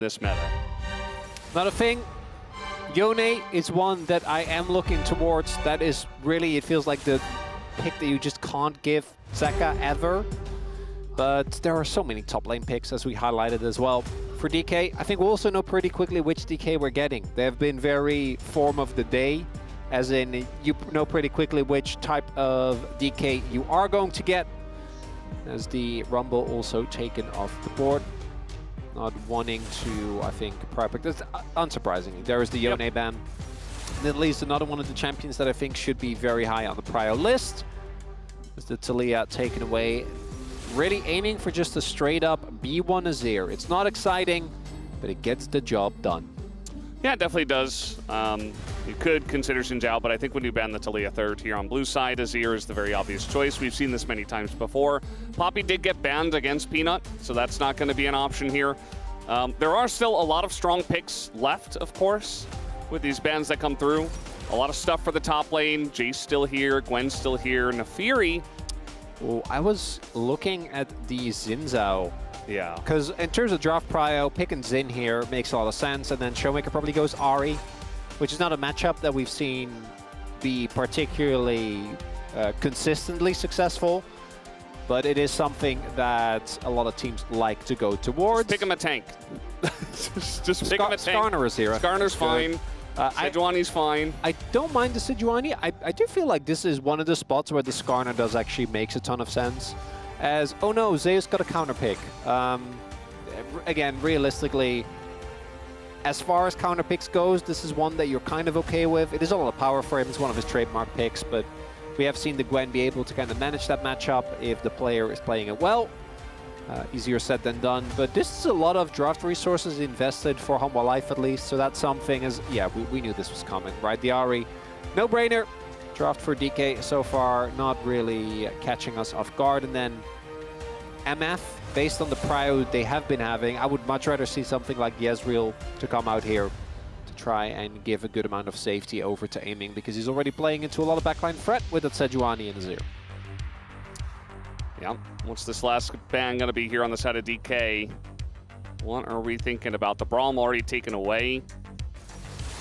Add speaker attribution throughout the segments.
Speaker 1: this meta.
Speaker 2: Another thing, Yone is one that I am looking towards. That is really, it feels like the pick that you just can't give Zeka ever. But there are so many top lane picks, as we highlighted as well. For DK, I think we'll also know pretty quickly which DK we're getting. They have been very form of the day, as in you know pretty quickly which type of DK you are going to get. As the Rumble also taken off the board. Not wanting to, I think, prior pick. That's unsurprisingly. There is the Yone ban. And at least another one of the champions that I think should be very high on the prior list. Is the Taliyah taken away. Really aiming for just a straight up B1 Azir. It's not exciting, but it gets the job done.
Speaker 1: Yeah, it definitely does. You could consider Xin Zhao, but I think when you ban the Taliyah third here on blue side, Azir is the very obvious choice. We've seen this many times before. Poppy did get banned against Peanut, so that's not going to be an option here. There are still a lot of strong picks left, of course, with these bans that come through. A lot of stuff for the top lane. Jace still here, Gwen's still here, Nafiri.
Speaker 2: Oh, I was looking at the Xin Zhao.
Speaker 1: Yeah.
Speaker 2: Because in terms of draft prio, picking Xin here makes a lot of sense, and then Showmaker probably goes Ahri, which is not a matchup that we've seen be particularly consistently successful, but it is something that a lot of teams like to go towards.
Speaker 1: Just pick him a tank. just pick him a tank.
Speaker 2: Skarner is here.
Speaker 1: Skarner's fine. Sejuani's fine.
Speaker 2: I don't mind the Sejuani. I do feel like this is one of the spots where the Skarner does actually makes a ton of sense. As, oh no, Zeus got a counter pick. Again, realistically, as far as counter picks goes, this is one that you're kind of okay with. It is a lot of power for him. It's one of his trademark picks, but we have seen the Gwen be able to kind of manage that matchup if the player is playing it well. Easier said than done, but this is a lot of draft resources invested for Humble Life at least, so that's something as, yeah, we knew this was coming, right? The Ahri, no-brainer. Draft for DK so far, not really catching us off guard. And then MF, based on the prio they have been having, I would much rather see something like Yezreal to come out here to try and give a good amount of safety over to aiming, because he's already playing into a lot of backline threat with that Sejuani and Azir.
Speaker 1: Yeah, what's this last ban going to be here on the side of DK? What are we thinking about? The Braum already taken away.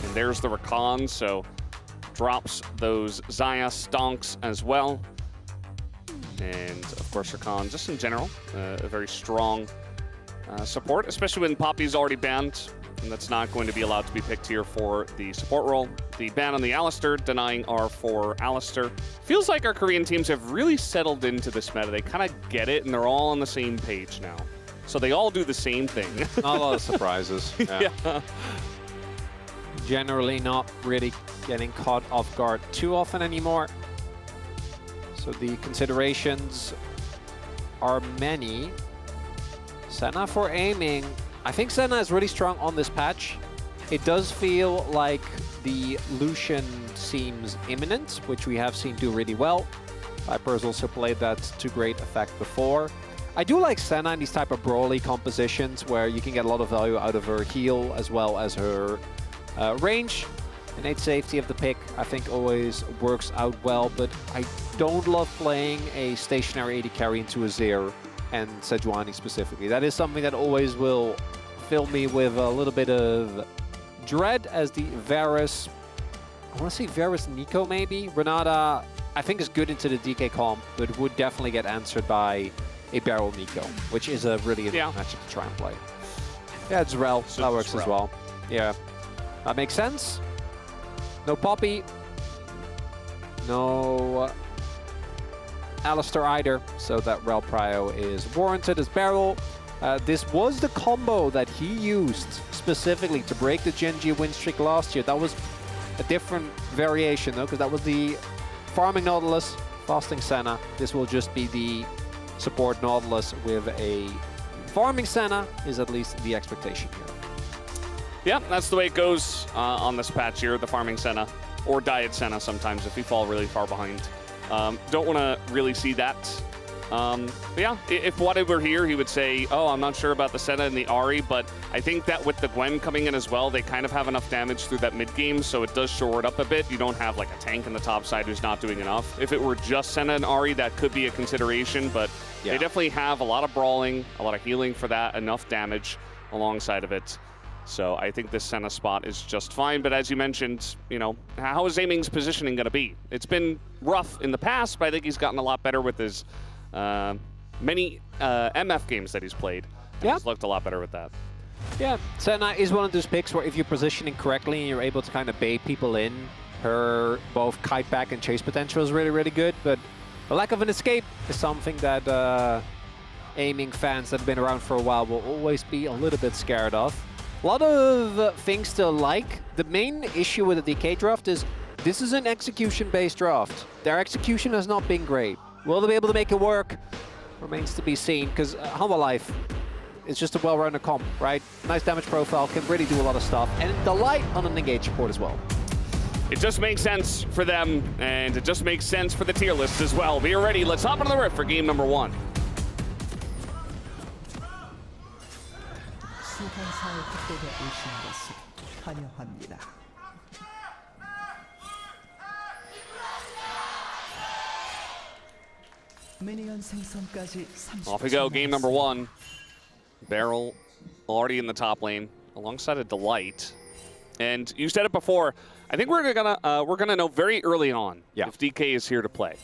Speaker 1: And there's the Rakan, so drops those Xayah stonks as well. And of course Rakan, just in general, a very strong support, especially when Poppy's already banned. And that's not going to be allowed to be picked here for the support role. The ban on the Alistar, denying R for Alistar. Feels like our Korean teams have really settled into this meta. They kind of get it, and they're all on the same page now. So they all do the same thing.
Speaker 2: Not a lot of surprises. Yeah. Generally not really getting caught off guard too often anymore. So the considerations are many. Senna for aiming. I think Senna is really strong on this patch. It does feel like the Lucian seems imminent, which we have seen do really well. Viper's also played that to great effect before. I do like Senna in these type of brawly compositions where you can get a lot of value out of her heal as well as her range. Innate safety of the pick, I think, always works out well, but I don't love playing a stationary AD carry into Azir and Sejuani specifically. That is something that always will fill me with a little bit of dread, as the Varus, I want to say Varus Nico maybe? Renata, I think is good into the DK comp, but would definitely get answered by a Barrel Nico, which is a really good matchup to try and play. Yeah, it's Rel, so that works as well. Yeah, that makes sense. No Poppy, no Alistar either, so that Rel prio is warranted as Barrel. This was the combo that he used specifically to break the Genji win streak last year. That was a different variation though, because that was the farming Nautilus, fasting Senna. This will just be the support Nautilus with a farming Senna, is at least the expectation here.
Speaker 1: Yeah, that's the way it goes on this patch here, the farming Senna, or diet Senna sometimes if we fall really far behind. Don't want to really see that. But yeah, if Wade were here, he would say, oh, I'm not sure about the Senna and the Ahri, but I think that with the Gwen coming in as well, they kind of have enough damage through that mid game, so it does shore it up a bit. You don't have like a tank in the top side who's not doing enough. If it were just Senna and Ahri, that could be a consideration, but they definitely have a lot of brawling, a lot of healing for that, enough damage alongside of it. So I think this Senna spot is just fine. But as you mentioned, you know, how is Aiming's positioning going to be? It's been rough in the past, but I think he's gotten a lot better with his many MF games that he's played.
Speaker 2: Yeah.
Speaker 1: He's looked a lot better with that.
Speaker 2: Yeah, Senna is one of those picks where if you're positioning correctly and you're able to kind of bait people in, her both kite back and chase potential is really, really good. But the lack of an escape is something that Aiming fans that have been around for a while will always be a little bit scared of. A lot of things to like. The main issue with the DK draft is this is an execution-based draft. Their execution has not been great. Will they be able to make it work? Remains to be seen, because Humble Life is just a well-rounded comp, right? Nice damage profile, can really do a lot of stuff, and delight on an engage support as well.
Speaker 1: It just makes sense for them, and it just makes sense for the tier list as well. Be ready, let's hop into the rift for game number 1.
Speaker 3: 수강사의 흑백에 오신 것을 환영합니다. 미니언 생성까지 30초.
Speaker 1: Off we go, game number 1. Barrel already in the top lane, alongside a Delight. And you said it before, I think we're gonna know very early on if DK is here to play.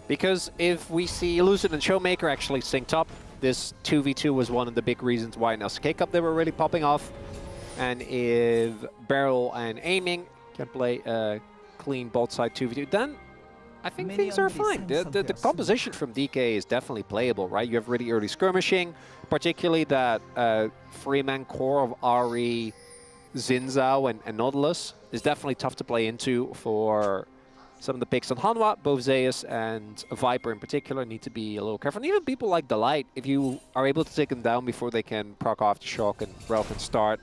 Speaker 2: Because if we see Lucid and Showmaker actually synced up, this 2v2 was one of the big reasons why in LCK Cup they were really popping off. And if Barrel and Aiming can play a clean both side 2v2, then I think things are fine. The composition from DK is definitely playable, right? You have really early skirmishing, particularly that three-man core of Ahri, Xin and Nautilus is definitely tough to play into for some of the picks on Hanwha. Both Zeus and Viper in particular need to be a little careful. And even people like Delight, if you are able to take them down before they can proc off the shock and Ralph can start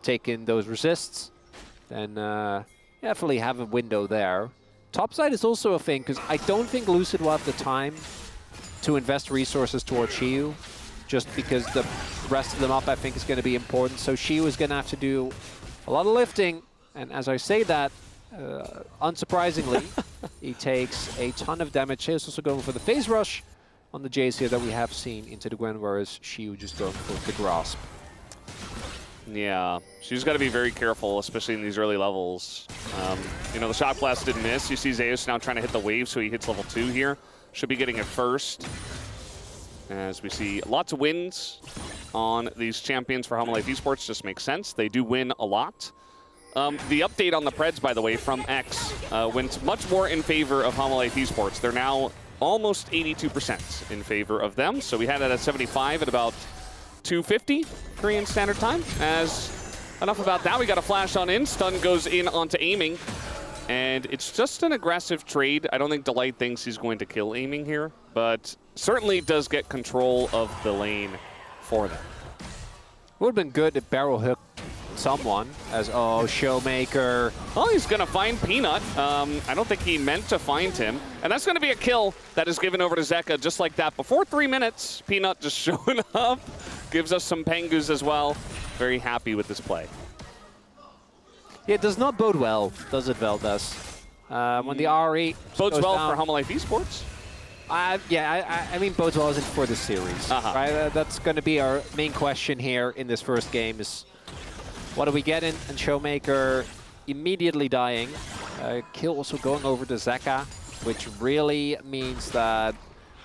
Speaker 2: taking those resists, then definitely have a window there. Topside is also a thing, because I don't think Lucid will have the time to invest resources towards Shiyu, just because the rest of them up I think is going to be important. So Shiyu is going to have to do a lot of lifting, and as I say that, unsurprisingly, he takes a ton of damage. He's also going for the phase rush on the Jace here that we have seen into the Gwen, whereas Shiyu just going for the grasp.
Speaker 1: Yeah, she's got to be very careful, especially in these early levels. You know, the shot blast didn't miss. You see Zeus now trying to hit the wave, so he hits level 2 here. Should be getting it first. As we see lots of wins on these champions for Humble Life Esports, just makes sense. They do win a lot. The update on the Preds, by the way, from X went much more in favor of Humble Life Esports. They're now almost 82% in favor of them. So we had it at 75 at about 250 Korean Standard Time. As enough about that, we got a flash on in. Stun goes in onto Aiming. And it's just an aggressive trade. I don't think Delight thinks he's going to kill Aiming here, but certainly does get control of the lane for them.
Speaker 2: Would have been good if Barrel hooked someone as, oh, Showmaker.
Speaker 1: Well, he's going to find Peanut. I don't think he meant to find him. And that's going to be a kill that is given over to Zeka just like that. Before 3 minutes, Peanut just showing up. Gives us some Pengus as well. Very happy with this play.
Speaker 2: Yeah, it does not bode well, does it, Veldas? When the RE
Speaker 1: bodes well
Speaker 2: down,
Speaker 1: for Humble Life Esports.
Speaker 2: Yeah, I mean bodes well isn't for the series, right? That's going to be our main question here in this first game is what do we get in? And Showmaker immediately dying. Kill also going over to Zeka, which really means that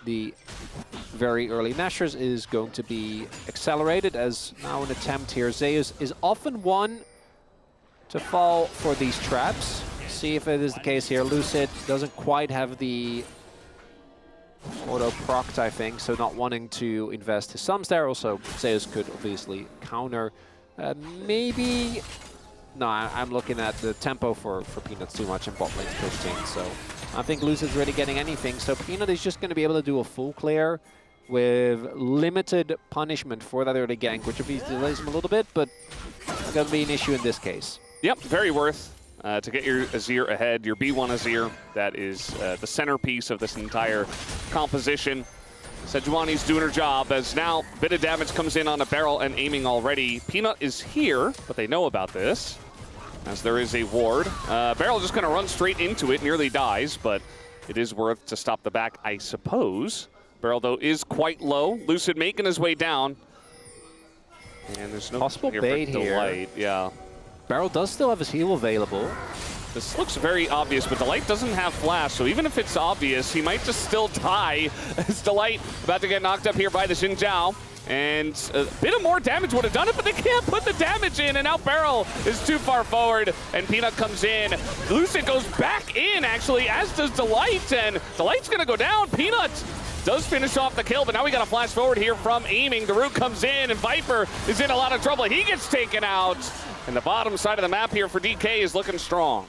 Speaker 2: the very early Nashers is going to be accelerated as now an attempt here. Zeus is often one to fall for these traps. See if it is the case here. Lucid doesn't quite have the auto-proct, I think, so not wanting to invest his sums there. Also, Zeus could obviously counter. Maybe... No, I'm looking at the tempo for Peanut's too much and bot lane's pushed in, so I think Lucid's really getting anything. So Peanut is just going to be able to do a full clear with limited punishment for that early gank, which obviously delays him a little bit, but it's going to be an issue in this case.
Speaker 1: Yep, very worth to get your Azir ahead, your B1 Azir. That is the centerpiece of this entire composition. Sejuani's doing her job as now a bit of damage comes in on a Barrel and Aiming already. Peanut is here, but they know about this as there is a ward. Barrel just going to run straight into it, nearly dies, but it is worth to stop the back, I suppose. Barrel, though, is quite low. Lucid making his way down. And there's no
Speaker 2: possible bait here.
Speaker 1: Delight. Yeah.
Speaker 2: Barrel does still have his heal available.
Speaker 1: This looks very obvious, but Delight doesn't have flash, so even if it's obvious, he might just still die. As Delight about to get knocked up here by the Xin Zhao. And a bit of more damage would have done it, but they can't put the damage in, and now Barrel is too far forward, and Peanut comes in. Lucid goes back in, actually, as does Delight, and Delight's gonna go down. Peanut does finish off the kill, but now we got a flash forward here from aiming. The Root comes in, and Viper is in a lot of trouble. He gets taken out, and the bottom side of the map here for DK is looking strong.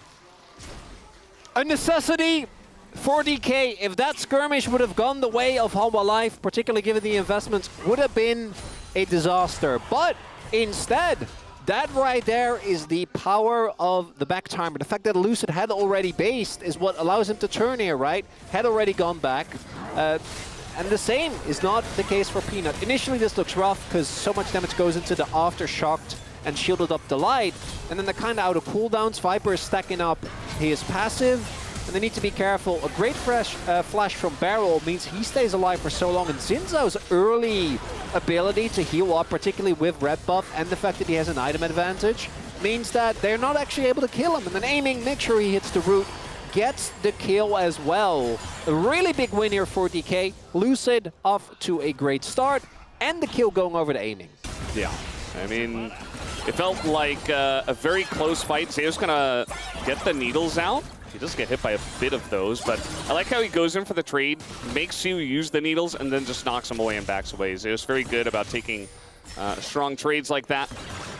Speaker 2: A necessity for DK. If that skirmish would have gone the way of Hanwha Life, particularly given the investments, would have been a disaster. But instead, that right there is the power of the back timer. The fact that Lucid had already based is what allows him to turn here, right? Had already gone back. And the same is not the case for Peanut. Initially, this looks rough because so much damage goes into the aftershocked and shielded up Delight. And then the kind of out of cooldowns, Viper is stacking up his passive. And they need to be careful. A great flash from Barrel means he stays alive for so long. And Xin Zhao's early ability to heal up, particularly with red buff, and the fact that he has an item advantage, means that they're not actually able to kill him. And then aiming, make sure he hits the Root, gets the kill as well. A really big win here for DK. Lucid off to a great start, and the kill going over to aiming.
Speaker 1: Yeah, I mean, it felt like a very close fight. Zeo's gonna get the needles out. He does get hit by a bit of those, but I like how he goes in for the trade, makes you use the needles, and then just knocks him away and backs away. Zeus very good about taking strong trades like that.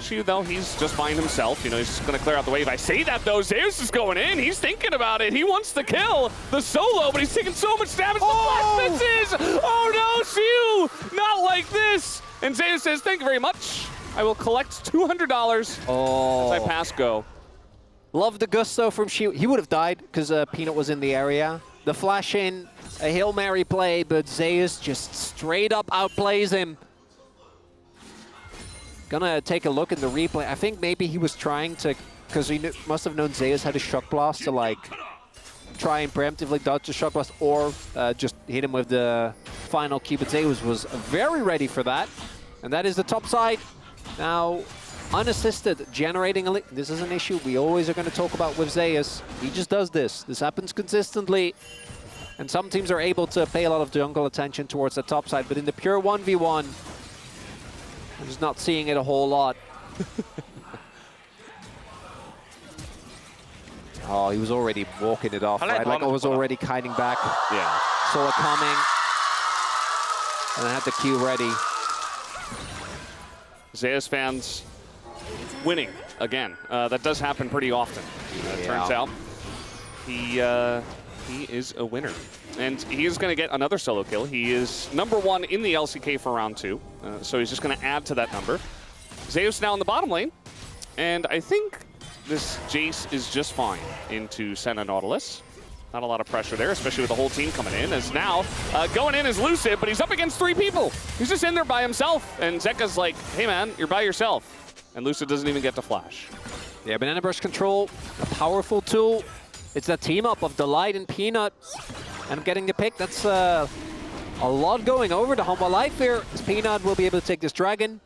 Speaker 1: Shu, though, he's just fine himself. You know, he's just going to clear out the wave. I say that, though. Zeus is going in. He's thinking about it. He wants to kill the solo, but he's taking so much damage.
Speaker 2: Oh!
Speaker 1: The flash misses! Oh, no, Shu! Not like this! And Zeus says, thank you very much. I will collect $200 as I pass go.
Speaker 2: Love the gusto from Shu. He would have died because Peanut was in the area. The flash in, a Hail Mary play, but Zeus just straight up outplays him. Gonna take a look at the replay. I think maybe he was trying to, because he must have known Zeus had a Shock Blast to like try and preemptively dodge the Shock Blast or just hit him with the final Q. But Zeus was very ready for that. And that is the top side. Now, unassisted, generating a this is an issue we always are going to talk about with Zeus. He just does this. This happens consistently. And some teams are able to pay a lot of jungle attention towards the top side. But in the pure 1v1, I'm just not seeing it a whole lot. Oh, he was already walking it off, right? Like I was already kiting back.
Speaker 1: Yeah.
Speaker 2: Saw it coming. And I had the Q ready.
Speaker 1: Zeus fans winning again. That does happen pretty often. Turns out he is a winner. And he is going to get another solo kill. He is #1 in the LCK for round 2. So he's just going to add to that number. Zeus now in the bottom lane. And I think this Jace is just fine into Senna Nautilus. Not a lot of pressure there, especially with the whole team coming in. As now, going in is Lucid, but he's up against 3 people. He's just in there by himself. And Zeka's like, hey man, you're by yourself. And Lucid doesn't even get to flash.
Speaker 2: Yeah, Banana Burst control, a powerful tool. It's that team up of Delight and Peanut. And getting the pick, that's a lot going over to Hanwha Life here. As Peanut will be able to take this dragon.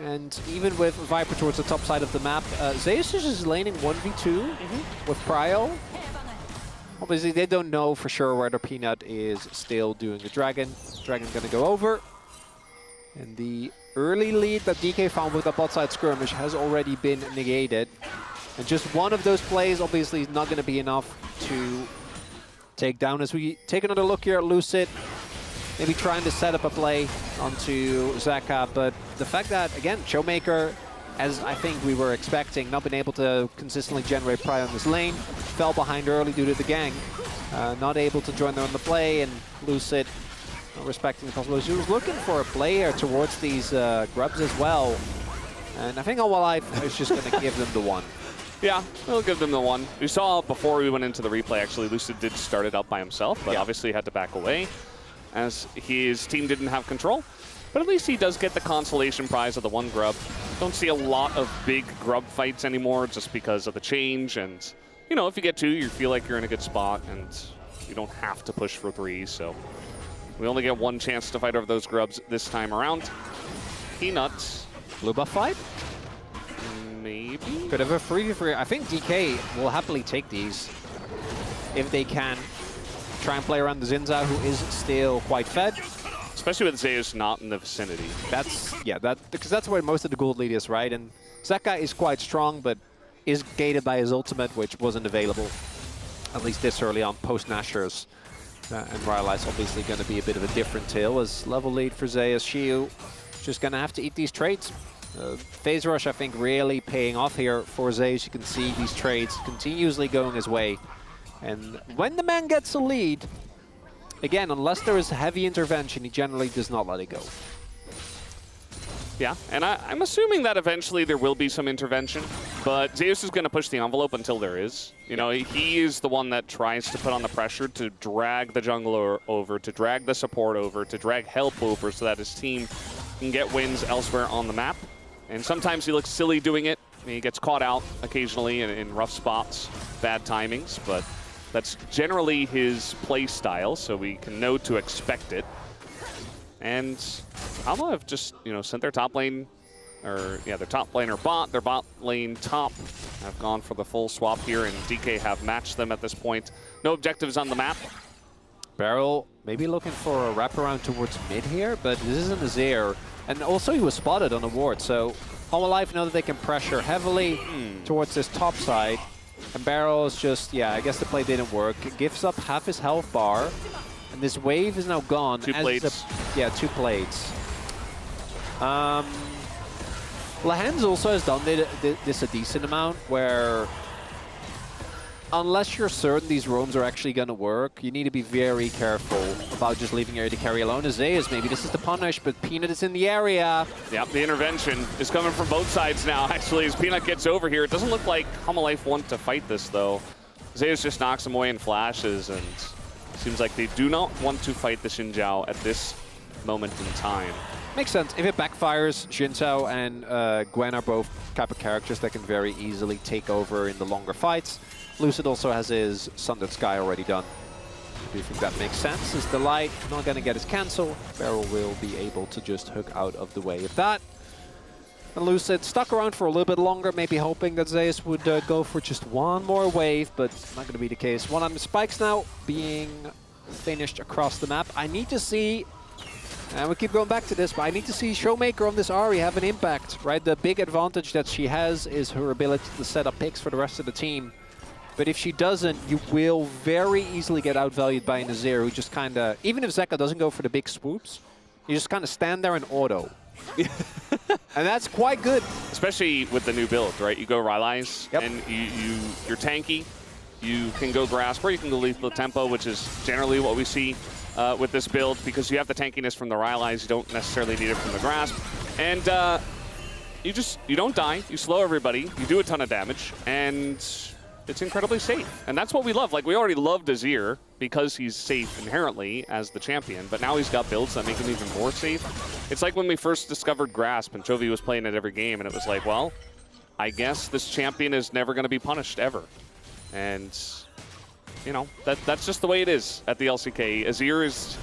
Speaker 2: And even with Viper towards the top side of the map, Zeus is just laning 1v2 with Prio. Obviously, they don't know for sure whether Peanut is still doing the dragon. Dragon's going to go over. And the early lead that DK found with the bot side skirmish has already been negated. And just one of those plays obviously is not going to be enough to take down. As we take another look here at Lucid, maybe trying to set up a play onto Zeka, but the fact that, again, Showmaker, as I think we were expecting, not been able to consistently generate Prio on this lane, fell behind early due to the gang, not able to join them on the play, and Lucid not respecting the possibility. He was looking for a player towards these grubs as well, and I think Hanwha Life is just going to give them the one.
Speaker 1: Yeah, we'll give them the one. We saw before we went into the replay, actually, Lucid did start it up by himself, but obviously had to back away as his team didn't have control. But at least he does get the consolation prize of the 1 grub. Don't see a lot of big grub fights anymore just because of the change. And, you know, if you get 2, you feel like you're in a good spot and you don't have to push for 3. So we only get 1 chance to fight over those grubs this time around. Peanuts.
Speaker 2: Blue buff fight?
Speaker 1: Maybe?
Speaker 2: Could have a 3v3. I think DK will happily take these if they can try and play around the Xin Zhao, who is still quite fed.
Speaker 1: Especially with Zeus not in the vicinity.
Speaker 2: Because that's where most of the gold lead is, right? And Zeka is quite strong, but is gated by his ultimate, which wasn't available, at least this early on, post-Nashers. And Rylai's obviously going to be a bit of a different tale as level lead for Zeus. Shiu just going to have to eat these trades. Phase Rush, I think, really paying off here for Zeus. You can see these trades continuously going his way. And when the man gets a lead, again, unless there is heavy intervention, he generally does not let it go.
Speaker 1: Yeah, and I'm assuming that eventually there will be some intervention, but Zeus is going to push the envelope until there is. You know, he is the one that tries to put on the pressure to drag the jungler over, to drag the support over, to drag help over so that his team can get wins elsewhere on the map. And sometimes he looks silly doing it. He gets caught out occasionally in rough spots, bad timings, but that's generally his play style, so we can know to expect it. And Alma have just, you know, sent their top lane, or yeah, their top laner bot, their bot lane top have gone for the full swap here, and DK have matched them at this point. No objectives on the map.
Speaker 2: Barrel maybe looking for a wraparound towards mid here, but this isn't Azir. And also he was spotted on a ward, so Hololive know that they can pressure heavily towards this top side. And Barrel is just, yeah, I guess the play didn't work. It gives up half his health bar. And this wave is now gone.
Speaker 1: Two plates.
Speaker 2: Yeah, 2 plates. Lahens also has done this a decent amount, where unless you're certain these roams are actually going to work, you need to be very careful about just leaving your AD carry alone. Azayas, maybe this is the punish, but Peanut is in the area.
Speaker 1: Yep, the intervention is coming from both sides now, actually, as Peanut gets over here. It doesn't look like Homolife want to fight this, though. Azayas just knocks him away in flashes, and seems like they do not want to fight the Xin Zhao at this moment in time.
Speaker 2: Makes sense. If it backfires, Xin Zhao and Gwen are both type of characters that can very easily take over in the longer fights. Lucid also has his Sundered Sky already done. Do you think that makes sense? Is the light not going to get his cancel? Barrel will be able to just hook out of the way of that. And Lucid stuck around for a little bit longer, maybe hoping that Zeus would go for just one more wave, but not going to be the case. One on the spikes now being finished across the map. I need to see, and we keep going back to this, but I need to see Showmaker on this Ahri have an impact, right? The big advantage that she has is her ability to set up picks for the rest of the team. But if she doesn't, you will very easily get outvalued by Nazir, who just kind of, even if Zeka doesn't go for the big swoops, you just kind of stand there and auto. And that's quite good. Especially
Speaker 1: with the new build, right? You go Rylai's, and you're tanky. You can go Grasp, or you can go Lethal Tempo, which is generally what we see with this build, because you have the tankiness from the Rylai's. You don't necessarily need it from the Grasp. And you don't die. You slow everybody. You do a ton of damage. And it's incredibly safe. And that's what we love. Like, we already loved Azir because he's safe inherently as the champion, but now he's got builds that make him even more safe. It's like when we first discovered Grasp and Chovy was playing it every game, and it was like, well, I guess this champion is never going to be punished ever. And, you know, that's just the way it is at the LCK. Azir is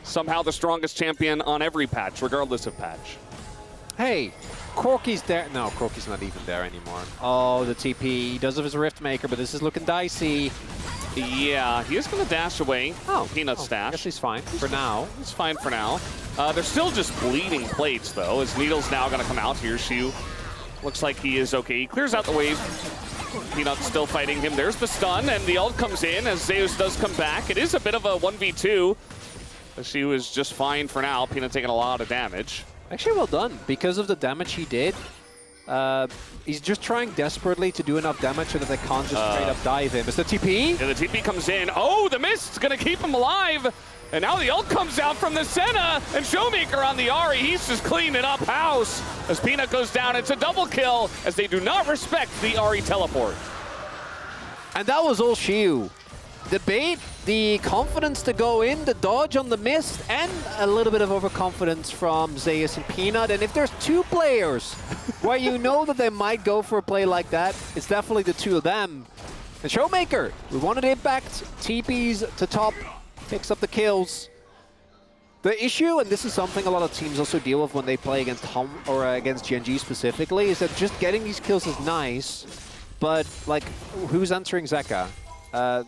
Speaker 1: somehow the strongest champion on every patch, regardless of patch.
Speaker 2: Hey, Corky's there. No, Corky's not even there anymore. Oh, the TP. He does have his Riftmaker, but this is looking dicey.
Speaker 1: Yeah, he is going to dash away. Oh, Peanut's dash.
Speaker 2: I guess he's fine for now.
Speaker 1: He's fine for now. They're still just bleeding plates, though, as Needle's now going to come out here. Shu looks like he is okay. He clears out the wave. Peanut's still fighting him. There's the stun, and the ult comes in as Zeus does come back. It is a bit of a 1v2. Shu is just fine for now. Peanut taking a lot of damage.
Speaker 2: Actually, well done. Because of the damage he did, he's just trying desperately to do enough damage so that they can't just straight up dive him. Is the TP?
Speaker 1: Yeah, the TP comes in. Oh, the mist's going to keep him alive. And now the ult comes out from the Senna, and Showmaker on the Ahri. He's just cleaning up house. As Peanut goes down, it's a double kill, as they do not respect the Ahri teleport.
Speaker 2: And that was all Shiu. The bait, the confidence to go in, the dodge on the mist, and a little bit of overconfidence from Zeus and Peanut. And if there's two players where you know that they might go for a play like that, it's definitely the two of them. And Showmaker, we wanted impact, TPs to top, picks up the kills. The issue, and this is something a lot of teams also deal with when they play against Hum or against Gen.G specifically, is that just getting these kills is nice, but like, who's answering Zeka?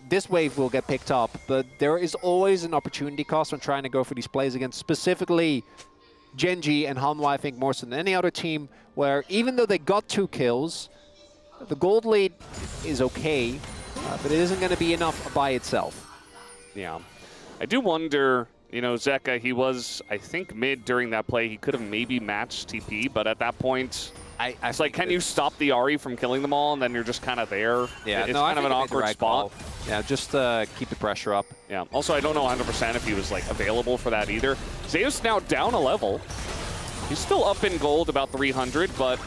Speaker 2: This wave will get picked up, but there is always an opportunity cost when trying to go for these plays against specifically Gen.G and Hanwha, I think more so than any other team, where even though they got 2 kills, the gold lead is okay, but it isn't going to be enough by itself.
Speaker 1: Yeah. I do wonder, you know, Zeka, he was, I think, mid during that play. He could have maybe matched TP, but at that point, it's like, can you stop the Ahri from killing them all, and then you're just kind of there?
Speaker 2: Yeah,
Speaker 1: it's kind of an awkward spot.
Speaker 2: Yeah, just keep the pressure up.
Speaker 1: Yeah. Also, I don't know 100% if he was like available for that either. Zeus now down a level. He's still up in gold, about 300, but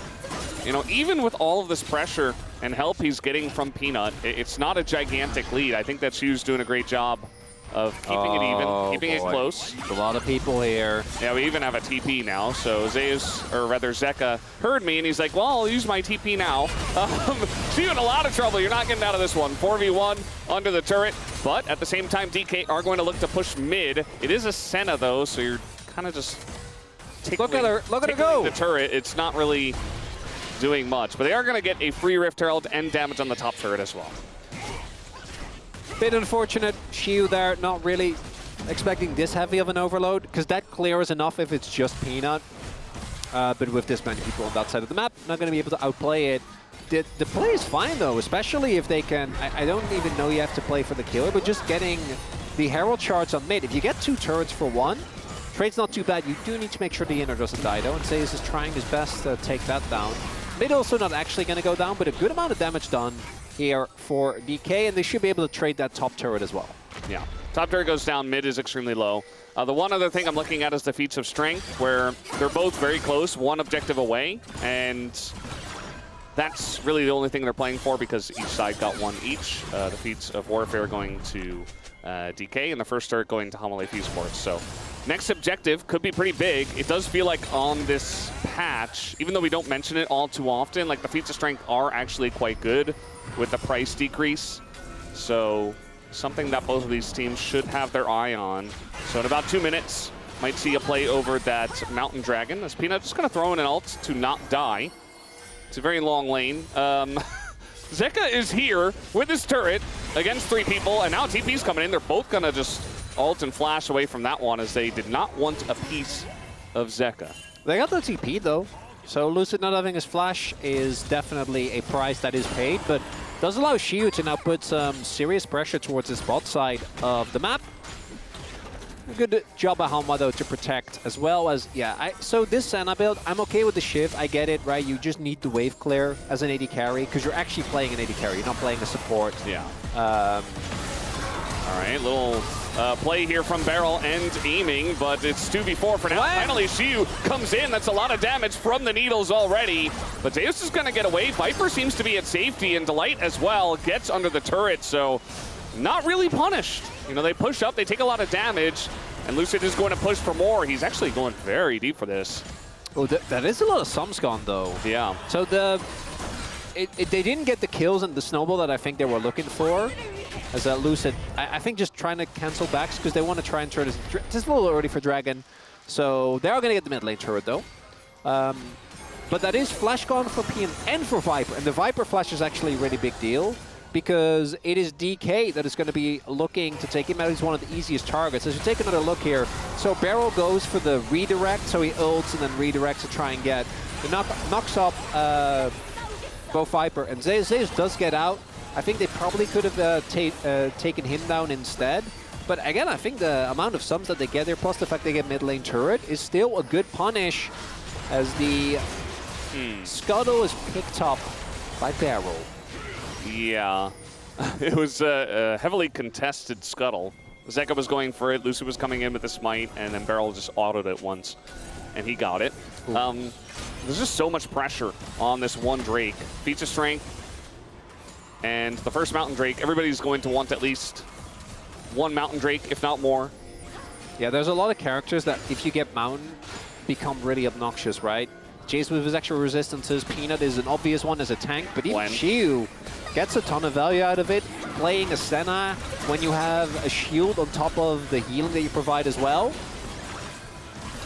Speaker 1: you know, even with all of this pressure and help he's getting from Peanut, it's not a gigantic lead. I think that Shu's doing a great job of keeping it even, keeping it close.
Speaker 2: A lot of people here.
Speaker 1: Yeah, we even have a TP now. So Zeus, or rather Zeka, heard me and he's like, well, I'll use my TP now. Shu in a lot of trouble. You're not getting out of this one. 4v1 under the turret. But at the same time, DK are going to look to push mid. It is a Senna though, so you're kind of just
Speaker 2: look at her go.
Speaker 1: The turret. It's not really doing much, but they are going to get a free Rift Herald and damage on the top turret as well.
Speaker 2: Bit unfortunate, Shu there, not really expecting this heavy of an overload, because that clears enough if it's just Peanut. But with this many people on that side of the map, not going to be able to outplay it. The play is fine though, especially if they can, I don't even know you have to play for the killer, but just getting the Herald shards on mid. If you get 2 turrets for 1, trade's not too bad. You do need to make sure the inner doesn't die though, and Zeus is trying his best to take that down. Mid also not actually going to go down, but a good amount of damage done here for DK, and they should be able to trade that top turret as well.
Speaker 1: Yeah, top turret goes down, mid is extremely low. The one other thing I'm looking at is the feats of strength, where they're both very close, 1 objective away, and that's really the only thing they're playing for because each side got 1 each. The feats of warfare going to DK, and the first turret going to HLE Esports. So next objective could be pretty big. It does feel like on this patch, even though we don't mention it all too often, like the feats of strength are actually quite good with the price decrease. So something that both of these teams should have their eye on. So in about 2 minutes, might see a play over that Mountain Dragon. As Peanut just going to throw in an ult to not die. It's a very long lane. Zeka is here with his turret against 3 people, and now TP's coming in. They're both going to just ult and flash away from that one, as they did not want a piece of Zeka.
Speaker 2: They got the TP though, so Lucid not having his flash is definitely a price that is paid, but does allow Shu to now put some serious pressure towards his bot side of the map. A good job by Hanwha though to protect, as well as, yeah, so this Senna build, I'm okay with the Shiv, I get it, right? You just need the wave clear as an AD carry, because you're actually playing an AD carry, you're not playing a support.
Speaker 1: Yeah. All right, little play here from Barrel and aiming, but it's 2v4 for now.
Speaker 2: What?
Speaker 1: Finally, Shu comes in. That's a lot of damage from the needles already. But Zeus is going to get away. Viper seems to be at safety, and Delight as well gets under the turret, so not really punished. You know, they push up, they take a lot of damage, and Lucid is going to push for more. He's actually going very deep for this.
Speaker 2: Oh, that is a lot of sums gone though.
Speaker 1: Yeah.
Speaker 2: So they didn't get the kills and the snowball that I think they were looking for. As Lucid, I think just trying to cancel backs because they want to try and turn this. Just a little early for Dragon. So they are going to get the mid lane turret though. But that is flash gone for PM and for Viper. And the Viper flash is actually a really big deal, because it is DK that is going to be looking to take him out. He's one of the easiest targets. As you take another look here, so Barrel goes for the redirect, so he ults and then redirects to try and get the knocks up both Viper, and Zeus does get out. I think they probably could have taken him down instead. But again, I think the amount of sums that they get there, plus the fact they get mid lane turret, is still a good punish, as the Scuttle is picked up by Barrel.
Speaker 1: Yeah, it was a heavily contested Scuttle. Zeka was going for it, Lucid was coming in with the smite, and then Barrel just autoed it once, and he got it. There's just so much pressure on this one Drake. Feats of strength, and the first Mountain Drake, everybody's going to want at least 1 Mountain Drake, if not more.
Speaker 2: Yeah, there's a lot of characters that, if you get Mountain, become really obnoxious, right? Jace with his extra resistances, Peanut is an obvious one as a tank, but even Shu gets a ton of value out of it. Playing a Senna when you have a shield on top of the healing that you provide as well.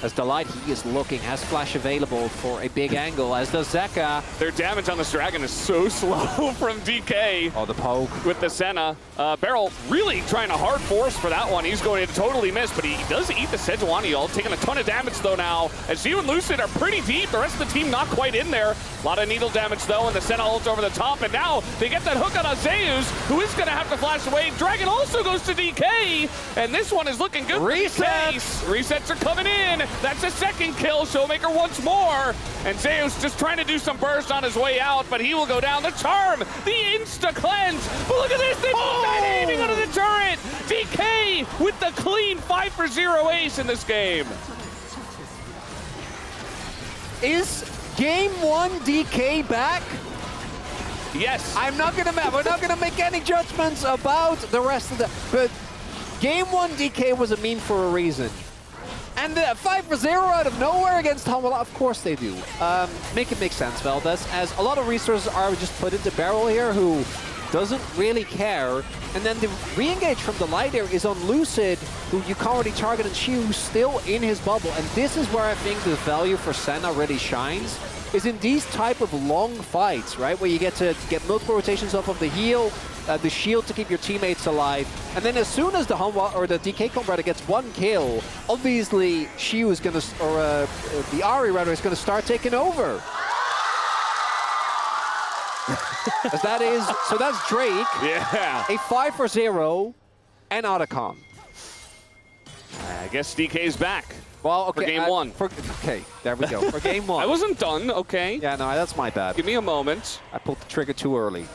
Speaker 2: As Delight, he is looking, has flash available for a big angle, as does Zeka.
Speaker 1: Their damage on this dragon is so slow from DK.
Speaker 2: Oh, the poke.
Speaker 1: With the Senna. Barrel really trying to hard force for that one. He's going to totally miss, but he does eat the Sejuani ult, taking a ton of damage though now. As you and Lucid are pretty deep, the rest of the team not quite in there. A lot of needle damage though, and the Senna ult over the top, and now they get that hook on Azeus, who is going to have to flash away. Dragon also goes to DK, and this one is looking good.
Speaker 2: Resets!
Speaker 1: Resets are coming in. That's a second kill. Showmaker once more. And Zeus just trying to do some burst on his way out, but he will go down. The charm, the insta-cleanse. But look at this, they put that aiming under the turret. DK with the clean 5-for-0 ace in this game.
Speaker 2: Is game 1 DK back?
Speaker 1: Yes.
Speaker 2: We're not gonna make any judgments about the rest of the, but game 1 DK was a meme for a reason. And the 5-for-0 out of nowhere against Humble, of course they do. Make it make sense, Valdez, as a lot of resources are just put into Barrel here, who doesn't really care. And then the re-engage from the light here is on Lucid, who you can't really target, and Shiu's still in his bubble. And this is where I think the value for Senna really shines, is in these type of long fights, right? Where you get to get multiple rotations off of the heal, the shield to keep your teammates alive. And then as soon as the Hanwha or the DK Combatter gets one kill, obviously Shiu is going to, or the Ari rather, is going to start taking over. As that is, so that's Drake.
Speaker 1: Yeah.
Speaker 2: A 5-for-0 and Otacon.
Speaker 1: I guess DK's back.
Speaker 2: Well, okay.
Speaker 1: For game 1.
Speaker 2: Okay, there we go. For game 1.
Speaker 1: I wasn't done, okay.
Speaker 2: Yeah, no, that's my bad.
Speaker 1: Give me a moment.
Speaker 2: I pulled the trigger too early.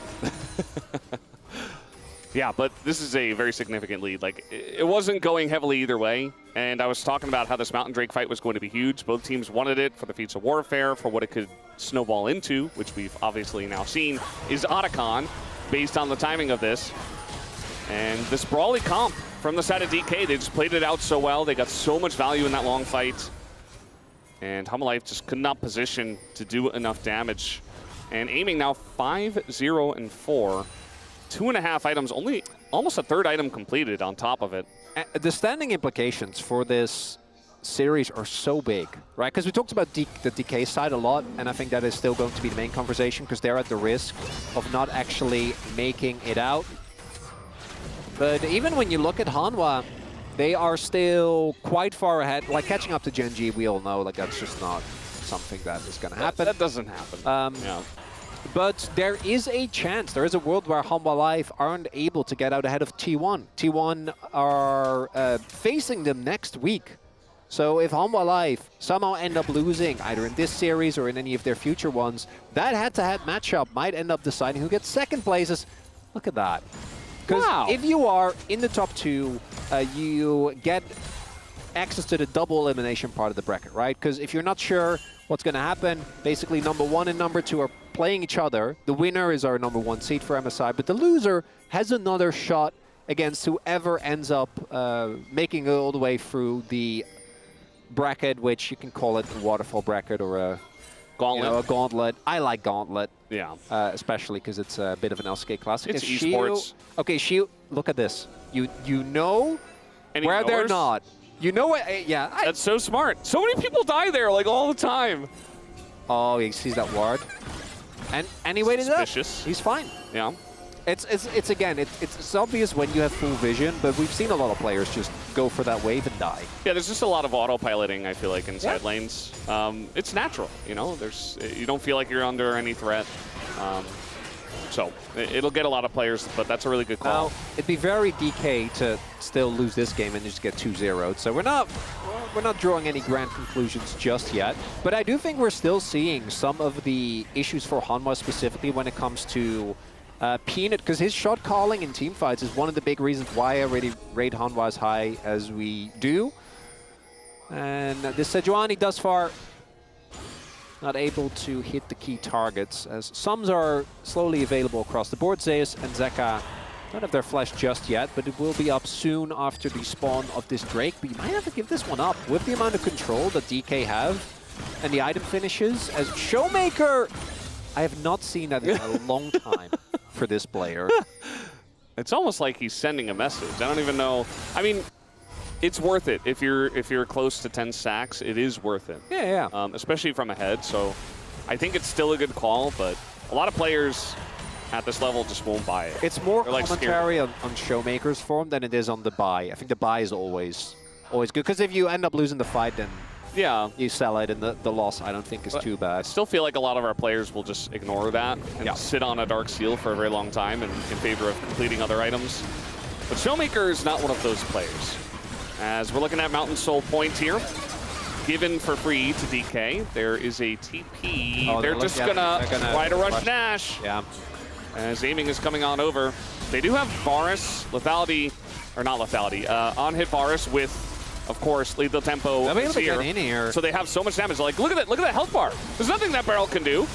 Speaker 1: Yeah, but this is a very significant lead. Like, it wasn't going heavily either way. And I was talking about how this Mountain Drake fight was going to be huge. Both teams wanted it for the feats of warfare, for what it could snowball into, which we've obviously now seen, is Otacon, based on the timing of this. And this brawly comp from the side of DK, they just played it out so well. They got so much value in that long fight. And Humalife just could not position to do enough damage. And aiming now 5-0-4. 2.5 items, only almost a third item completed on top of it.
Speaker 2: The standing implications for this series are so big, right? Because we talked about the DK side a lot, and I think that is still going to be the main conversation because they're at the risk of not actually making it out. But even when you look at Hanwha, they are still quite far ahead. Like catching up to Genji, we all know, like that's just not something that is going to happen.
Speaker 1: That doesn't happen. Yeah.
Speaker 2: But there is a chance, there is a world where Humalife aren't able to get out ahead of T1. T1 are facing them next week. So if Humalife somehow end up losing, either in this series or in any of their future ones, that head-to-head matchup might end up deciding who gets second places. Look at that. Because if you are in the top 2, you get access to the double elimination part of the bracket, right? Because if you're not sure what's going to happen, basically number 1 and number 2 are playing each other. The winner is our number 1 seed for MSI, but the loser has another shot against whoever ends up making it all the way through the bracket, which you can call it a waterfall bracket or a gauntlet. You know, a gauntlet. I like gauntlet.
Speaker 1: Yeah.
Speaker 2: Especially because it's a bit of an LCK classic.
Speaker 1: It's esports.
Speaker 2: Okay, Shiu, look at this. You know where they're not. You know what? Yeah.
Speaker 1: That's so smart. So many people die there, like, all the time.
Speaker 2: Oh, he sees that ward. And he waited up. He's fine.
Speaker 1: Yeah.
Speaker 2: It's again, it's obvious when you have full vision, but we've seen a lot of players just go for that wave and die.
Speaker 1: Yeah, there's just a lot of autopiloting, I feel like, in side lanes. It's natural, you know? You don't feel like you're under any threat. So it'll get a lot of players, but that's a really good call.
Speaker 2: Now, it'd be very DK to still lose this game and just get 2-0'd. So we're not drawing any grand conclusions just yet. But I do think we're still seeing some of the issues for Hanwha specifically when it comes to Peanut, because his shot calling in teamfights is one of the big reasons why I really rate Hanwha as high as we do. And this Sejuani thus far not able to hit the key targets, as sums are slowly available across the board. Zeus and Zeka don't have their flash just yet, but it will be up soon after the spawn of this Drake. But you might have to give this one up with the amount of control that DK have and the item finishes. As Showmaker, I have not seen that in a long time for this player.
Speaker 1: It's almost like he's sending a message. I don't even know. I mean, It's worth it if you're close to 10 stacks. It is worth it.
Speaker 2: Yeah.
Speaker 1: Especially from ahead. So I think it's still a good call, but a lot of players at this level just won't buy it.
Speaker 2: It's more
Speaker 1: They're, like,
Speaker 2: commentary on Showmaker's form than it is on the buy. I think the buy is always good, because if you end up losing the fight, then
Speaker 1: yeah,
Speaker 2: you sell it, and the loss I don't think is too bad.
Speaker 1: I still feel like a lot of our players will just ignore that and sit on a Dark Seal for a very long time in favor of completing other items. But Showmaker is not one of those players. As we're looking at Mountain Soul Point here, given for free to DK. There is a TP.
Speaker 2: Oh,
Speaker 1: they're just gonna try to rush Nash.
Speaker 2: Yeah.
Speaker 1: As aiming is coming on over. They do have Varus, lethality, or not lethality, on-hit Varus with, of course, lethal tempo.
Speaker 2: They'll be able to get in here.
Speaker 1: So they have so much damage. Like, look at that health bar. There's nothing that Barrel can do.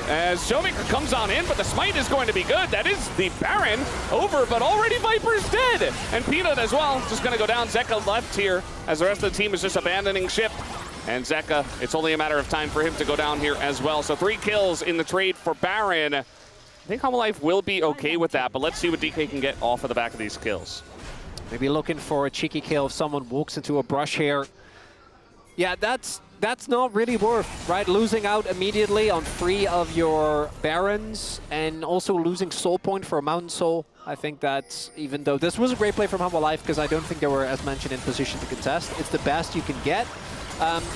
Speaker 1: As Showmaker comes on in, but the smite is going to be good. That is the Baron over, but already Viper's dead. And Peanut as well, just going to go down. Zeka left here, as the rest of the team is just abandoning ship. And Zeka, it's only a matter of time for him to go down here as well. So 3 kills in the trade for Baron. I think Homolife will be okay with that, but let's see what DK can get off of the back of these kills.
Speaker 2: Maybe looking for a cheeky kill if someone walks into a brush here. Yeah, that's not really worth, right? Losing out immediately on 3 of your Barons and also losing Soul Point for a Mountain Soul. I think that's, even though this was a great play from Homolife, because I don't think they were, as mentioned, in position to contest. It's the best you can get.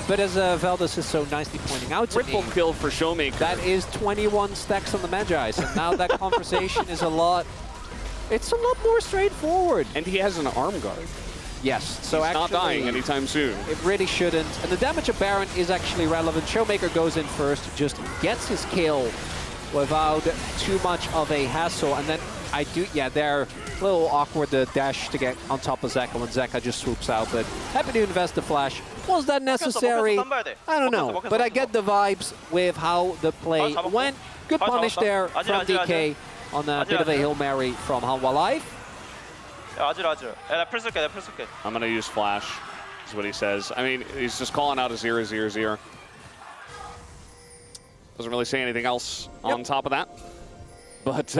Speaker 2: But as Veldis is so nicely pointing out to
Speaker 1: Triple kill for Showmaker.
Speaker 2: that is 21 stacks on the Magi. So now that conversation is it's a lot more straightforward.
Speaker 1: And he has an arm guard.
Speaker 2: Yes, so
Speaker 1: He's
Speaker 2: actually
Speaker 1: not dying anytime soon.
Speaker 2: it really shouldn't. And the damage of Baron is actually relevant. Showmaker goes in first, just gets his kill without too much of a hassle. And then they're a little awkward, the dash to get on top of Zeka when Zeka just swoops out. But happy to invest the flash. Was that necessary? I don't know. But I get the vibes with how the play went. Good punish there from DK on a bit of a Hail Mary from Homolife.
Speaker 1: I'm going to use Flash, is what he says. I mean, he's just calling out a 0-0-0. Doesn't really say anything else on top of that. But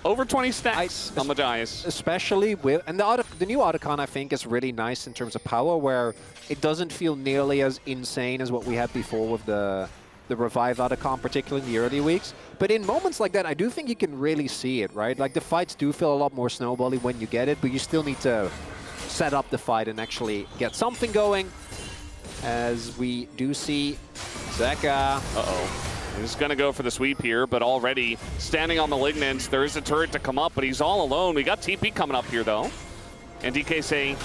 Speaker 1: over 20 stacks on the Giants.
Speaker 2: Especially with, and the new Otacon, I think, is really nice in terms of power, where it doesn't feel nearly as insane as what we had before with the Revive Otacon, particularly in the early weeks. But in moments like that, I do think you can really see it, right? Like, the fights do feel a lot more snowbally when you get it, but you still need to set up the fight and actually get something going. As we do see Zeka.
Speaker 1: Uh-oh. He's going to go for the sweep here, but already standing on Malignant. There is a turret to come up, but he's all alone. We got TP coming up here, though. And DK saying,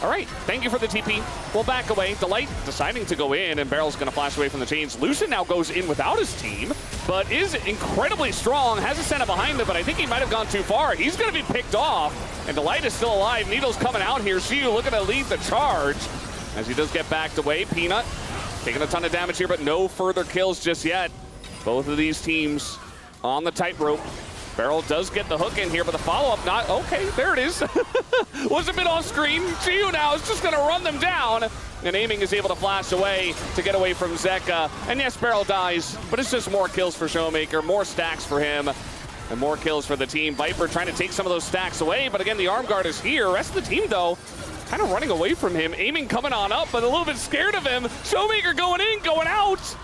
Speaker 1: all right, thank you for the TP. We'll back away. Delight deciding to go in, and Barrel's going to flash away from the chains. Lucid now goes in without his team, but is incredibly strong. Has a Senna behind him, but I think he might have gone too far. He's going to be picked off, and Delight is still alive. Needle's coming out here. Siu looking to lead the charge as he does get backed away. Peanut taking a ton of damage here, but no further kills just yet. Both of these teams on the tightrope. Barrel does get the hook in here, but the follow-up not... Okay, there it is. Was a bit off screen. Siu now is just going to run them down. And aiming is able to flash away to get away from Zeka. And yes, Barrel dies, but it's just more kills for Showmaker, more stacks for him, and more kills for the team. Viper trying to take some of those stacks away, but again, the arm guard is here. Rest of the team, though, kind of running away from him. Aiming coming on up, but a little bit scared of him. Showmaker going in, going out.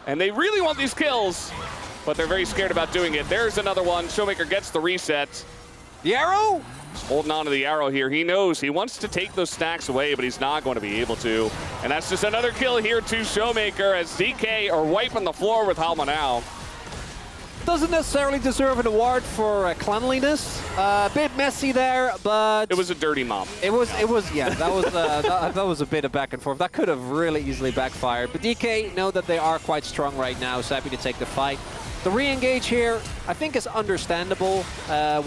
Speaker 1: And they really want these kills, but they're very scared about doing it. There's another one. Showmaker gets the reset.
Speaker 2: The arrow?
Speaker 1: He's holding on to the arrow here. He knows he wants to take those stacks away, but he's not going to be able to. And that's just another kill here to Showmaker as DK are wiping the floor with Halma now.
Speaker 2: Doesn't necessarily deserve an award for cleanliness. A bit messy there, but
Speaker 1: it was a dirty mop.
Speaker 2: It was. Yeah. That was that was a bit of back and forth. That could have really easily backfired. But DK know that they are quite strong right now. So happy to take the fight. The re-engage here, I think, is understandable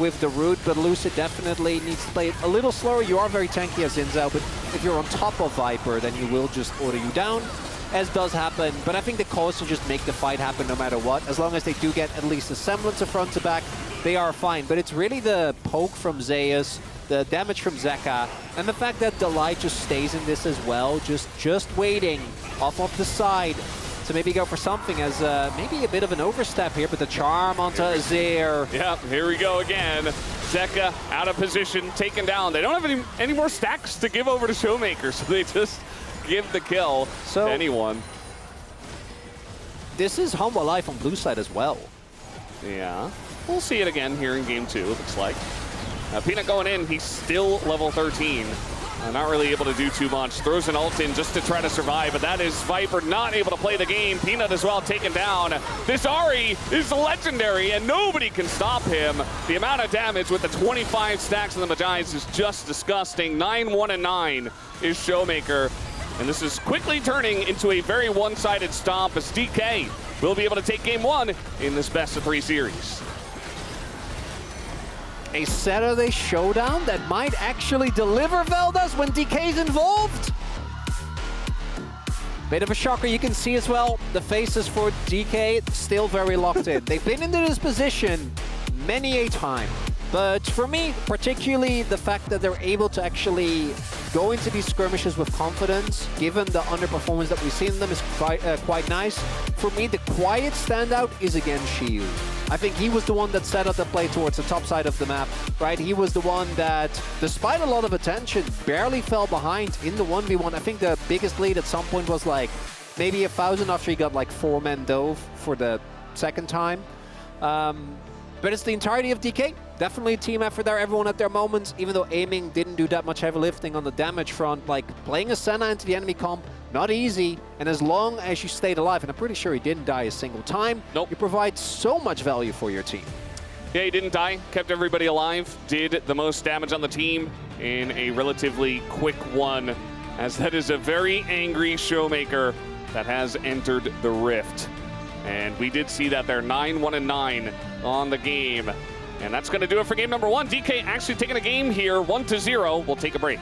Speaker 2: with the root, but Lucid definitely needs to play it a little slower. You are very tanky as Zinzao, but if you're on top of Viper, then you will just order you down, as does happen. But I think the cause to just make the fight happen no matter what. As long as they do get at least a semblance of front to back, they are fine. But it's really the poke from Zeus, the damage from Zeka, and the fact that Delight just stays in this as well, just waiting off of the side to maybe go for something as maybe a bit of an overstep here, but the charm onto Azir.
Speaker 1: Yep, here we go again. Zeka out of position, taken down. They don't have any more stacks to give over to Showmaker, so they just give the kill to anyone.
Speaker 2: This is Humble Life on blue side as well.
Speaker 1: Yeah, we'll see it again here in game 2, it looks like. Peanut going in, he's still level 13. Not really able to do too much. Throws an ult in just to try to survive, but that is Viper not able to play the game. Peanut as well taken down. This Ahri is legendary, and nobody can stop him. The amount of damage with the 25 stacks of the Magi's is just disgusting. 9-1-9 is Showmaker, and this is quickly turning into a very one-sided stomp as DK will be able to take game 1 in this best-of-3 series.
Speaker 2: A Saturday showdown that might actually deliver Veldas when DK's involved. Bit of a shocker. You can see as well the faces for DK still very locked in. They've been into this position many a time. But for me, particularly the fact that they're able to actually go into these skirmishes with confidence, given the underperformance that we've seen in them, is quite nice. For me, the quiet standout is again Shiyu. I think he was the one that set up the play towards the top side of the map, right? He was the one that, despite a lot of attention, barely fell behind in the 1v1. I think the biggest lead at some point was like maybe 1,000 after he got like 4-man dove for the second time. But it's the entirety of DK. Definitely a team effort there, everyone at their moments, even though aiming didn't do that much heavy lifting on the damage front. Like, playing a Senna into the enemy comp, not easy, and as long as you stayed alive, and I'm pretty sure he didn't die a single time, you provide so much value for your team.
Speaker 1: Yeah, he didn't die, kept everybody alive, did the most damage on the team in a relatively quick one, as that is a very angry Showmaker that has entered the Rift. And we did see that they're 9-1-9 on the game. And that's going to do it for game number 1. DK actually taking a game here, 1-0. We'll take a break.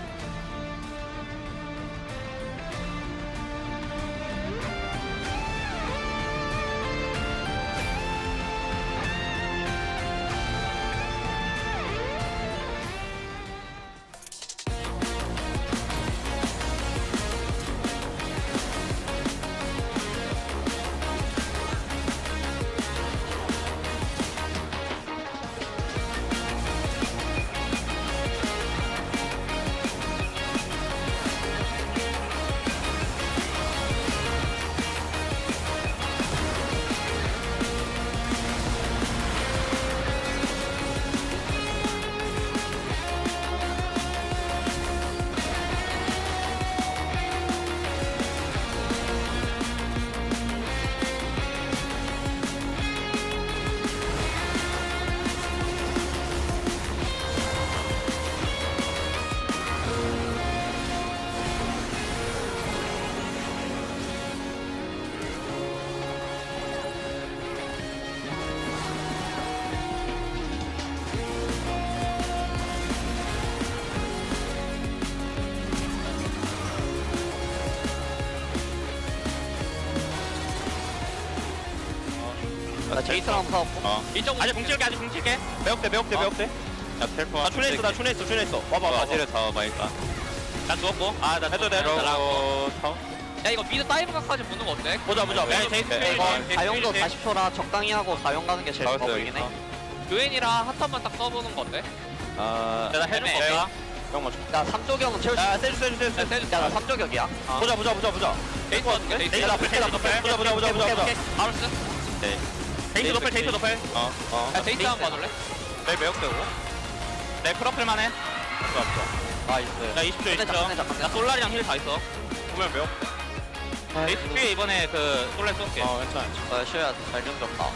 Speaker 4: 나 제이슨 한번 사왔고.
Speaker 5: 아직 뭉칠게, 아직 뭉칠게.
Speaker 4: 매혹대.
Speaker 5: 야, 텔포. 나 춘했어. 와봐.
Speaker 4: 바지를 잡아봐 일단.
Speaker 5: 나 누웠고. 아, 나 해도 돼.
Speaker 6: 야 이거 미드 다이브각까지 보는 거 어때?
Speaker 5: 보자. 야, 제이슨
Speaker 4: 이거
Speaker 6: 가용도 40초라 적당히 하고 가용 가는 게 제일 좋아 보이긴 해. 교엔이랑 핫탑만 딱 써보는 거 어때?
Speaker 5: 내가 해줄 거 없다.
Speaker 4: 형 맞춰.
Speaker 6: 야 3조경은 채울 수
Speaker 5: 야,
Speaker 6: 있어.
Speaker 5: 세주.
Speaker 6: 야나 3조경이야.
Speaker 5: 보자.
Speaker 6: 데이트 같은데? 데이트
Speaker 5: 데이트 보자.
Speaker 6: 바로스?
Speaker 5: 데이트 노펠.
Speaker 6: 야 데이트 한번 봐줄래?
Speaker 5: 내 매혹되고. 내 프로필만 해.
Speaker 6: 나이스.
Speaker 5: 나 20초. 나 솔라리랑 힐 다 있어.
Speaker 4: 보면 매혹.
Speaker 5: 데이트 뒤에 이번에 그 솔라 쏠게.
Speaker 4: 괜찮아.
Speaker 6: 쉬어야 잘 정졌다.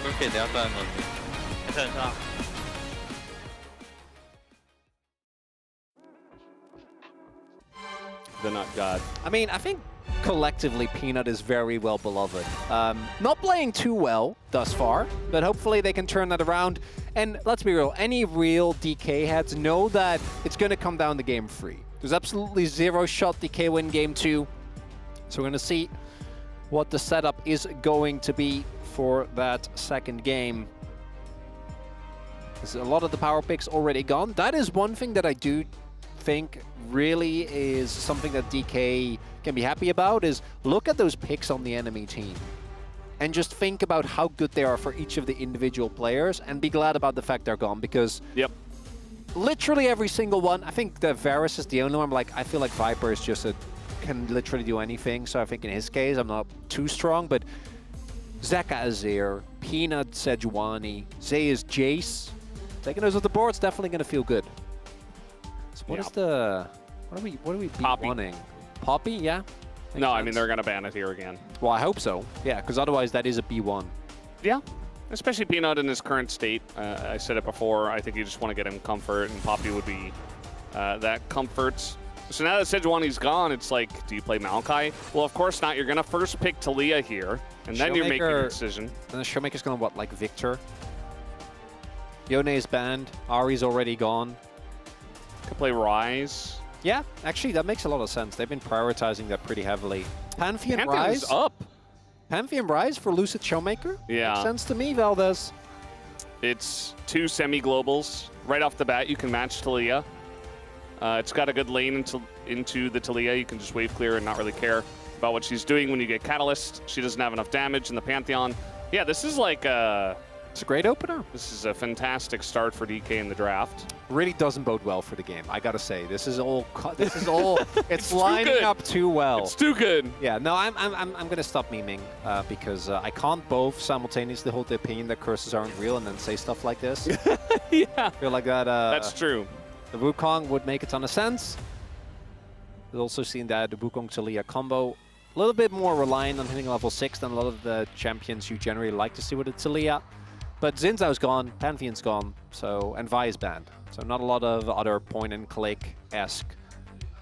Speaker 4: 그렇게 내가 따는 건데.
Speaker 5: 괜찮아.
Speaker 1: The Nut God.
Speaker 2: I mean, I think collectively Peanut is very well beloved. Not playing too well thus far, but hopefully they can turn that around. And let's be real, any real DK heads know that it's going to come down to game 3. There's absolutely zero shot DK win game 2. So we're going to see what the setup is going to be for that second game. There's a lot of the power picks already gone. That is one thing that I do think really is something that DK can be happy about, is look at those picks on the enemy team. and just think about how good they are for each of the individual players and be glad about the fact they're gone, because literally every single one, I think the Varus is the only one, like, I feel like Viper is just can literally do anything, so I think in his case I'm not too strong, but Zeka Azir, Peanut Sejuani, Zay is Jace. Taking those off the board is definitely going to feel good. So what is the... What are we B1ing? Poppy, yeah?
Speaker 1: No, I mean, they're going to ban it here again.
Speaker 2: Well, I hope so. Yeah, because otherwise that is a B1.
Speaker 1: Yeah, especially Peanut in his current state. I said it before, I think you just want to get him comfort, and Poppy would be that comfort. So now that Sejuani's gone, it's like, do you play Maokai? Well, of course not. You're going to first pick Taliyah here, and then you're making a decision.
Speaker 2: And the Showmaker's going to, what, like Victor? Yone is banned. Ahri's already gone.
Speaker 1: Could play Ryze.
Speaker 2: Yeah, actually, that makes a lot of sense. They've been prioritizing that pretty heavily. Pantheon
Speaker 1: Pantheon's
Speaker 2: Ryze?
Speaker 1: up.
Speaker 2: Pantheon Ryze for Lucid Showmaker?
Speaker 1: Yeah.
Speaker 2: Makes sense to me, Valdez.
Speaker 1: It's 2 semi-globals. Right off the bat, you can match Taliyah. It's got a good lane into the Taliyah. You can just wave clear and not really care about what she's doing when you get Catalyst. She doesn't have enough damage in the Pantheon. Yeah, this is like
Speaker 2: it's a great opener.
Speaker 1: This is a fantastic start for DK in the draft.
Speaker 2: Really doesn't bode well for the game, I gotta say. This is all. It's lining up too well.
Speaker 1: It's too good.
Speaker 2: Yeah, no, I'm gonna stop memeing because I can't both simultaneously hold the opinion that curses aren't real and then say stuff like this.
Speaker 1: Yeah,
Speaker 2: I feel like that.
Speaker 1: That's true.
Speaker 2: The Wukong would make a ton of sense. We've also seen that the Wukong-Taliyah combo a little bit more reliant on hitting level 6 than a lot of the champions you generally like to see with the Taliyah. But Xin Zhao's gone, Pantheon's gone, so, and Vi is banned. So not a lot of other point-and-click-esque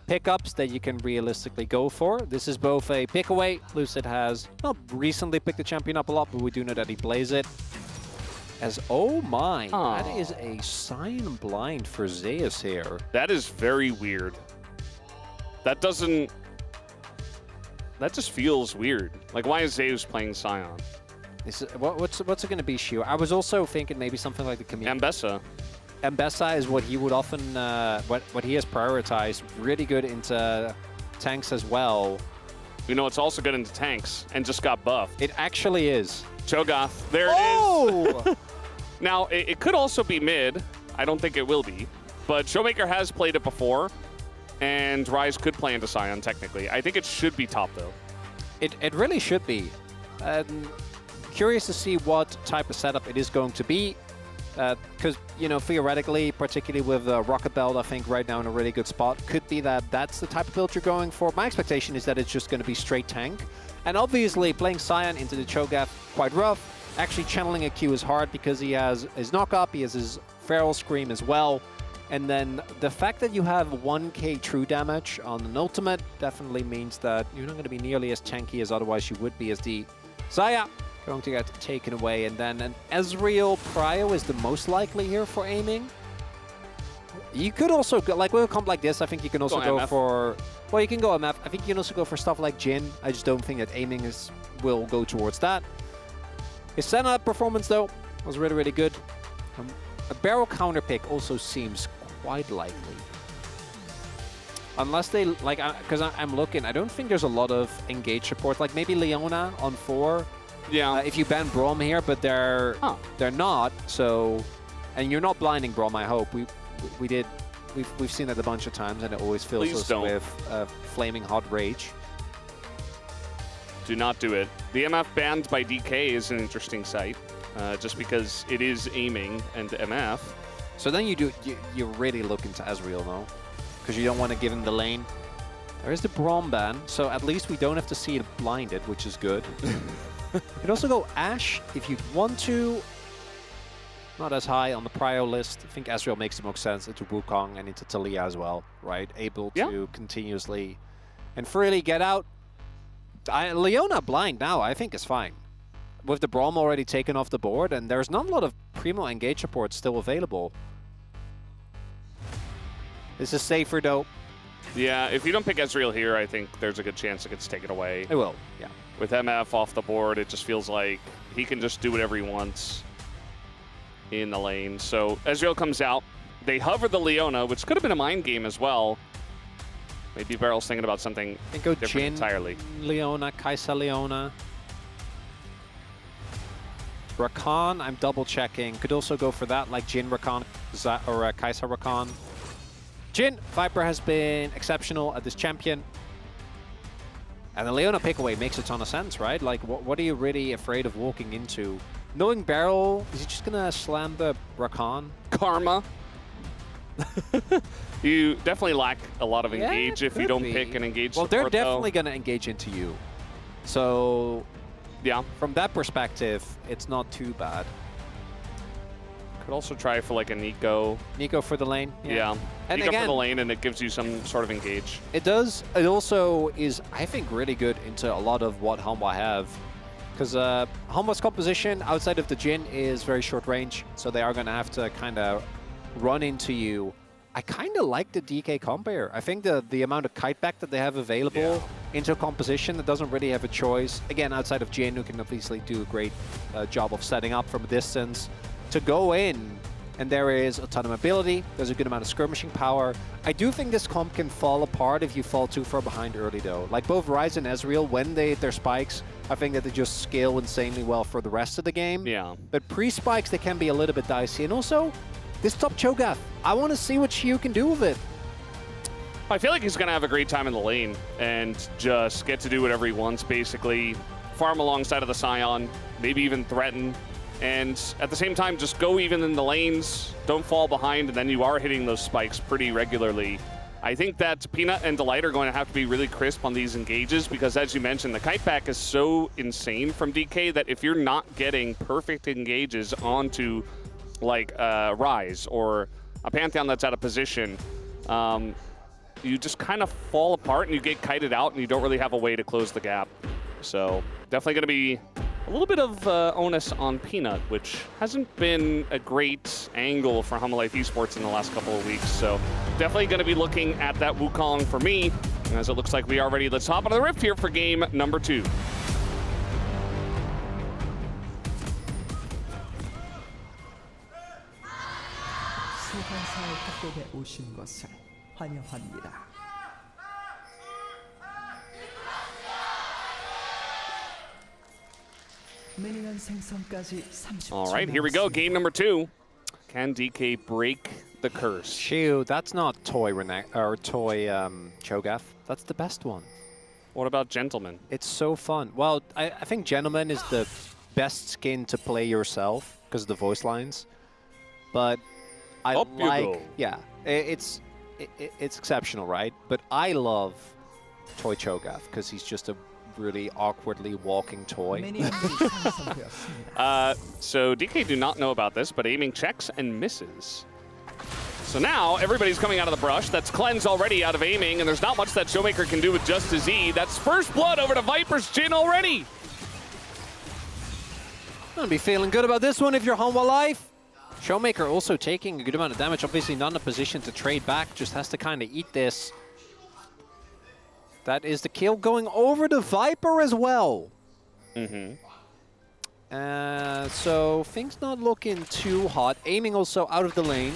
Speaker 2: pickups that you can realistically go for. This is both a pick-away. Lucid has not recently picked the champion up a lot, but we do know that he plays it. As, oh my, that is a sign blind for Zeus here.
Speaker 1: That is very weird. That doesn't... That just feels weird. Like, why is Zeus playing Sion?
Speaker 2: This is, what's it going to be, Shio? I was also thinking maybe something like the community.
Speaker 1: Ambessa.
Speaker 2: Ambessa is what he would often, what he has prioritized. Really good into tanks as well.
Speaker 1: You know, it's also good into tanks and just got buffed.
Speaker 2: It actually is.
Speaker 1: Cho'Gath, there it is. Now, it could also be mid. I don't think it will be. But Showmaker has played it before, and Ryze could play into Sion, technically. I think it should be top, though.
Speaker 2: It really should be. Curious to see what type of setup it is going to be. Because, you know, theoretically, particularly with Rocket Belt, I think right now in a really good spot, could be that that's the type of build you're going for. My expectation is that it's just going to be straight tank. And obviously, playing Sion into the Cho'Gath, quite rough. Actually, channeling a Q is hard because he has his knock-up, he has his Feral Scream as well. And then the fact that you have 1k true damage on an ultimate definitely means that you're not going to be nearly as tanky as otherwise you would be as the Xayah going to get taken away. And then an Ezreal Prio is the most likely here for aiming. You could also go, like with a comp like this, I think you can also go for... Well, you can go MF. I think you can also go for stuff like Jhin. I just don't think that aiming will go towards that. His Senna performance, though, was really, really good. A barrel counter pick also seems quite likely. Unless they, like, because I'm looking, I don't think there's a lot of engage support. Like maybe Leona on 4.
Speaker 1: Yeah.
Speaker 2: If you ban Braum here, but they're not. So, and you're not blinding Braum, I hope. We've seen that a bunch of times, and it always fills us with flaming hot rage.
Speaker 1: Do not do it. The MF banned by DK is an interesting sight, just because it is aiming and MF.
Speaker 2: So then you're really looking to Ezreal, though, because you don't want to give him the lane. There is the Braum ban, so at least we don't have to see it blinded, which is good. You can also go Ashe if you want to. Not as high on the prio list. I think Ezreal makes the most sense into Wukong and into Taliyah as well, right? Able to continuously and freely get out. Leona blind now, I think, is fine. With the Braum already taken off the board, and there's not a lot of Primo engage support still available. This is safer, though.
Speaker 1: Yeah, if you don't pick Ezreal here, I think there's a good chance it gets taken away.
Speaker 2: It will, yeah.
Speaker 1: With MF off the board, it just feels like he can just do whatever he wants in the lane. So Ezreal comes out. They hover the Leona, which could have been a mind game as well. Maybe Barrel's thinking about something different entirely.
Speaker 2: Leona, Kaisa Leona. Rakan, I'm double checking. Could also go for that, like Jin Rakan or Kai'Sa Rakan. Jin, Viper has been exceptional at this champion. And the Leona pick away makes a ton of sense, right? Like, what are you really afraid of walking into? Knowing Barrel, is he just gonna slam the Rakan?
Speaker 1: Karma. You definitely lack a lot of engage if you don't pick an engage
Speaker 2: Well, they're
Speaker 1: support,
Speaker 2: definitely gonna engage into you. So,
Speaker 1: yeah,
Speaker 2: from that perspective, it's not too bad.
Speaker 1: could also try for like a Nico.
Speaker 2: Nico for the lane.
Speaker 1: Yeah.
Speaker 2: And
Speaker 1: Nico
Speaker 2: again,
Speaker 1: for the lane, and it gives you some sort of engage.
Speaker 2: it does. It also is, I think, really good into a lot of what Hanwha have. Because Hanwha's composition outside of the Jin is very short range, so they are going to have to kind of run into you. I kind of like the DK comp here. I think the amount of kite back that they have available into a composition that doesn't really have a choice. Again, outside of Jin, who can obviously do a great job of setting up from a distance. To go in, and there is a ton of mobility, there's a good amount of skirmishing power. I do think this comp can fall apart if you fall too far behind early though. Like both Ryze and Ezreal, when they hit their spikes, I think that they just scale insanely well for the rest of the game.
Speaker 1: Yeah.
Speaker 2: But pre-spikes, they can be a little bit dicey. And also, this top Cho'Gath, I want to see what Xiu can do with it.
Speaker 1: I feel like he's going to have a great time in the lane and just get to do whatever he wants, basically. Farm alongside of the Scion, maybe even threaten. And at the same time, just go even in the lanes, don't fall behind, and then you are hitting those spikes pretty regularly. I think that Peanut and Delight are going to have to be really crisp on these engages because, as you mentioned, the kite back is so insane from DK that if you're not getting perfect engages onto, like, Ryze or a Pantheon that's out of position, you just kind of fall apart and you get kited out and you don't really have a way to close the gap. So definitely going to be a little bit of onus on Peanut, which hasn't been a great angle for Hanwha Life Esports in the last couple of weeks. So definitely going to be looking at that Wukong for me, as it looks like we are ready. Let's hop on the rift here for game number 2.
Speaker 3: 소환사의 협곡에 오신 것을 환영합니다. 미니언 생성까지 30초.
Speaker 1: All right, here we go. Game number 2. Can DK break the curse?
Speaker 2: Xiu, that's not toy Cho'Gath. That's the best one.
Speaker 1: What about Gentleman?
Speaker 2: It's so fun. Well, I think Gentleman is the best skin to play yourself because of the voice lines. But I
Speaker 1: Up you
Speaker 2: like,
Speaker 1: go.
Speaker 2: yeah, it's exceptional, right? But I love toy Cho'Gath because he's just a really awkwardly walking toy.
Speaker 3: 미니언들이 생성되었습니다.
Speaker 1: So DK do not know about this, but aiming checks and misses. So now everybody's coming out of the brush. That's Cleanse already out of aiming, and there's not much that Showmaker can do with just a Z. That's first blood over to Viper's Jin already.
Speaker 2: Gonna be feeling good about this one if you're Hanwha Life. Showmaker also taking a good amount of damage. Obviously not in a position to trade back. Just has to kind of eat this. That is the kill going over the Viper as well. So things not looking too hot. Aiming also out of the lane.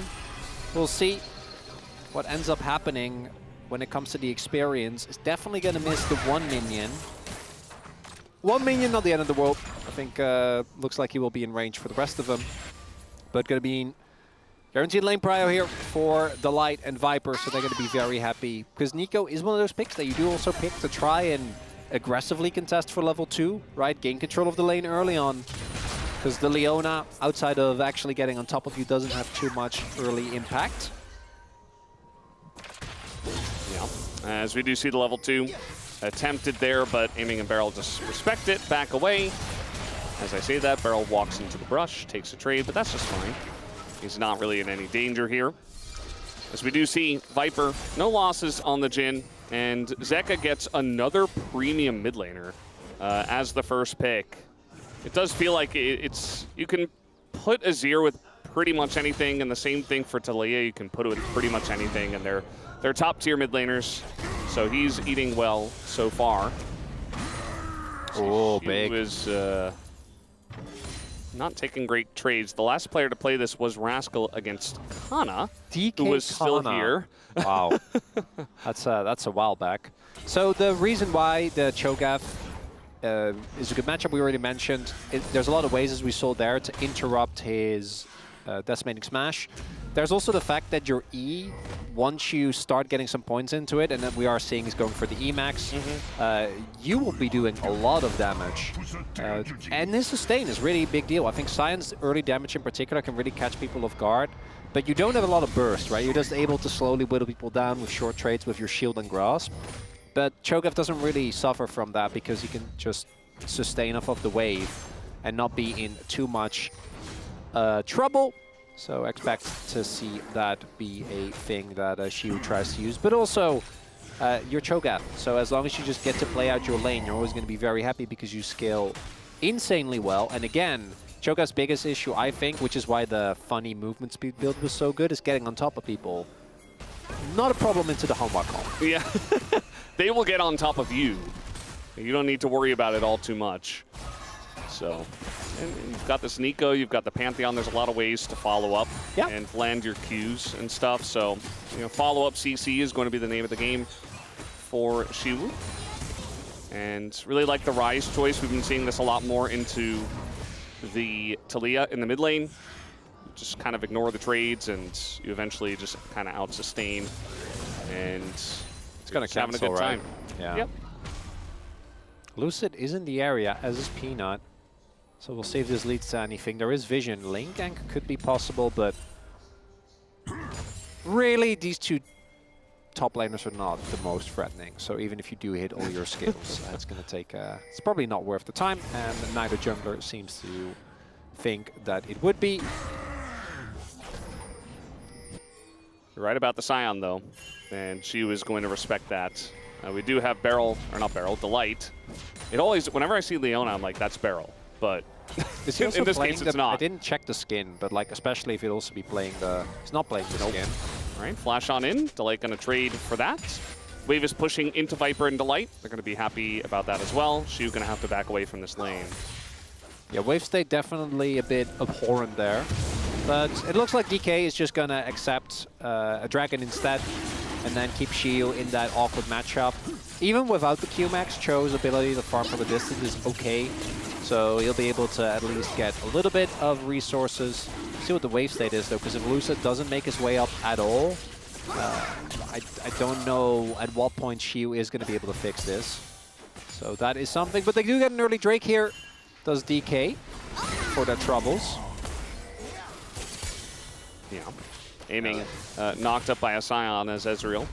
Speaker 2: We'll see what ends up happening when it comes to the experience. It's definitely going to miss the one minion. One minion, not the end of the world. I think looks like he will be in range for the rest of them. But going to be guaranteed lane prio here for Delight and Viper, so they're going to be very happy. Because Nico is one of those picks that you do also pick to try and aggressively contest for level 2, right? Gain control of the lane early on. Because the Leona, outside of actually getting on top of you, doesn't have too much early impact.
Speaker 1: Yeah, as we do see the level 2 attempted there, but aiming and Barrel just respect it, back away. As I say that, Barrel walks into the brush, takes a trade, but that's just fine. He's not really in any danger here. As we do see Viper, no losses on the Jin, and Zeka gets another premium mid laner as the first pick. It does feel like it's you can put Azir with pretty much anything, and the same thing for Talia. You can put it with pretty much anything, and they're top tier mid laners. So he's eating well so far.
Speaker 2: Oh,
Speaker 1: He
Speaker 2: big.
Speaker 1: was not taking great trades. The last player to play this was Rascal against Kana,
Speaker 2: DK
Speaker 1: who was still
Speaker 2: Kana.
Speaker 1: here.
Speaker 2: Wow. That's a while back. So the reason why the Cho'Gath is a good matchup. We already mentioned there's a lot of ways, as we saw there, to interrupt his decimating smash. There's also the fact that your E, once you start getting some points into it, and then we are seeing he's going for the E max, you will be doing a lot of damage. And his sustain is really a big deal. I think Cyan's early damage in particular can really catch people off guard. But you don't have a lot of burst, right? You're just able to slowly whittle people down with short trades with your shield and grasp. But Cho'Gath doesn't really suffer from that because he can just sustain off of the wave and not be in too much trouble. So expect to see that be a thing that Xiu tries to use. But also, you're Cho'Gath. So as long as you just get to play out your lane, you're always going to be very happy because you scale insanely well. And again, Cho'Gath's biggest issue, I think, which is why the funny movement speed build was so good, is getting on top of people. Not a problem into the home comp.
Speaker 1: Yeah, they will get on top of you. You don't need to worry about it all too much. So, and you've got this Nico, you've got the Pantheon. There's a lot of ways to follow up and land your Qs and stuff. So, you know, follow-up CC is going to be the name of the game for Xiu. And really like the Ryze choice. We've been seeing this a lot more into the Talia in the mid lane. Just kind of ignore the trades, and you eventually just kind of out-sustain. And
Speaker 2: it's going to
Speaker 1: having a good time.
Speaker 2: Yeah.
Speaker 1: Yep.
Speaker 2: Lucid is in the area, as is Peanut. So we'll see if this leads to anything. There is vision. Lane gank could be possible, but really, these two top laners are not the most threatening. So even if you do hit all your skills, it's going to take... it's probably not worth the time, and neither jungler seems to think that it would be.
Speaker 1: You're right about the Scion, though, and Xiu is going to respect that. We do have Beryl, or not Beryl, Delight. It always, whenever I see Leona, I'm like, that's Beryl. But in this case, it's not.
Speaker 2: I didn't check the skin, but like, especially if he'd also be playing the... He's not playing the skin.
Speaker 1: All right, flash on in. Delight going to trade for that. Wave is pushing into Viper and Delight. They're going to be happy about that as well. Xiu going to have to back away from this lane.
Speaker 2: Yeah, wave state definitely a bit abhorrent there. But it looks like DK is just going to accept a dragon instead and then keep Xiu in that awkward matchup. Even without the Q-Max, Cho's ability to farm from a distance is okay. So he'll be able to at least get a little bit of resources. See what the wave state is, though, because if Lucid doesn't make his way up at all, I don't know at what point Xiu is going to be able to fix this. So that is something. But they do get an early Drake here. Does DK for their troubles.
Speaker 1: Yeah. Aiming knocked up by a Scion as Ezreal.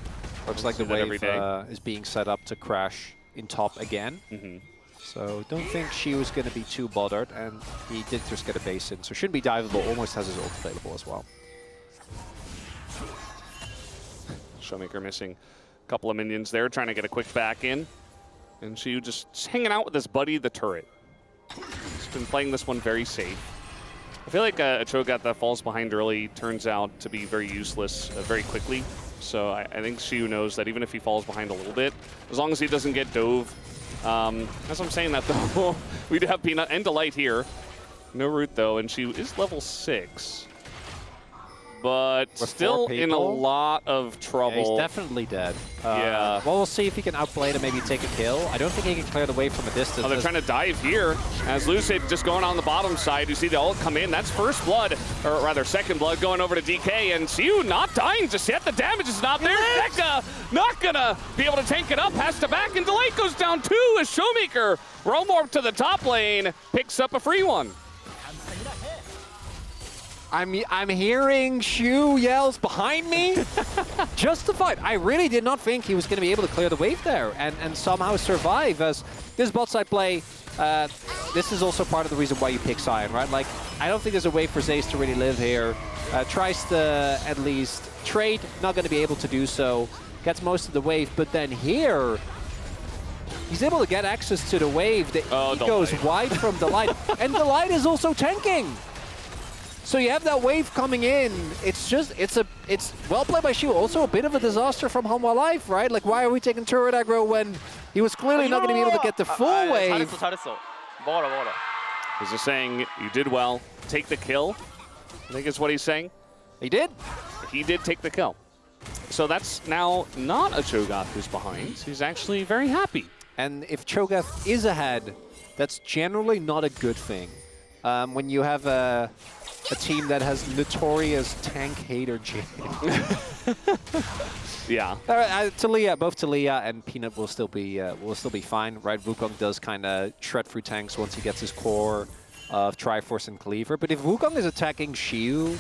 Speaker 2: Looks like the wave is being set up to crash in top again. So don't think Xiu is going to be too bothered, and he did just get a base in, so shouldn't be diveable, almost has his ult available as well.
Speaker 1: Showmaker missing a couple of minions there, trying to get a quick back in. And Xiu just hanging out with his buddy, the turret. He's been playing this one very safe. I feel like a Cho'Gath that falls behind early turns out to be very useless very quickly. So I think Xiu knows that even if he falls behind a little bit, as long as he doesn't get dove. As I'm saying that, though, we do have Peanut and Delight here. No root, though, and Xiu is level 6. But
Speaker 2: with
Speaker 1: still in a lot of trouble.
Speaker 2: Yeah, he's definitely dead.
Speaker 1: Yeah.
Speaker 2: Well, we'll see if he can outplay to maybe take a kill. I don't think he can clear the wave from a distance.
Speaker 1: Oh, they're trying to dive here. As Lucid just going on the bottom side. You see the ult come in. That's first blood, or rather second blood, going over to DK. And Xiu not dying just yet. The damage is not there. Tekka not going to be able to tank it up. Has to back, and Delight goes down too as Showmaker, roam up to the top lane, picks up a free one.
Speaker 2: I'm hearing Xiu yells behind me. Justified. I really did not think he was going to be able to clear the wave there and somehow survive, as this bot side play, this is also part of the reason why you pick Sion, right? Like, I don't think there's a way for Zace to really live here. Tries to at least trade, not going to be able to do so. Gets most of the wave, but then here, he's able to get access to the wave. He goes wide from Delight, and Delight is also tanking. So you have that wave coming in. It's well played by Xiu. Also a bit of a disaster from Hanwha Life, right? Like, why are we taking turret aggro when he was clearly not going to be able to get the full wave?
Speaker 5: 잘했어. 먹어라.
Speaker 1: He's just saying, you did well. Take the kill, I think is what he's saying.
Speaker 2: He did.
Speaker 1: He did take the kill. So that's now not a Cho'Gath who's behind. He's actually very happy.
Speaker 2: And if Cho'Gath is ahead, that's generally not a good thing. When you have a team that has notorious tank hater Jin.
Speaker 1: Yeah.
Speaker 2: Talia, both Talia and Peanut will still be fine, right? Wukong does kind of shred through tanks once he gets his core of Triforce and Cleaver. But if Wukong is attacking Xiu,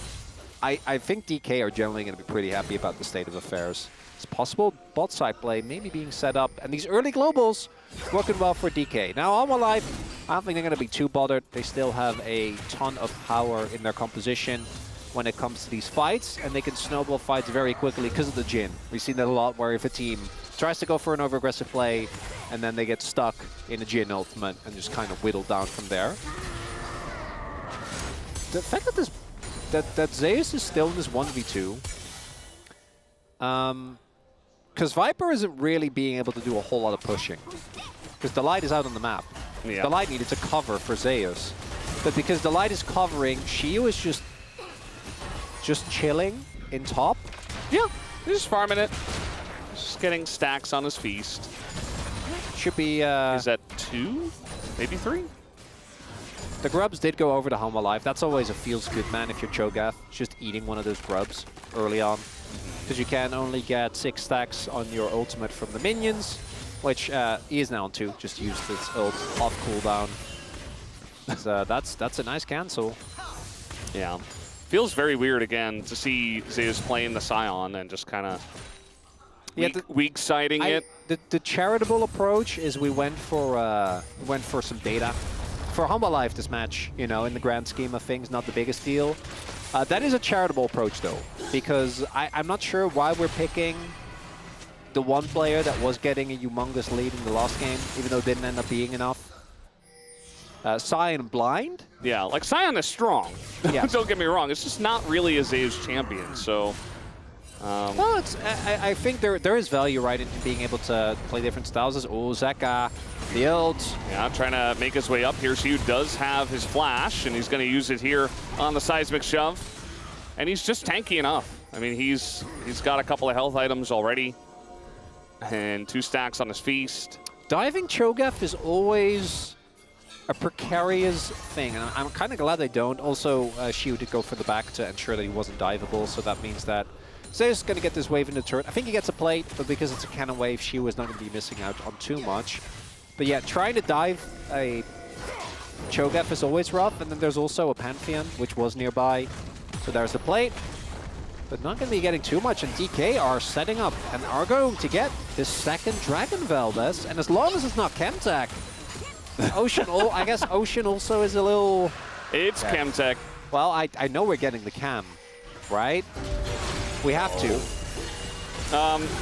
Speaker 2: I think DK are generally going to be pretty happy about the state of affairs. It's possible bot side play maybe being set up, and these early globals working well for DK. Now, on life, I don't think they're going to be too bothered. They still have a ton of power in their composition when it comes to these fights, and they can snowball fights very quickly because of the Jhin. We've seen that a lot where if a team tries to go for an over-aggressive play, and then they get stuck in a Jhin ultimate and just kind of whittle down from there. The fact that that Zeus is still in this 1v2, because Viper isn't really being able to do a whole lot of pushing, because the light is out on the map.
Speaker 1: Yeah.
Speaker 2: The light needed to cover for Zeus, but because the light is covering, Xiu is just chilling in top.
Speaker 1: Yeah, he's just farming it. Just getting stacks on his feast.
Speaker 2: Should be.
Speaker 1: Is that 2? Maybe 3?
Speaker 2: The grubs did go over to Home Alive. That's always a feels good, man, if you're Cho'Gath. Just eating one of those grubs early on. Because you can only get 6 stacks on your ultimate from the minions, which he is now on 2. Just used its ult off cooldown. So that's a nice cancel.
Speaker 1: Yeah. Feels very weird again to see Zeus playing the Scion and just kind of weak siding it.
Speaker 2: The charitable approach is we went for some data. For Humble Life, this match, you know, in the grand scheme of things, not the biggest deal. That is a charitable approach, though, because I'm not sure why we're picking the one player that was getting a humongous lead in the last game, even though it didn't end up being enough. Scion blind?
Speaker 1: Yeah, like Scion is strong.
Speaker 2: Yes.
Speaker 1: Don't get me wrong. It's just not really a Zeus champion, so...
Speaker 2: well, I think there is value, right, in being able to play different styles. Oh, Zeka, the ult.
Speaker 1: Yeah, trying to make his way up here. Xiu does have his flash, and he's going to use it here on the seismic shove. And he's just tanky enough. I mean, he's got a couple of health items already, and 2 stacks on his feast.
Speaker 2: Diving Cho'Gath is always a precarious thing, and I'm kind of glad they don't. Also, Xiu did go for the back to ensure that he wasn't diveable, so that means that Zeus is going to get this wave in the turret. I think he gets a plate, but because it's a cannon wave, Xiu is not going to be missing out on too much. But yeah, trying to dive a Cho'Gath is always rough, and then there's also a Pantheon, which was nearby. So there's the plate, but not going to be getting too much, and DK are setting up and are going to get this second Dragon Valdez, and as long as it's not Chemtech, Ocean, I guess Ocean also is a little...
Speaker 1: It's Chemtech.
Speaker 2: Well, I know we're getting the cam, right? We have to.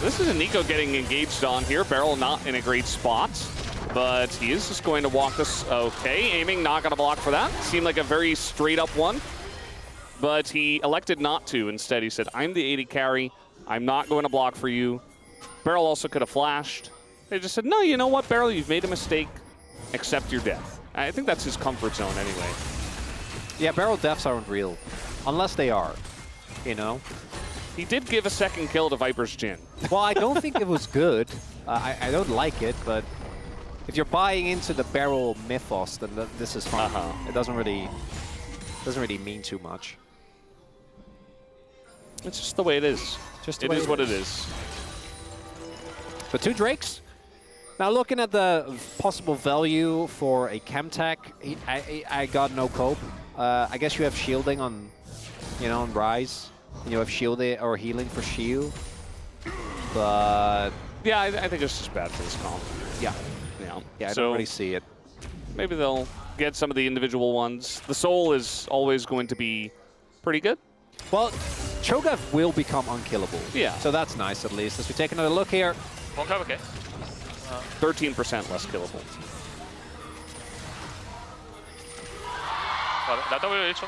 Speaker 1: This is a Nico getting engaged on here. Beryl not in a great spot, but he is just going to walk this. Okay, aiming, not going to block for that. Seemed like a very straight up one, but he elected not to. Instead, he said, I'm the AD carry. I'm not going to block for you. Beryl also could have flashed. They just said, no, you know what, Beryl, you've made a mistake. Accept your death. I think that's his comfort zone anyway.
Speaker 2: Yeah, Beryl deaths aren't real, unless they are, you know?
Speaker 1: He did give a second kill to Viper's Jhin.
Speaker 2: Well, I don't think it was good. I don't like it, but if you're buying into the Beryl mythos, then this is fine. It doesn't really mean too much.
Speaker 1: It's just the way it is. It is what it is.
Speaker 2: But 2 Drakes. Now, looking at the possible value for a Chemtech, I got no cope. I guess you have shielding on, you know, on Rise. You have shielding or healing for Xiu. But
Speaker 1: yeah, I think it's just bad for this comp.
Speaker 2: Yeah. Yeah, I don't really see it.
Speaker 1: Maybe they'll get some of the individual ones. The Soul is always going to be pretty good.
Speaker 2: Well, Cho'Gath will become unkillable.
Speaker 1: Yeah.
Speaker 2: So that's nice, at least. As we take another look here.
Speaker 5: Okay.
Speaker 1: 13% less killable.
Speaker 5: 나 W 1초.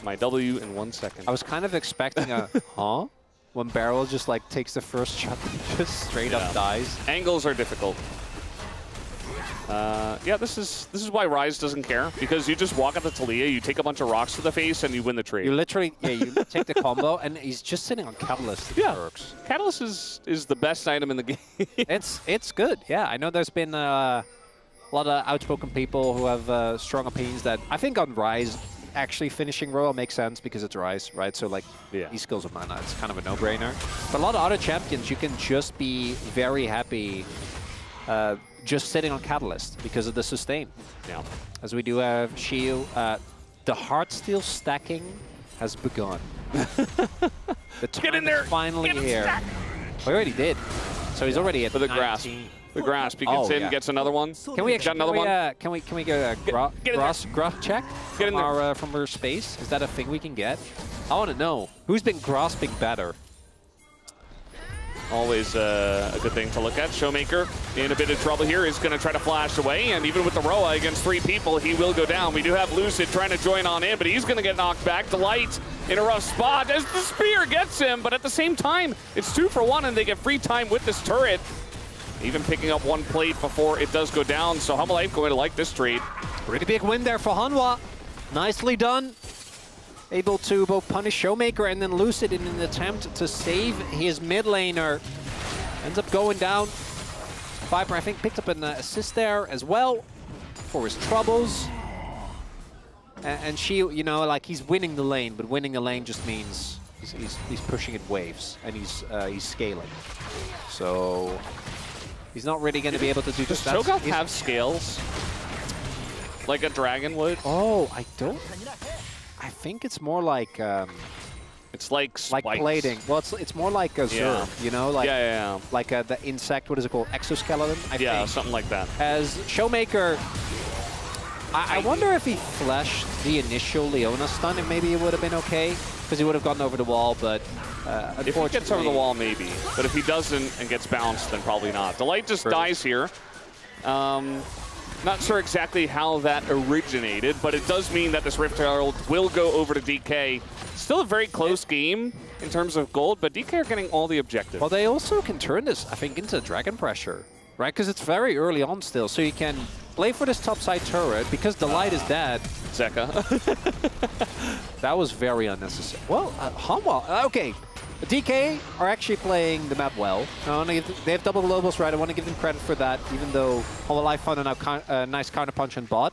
Speaker 1: My W in 1 second.
Speaker 2: I was kind of expecting a huh? When Beryl just like takes the first shot and just straight up dies.
Speaker 1: Angles are difficult. Yeah, this is why Rise doesn't care, because you just walk at the Talia, you take a bunch of rocks to the face, and you win the trade.
Speaker 2: You literally, yeah, you take the combo, and he's just sitting on Catalyst.
Speaker 1: Yeah.
Speaker 2: Works.
Speaker 1: Catalyst is the best item in the game.
Speaker 2: It's good. Yeah, I know there's been a lot of outspoken people who have strong opinions that I think on Rise, actually finishing Royal makes sense because it's Rise, right? So like, these skills of mana, it's kind of a no-brainer. But a lot of other champions, you can just be very happy just sitting on Catalyst because of the sustain.
Speaker 1: Yeah.
Speaker 2: As we do have Shield, the Heartsteel stacking has begun. The time
Speaker 1: Get in there!
Speaker 2: is finally
Speaker 1: Get him
Speaker 2: here.
Speaker 1: stacked!
Speaker 2: We already did. So he's already at
Speaker 1: For the
Speaker 2: 19.
Speaker 1: grasp. The grasp. He gets in, gets another one.
Speaker 2: Can we actually
Speaker 1: got another one?
Speaker 2: Can we get a grasp check
Speaker 1: Get in there.
Speaker 2: from our space? Is that a thing we can get? I want to know who's been grasping better.
Speaker 1: Always a good thing to look at. Showmaker in a bit of trouble here. Is going to try to flash away, and even with the Roa against 3 people, he will go down. We do have Lucid trying to join on in, but he's going to get knocked back. Delight in a rough spot as the spear gets him, but at the same time, it's 2 for 1, and they get free time with this turret. Even picking up 1 plate before it does go down, so Humalife going to like this trade.
Speaker 2: Pretty big win there for Hanwha. Nicely done. Able to both punish Showmaker and then Lucid in an attempt to save his mid laner. Ends up going down. Viper, I think, picked up an assist there as well for his troubles. And she, you know, like he's winning the lane, but winning the lane just means he's pushing it waves and he's scaling. So he's not really going to be able to do
Speaker 1: Does
Speaker 2: just that.
Speaker 1: Cho'Gath have scales like a dragon would?
Speaker 2: Oh, I don't. I think it's more like
Speaker 1: It's like spikes.
Speaker 2: plating. Well, it's more like a Zerg, you know, like like the insect. What is it called? Exoskeleton. I think.
Speaker 1: Something like that.
Speaker 2: As Showmaker, I wonder if he flashed the initial Leona stun, and maybe it would have been okay because he would have gotten over the wall. But unfortunately,
Speaker 1: if he gets over the wall, maybe. But if he doesn't and gets bounced, then probably not. Delight just dies here. Not sure exactly how that originated, but it does mean that this Rift Herald will go over to DK. Still a very close game in terms of gold, but DK are getting all the objectives.
Speaker 2: Well, they also can turn this, I think, into Dragon Pressure, right? Because it's very early on still, so you can play for this topside turret because Delight is dead.
Speaker 1: Zeka.
Speaker 2: That was very unnecessary. Well, Hanwha, okay. DK are actually playing the map well. They have double globals, right? I want to give them credit for that, even though Hanwha found a nice counterpunch on bot.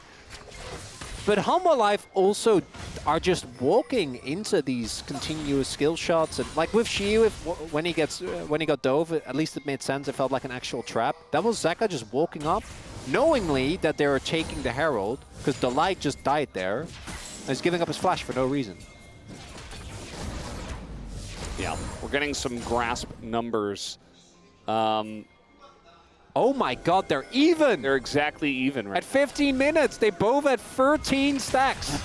Speaker 2: But Hanwha also are just walking into these continuous skill shots, and like with Shiu, when he got dove, at least it made sense. It felt like an actual trap. That was Zeka just walking up, knowingly that they were taking the Herald, because Delight just died there, and he's giving up his flash for no reason.
Speaker 1: Yeah, we're getting some grasp numbers.
Speaker 2: Oh my god, they're even!
Speaker 1: They're exactly even right
Speaker 2: At 15 minutes, they both had 13 stacks.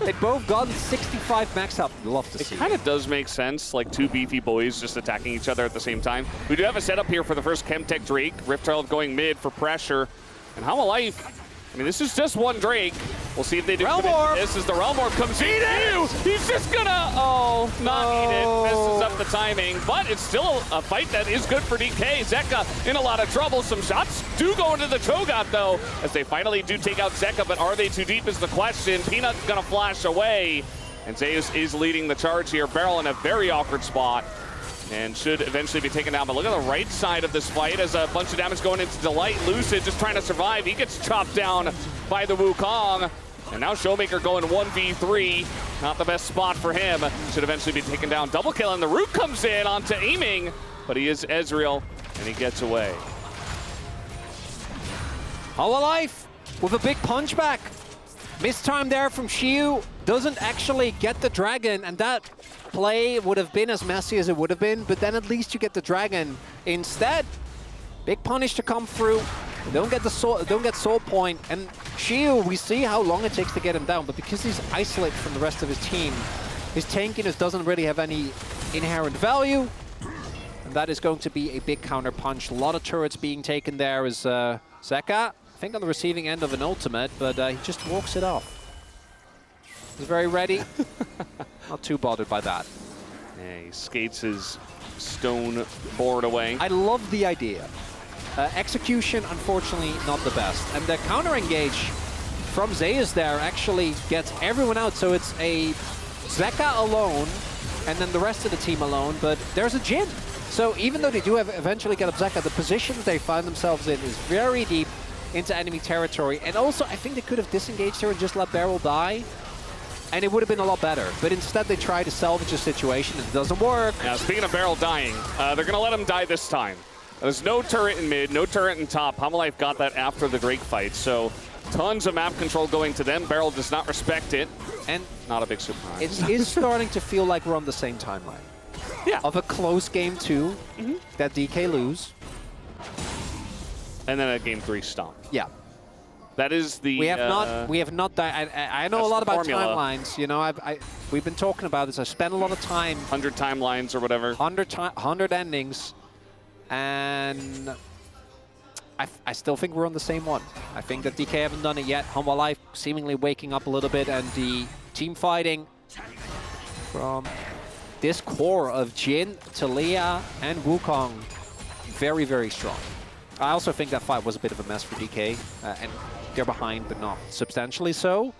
Speaker 2: They both gotten 65 max health. Love to see
Speaker 1: it. Kind of does make sense, like 2 beefy boys just attacking each other at the same time. We do have a setup here for the first Chemtech Drake. Rift Herald going mid for pressure. And Hanwha, I mean, this is just 1 Drake. We'll see if they do
Speaker 2: Realm Orb.
Speaker 1: this as the Realm Orb comes in. He's just gonna, not eat it. Messes up the timing. But it's still a fight that is good for DK. Zeka in a lot of trouble. Some shots do go into the Cho'Gath, though, as they finally do take out Zeka. But are they too deep is the question. Peanut's gonna flash away. And Zeus is leading the charge here. Barrel in a very awkward spot and should eventually be taken down. But look at the right side of this fight as a bunch of damage going into Delight. Lucid just trying to survive. He gets chopped down by the Wukong. And now Showmaker going 1v3. Not the best spot for him. Should eventually be taken down. Double kill, and the Root comes in onto aiming. But he is Ezreal, and he gets away.
Speaker 2: Hanwha with a big punch back. Missed time there from Shiu. Doesn't actually get the dragon, and that play would have been as messy as it would have been, but then at least you get the dragon. Instead, big punish to come through. Don't get soul point, and Shiu, we see how long it takes to get him down, but because he's isolated from the rest of his team, his tankiness doesn't really have any inherent value, and that is going to be a big counter punch. A lot of turrets being taken there as Zeka, I think on the receiving end of an ultimate, but he just walks it off. He's very ready. Not too bothered by that.
Speaker 1: Yeah, he skates his stone board away.
Speaker 2: I love the idea Execution, unfortunately, not the best. And the counter engage from Zeus there actually gets everyone out. So it's a Zeka alone, and then the rest of the team alone. But there's a Jhin. So even though they do eventually get up Zeka, the position they find themselves in is very deep into enemy territory. And also, I think they could have disengaged her and just let Beryl die, and it would have been a lot better. But instead, they try to salvage the situation, and it doesn't work.
Speaker 1: Now, speaking of Beryl dying, they're going to let him die this time. There's no turret in mid, no turret in top. Homalife got that after the Drake fight, so tons of map control going to them. Beryl does not respect it,
Speaker 2: And
Speaker 1: not a big surprise.
Speaker 2: it is starting to feel like we're on the same timeline.
Speaker 1: Yeah.
Speaker 2: Of a close game 2 that DK lose.
Speaker 1: And then a game 3 stomp.
Speaker 2: Yeah.
Speaker 1: That is the...
Speaker 2: We have not died. I know a
Speaker 1: that's
Speaker 2: lot
Speaker 1: the
Speaker 2: about
Speaker 1: formula.
Speaker 2: timelines. You know, we've been talking about this. I spent a lot of time,
Speaker 1: 100 timelines or whatever.
Speaker 2: 100 endings, and I still think we're on the same one. I think that DK haven't done it yet. Humble Life seemingly waking up a little bit, and the team fighting from this core of Jhin, Talia, and Wukong, very, very strong. I also think that fight was a bit of a mess for DK, and they're behind, but not substantially so.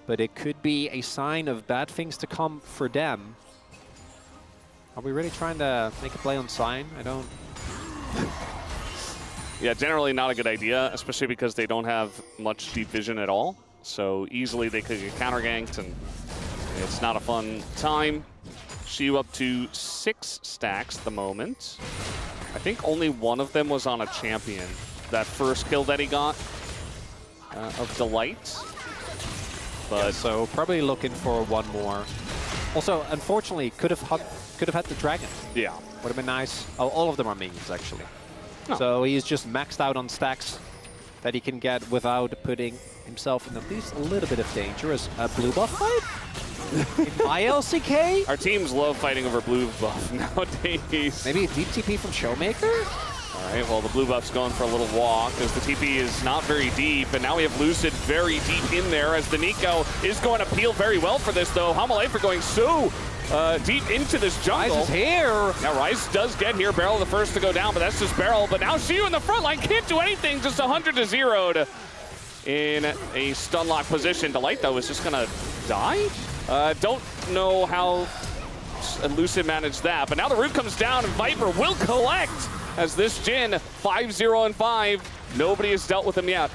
Speaker 2: But it could be a sign of bad things to come for them. Are we really trying to make a play on Sign? I don't...
Speaker 1: Yeah, generally not a good idea, especially because they don't have much deep vision at all. So easily they could get counter-ganked, and it's not a fun time. Shu up to 6 stacks at the moment. I think only one of them was on a champion. That first kill that he got of Delight. But
Speaker 2: Yeah, so probably looking for one more. Also, unfortunately, could have had the dragon.
Speaker 1: yeah,
Speaker 2: Would have been nice. Oh, all of them are minions, actually.
Speaker 1: Oh.
Speaker 2: So he's just maxed out on stacks that he can get without putting himself in at least a little bit of danger. As a blue buff fight? In my LCK?
Speaker 1: our teams love fighting over blue buff nowadays.
Speaker 2: Maybe a deep TP from Showmaker?
Speaker 1: All right, well, the blue buff's going for a little walk as the TP is not very deep, and now we have Lucid very deep in there as the Nico is going to peel very well for this, though. Homalife are going so deep into this jungle.
Speaker 2: Rise is here!
Speaker 1: Now, Rice does get here. Beryl the first to go down, but that's just Beryl. But now Shu in the front line can't do anything, just 100-0 in a stun lock position. Delight, though, is just going to die? Don't know how Lucid managed that, but now the root comes down, and Viper will collect as this Jhin, 5-0-5. Nobody has dealt with him yet.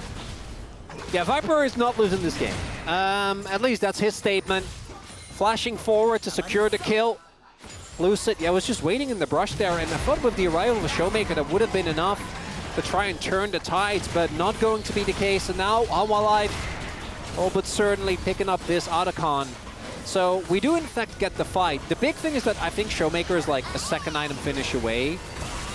Speaker 2: Yeah, Viper is not losing this game. At least that's his statement. Flashing forward to secure the kill. Lucid, yeah, was just waiting in the brush there, and I thought with the arrival of a Showmaker that would have been enough to try and turn the tides, but not going to be the case. And now Homalife, oh, but certainly picking up this Otacon. So we do in fact get the fight. The big thing is that I think Showmaker is like a second item finish away.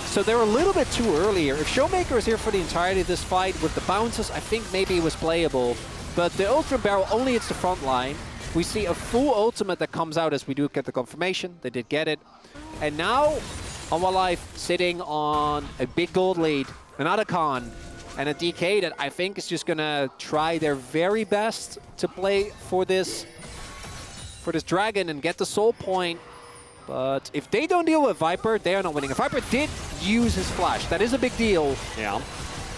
Speaker 2: So they're a little bit too early here. If Showmaker is here for the entirety of this fight with the bounces, I think maybe it was playable. But the Ultra Barrel only hits the front line. We see a full ultimate that comes out as we do get the confirmation. They did get it. And now, Homalife sitting on a big gold lead, an Otacon, and a DK that I think is just gonna try their very best to play for this dragon and get the soul point. But if they don't deal with Viper, they are not winning. If Viper did use his flash, that is a big deal.
Speaker 1: Yeah.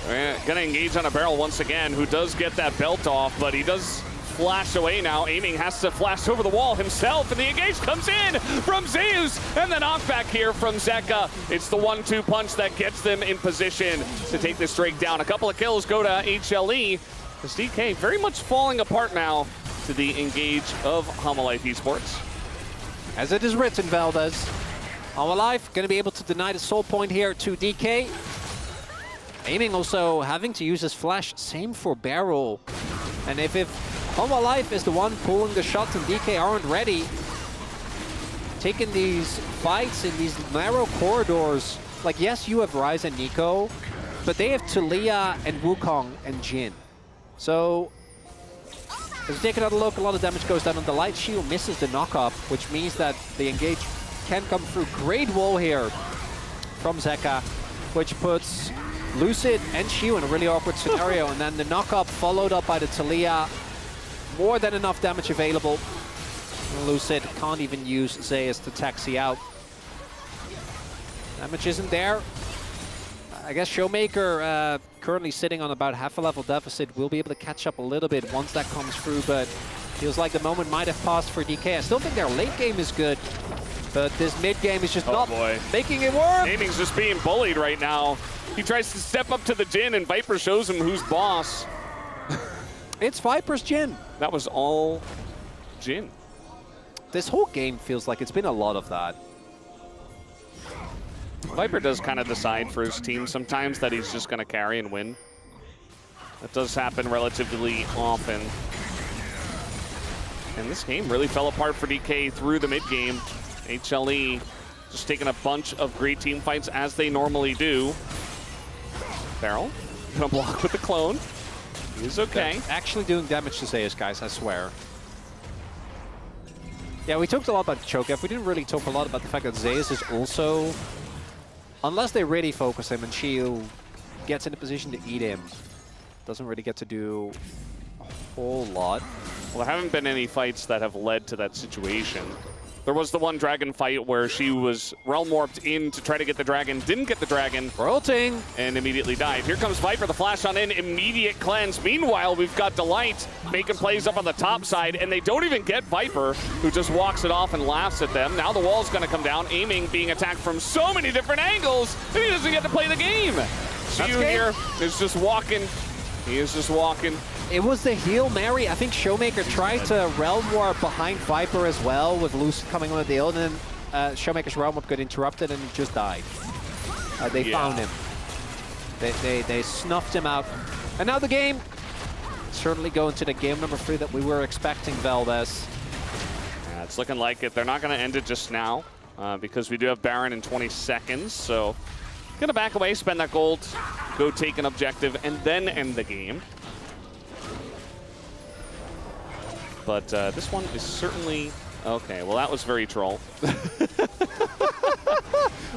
Speaker 1: We're gonna engage on a Beryl once again, who does get that belt off, but he does flash away now. Aiming has to flash over the wall himself, and the engage comes in from Zeus, and the knockback here from Zeka. It's the 1-2 punch that gets them in position to take this Drake down. A couple of kills go to HLE. This DK very much falling apart now to the engage of Homalife Esports.
Speaker 2: As it is written, Valdez. Homalife going to be able to deny the soul point here to DK. Aiming also having to use his flash. Same for Beryl. And if Homalife is the one pulling the shots and DK aren't ready, taking these fights in these narrow corridors, like yes, you have Ryze and Nico, but they have Talia and Wukong and Jhin. So, as you take another look, a lot of damage goes down on the Light Shield, misses the knock-up, which means that the engage can come through. Great wall here from Zeka, which puts Lucid and Shu in a really awkward scenario, and then the knock-up followed up by the Talia. More than enough damage available. Lucid can't even use Zeus to taxi out. Damage isn't there. I guess Showmaker, currently sitting on about half a level deficit, will be able to catch up a little bit once that comes through, but feels like the moment might have passed for DK. I still think their late game is good, but this mid game is just not making it work.
Speaker 1: Aiming's just being bullied right now. He tries to step up to the Jin, and Viper shows him who's boss.
Speaker 2: It's Viper's Jin.
Speaker 1: That was all Jin.
Speaker 2: This whole game feels like it's been a lot of that.
Speaker 1: Viper does kind of decide for his team sometimes that he's just going to carry and win. That does happen relatively often. And this game really fell apart for DK through the mid game. HLE just taking a bunch of great team fights as they normally do. Barrel gonna block with the clone. He's okay.
Speaker 2: They're actually doing damage to Zeus, guys, I swear. Yeah, we talked a lot about Cho'Gath. We didn't really talk a lot about the fact that Zeus is also, unless they really focus him and Shield gets in a position to eat him, doesn't really get to do a whole lot.
Speaker 1: Well, there haven't been any fights that have led to that situation. There was the one dragon fight where she was realm warped in to try to get the dragon, didn't get the dragon,
Speaker 2: Ulting,
Speaker 1: and immediately died. Here comes Viper, the flash on in, immediate cleanse. Meanwhile, we've got Delight making plays up on the top side, and they don't even get Viper, who just walks it off and laughs at them. Now the wall's gonna come down, Aiming being attacked from so many different angles, and he doesn't get to play the game. Xiu here is just walking. He is just walking.
Speaker 2: It was the Hail Mary. I think Showmaker tried to Realm Warp behind Viper as well, with Lucid coming on the deal, and then Showmaker's Realm Warp got interrupted and he just died. They found him. They snuffed him out. And now the game certainly going to the game number 3 that we were expecting, Valdez.
Speaker 1: Yeah, it's looking like it. They're not going to end it just now because we do have Baron in 20 seconds. So going to back away, spend that gold, go take an objective, and then end the game. But this one is certainly... Okay, well, that was very troll.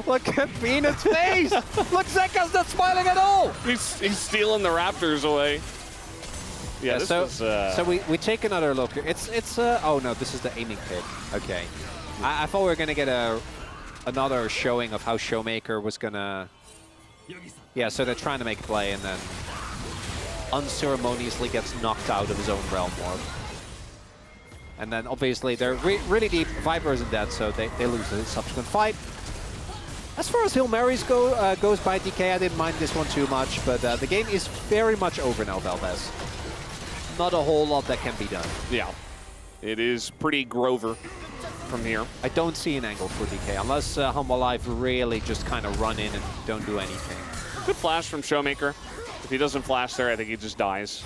Speaker 2: Look at Peanut's face! Look, Zeka's not smiling at all!
Speaker 1: He's stealing the Raptors away. Yeah, this was,
Speaker 2: so we take another look here. It's oh no, this is the aiming pit. Okay. I thought we were going to get another showing of how Showmaker was going to... Yeah, so they're trying to make a play and then unceremoniously gets knocked out of his own Realm Warp. And then obviously they're really deep. Viper isn't dead, so they lose the subsequent fight. As far as Hail Marys goes by DK, I didn't mind this one too much, but the game is very much over now, Valdez. Not a whole lot that can be done.
Speaker 1: Yeah, it is pretty Grover from here.
Speaker 2: I don't see an angle for DK, unless Humble Life really just kind of run in and don't do anything.
Speaker 1: Good flash from Showmaker. If he doesn't flash there, I think he just dies.